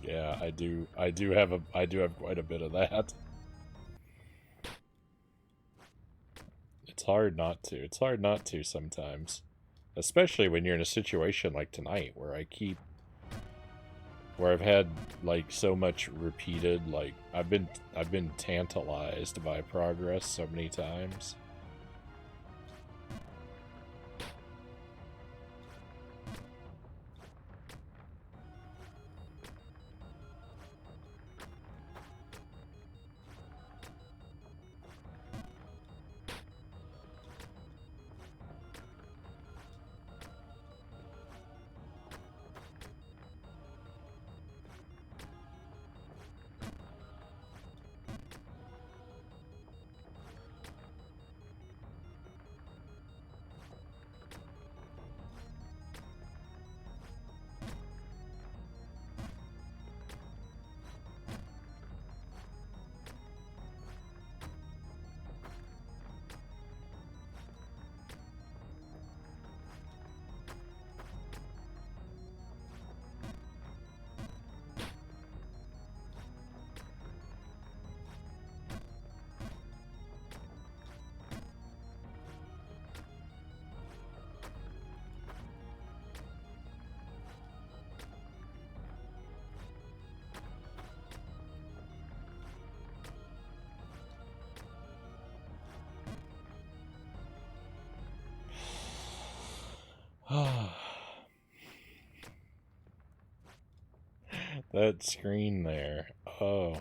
[SPEAKER 1] Yeah, I do have quite a bit of that. It's hard not to. It's hard not to sometimes. Especially when you're in a situation like tonight where I've had like so much repeated like I've been tantalized by progress so many times. That screen there. Oh.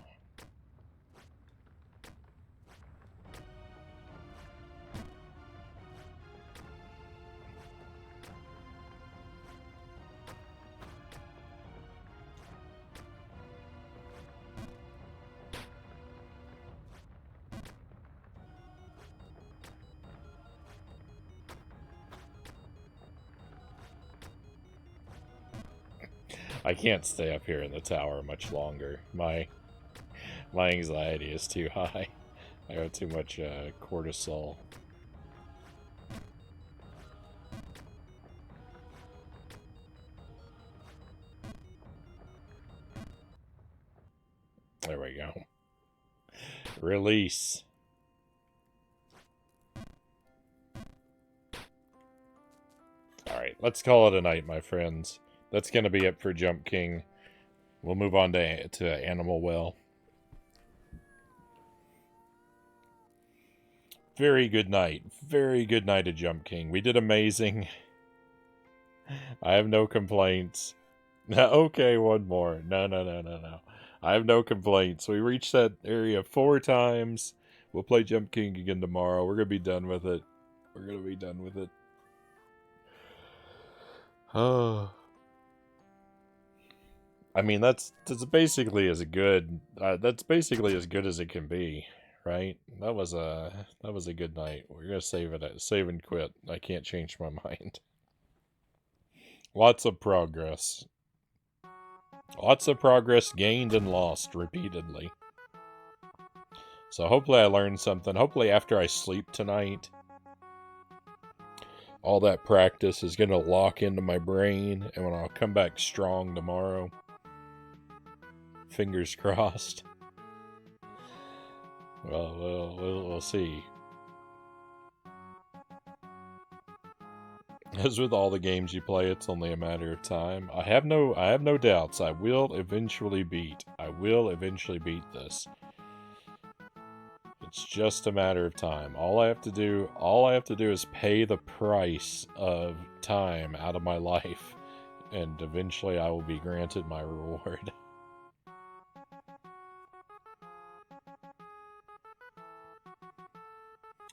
[SPEAKER 1] I can't stay up here in the tower much longer. My anxiety is too high. I have too much cortisol. we go. Release. Alright, let's call it a night, my friends. That's going to be it for Jump King. We'll move on to Animal Well. Very good night. Very good night at Jump King. We did amazing. I have no complaints. Okay, one more. No. I have no complaints. We reached that area 4 times. We'll play Jump King again tomorrow. We're going to be done with it. We're going to be done with it. Oh. I mean, that's basically as good. That's basically as good as it can be, right? That was a good night. We're gonna save and quit. I can't change my mind. Lots of progress. Lots of progress gained and lost repeatedly. So hopefully I learned something. Hopefully after I sleep tonight, all that practice is gonna lock into my brain, and when I'll come back strong tomorrow. Fingers crossed. Well, we'll see. As with all the games you play, it's only a matter of time. I have no doubts. I will eventually beat this. It's just a matter of time. All I have to do is pay the price of time out of my life, and eventually I will be granted my reward.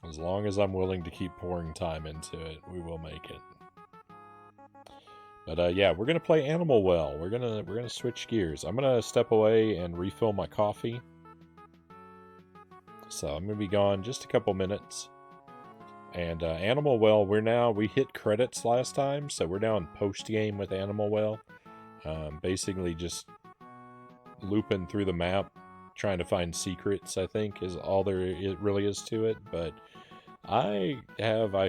[SPEAKER 1] As long as I'm willing to keep pouring time into it, we will make it. But yeah, we're gonna play Animal Well. We're gonna switch gears. I'm gonna step away and refill my coffee. So I'm gonna be gone just a couple minutes. And Animal Well, we hit credits last time, so we're now in post game with Animal Well. Basically just looping through the map, trying to find secrets, I think, is all there really is to it. But I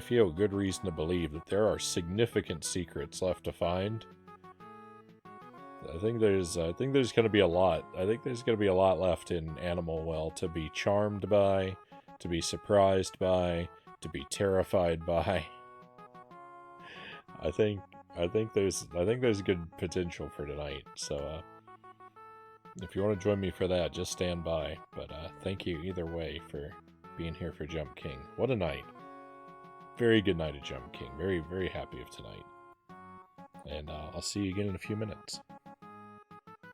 [SPEAKER 1] feel good reason to believe that there are significant secrets left to find. I think there's going to be a lot. I think there's going to be a lot left in Animal Well to be charmed by, to be surprised by, to be terrified by. I think there's good potential for tonight. So if you want to join me for that, just stand by. But thank you either way for being here for Jump King. What a night. Very good night at Jump King. Very, very happy of tonight. And I'll see you again in a few minutes.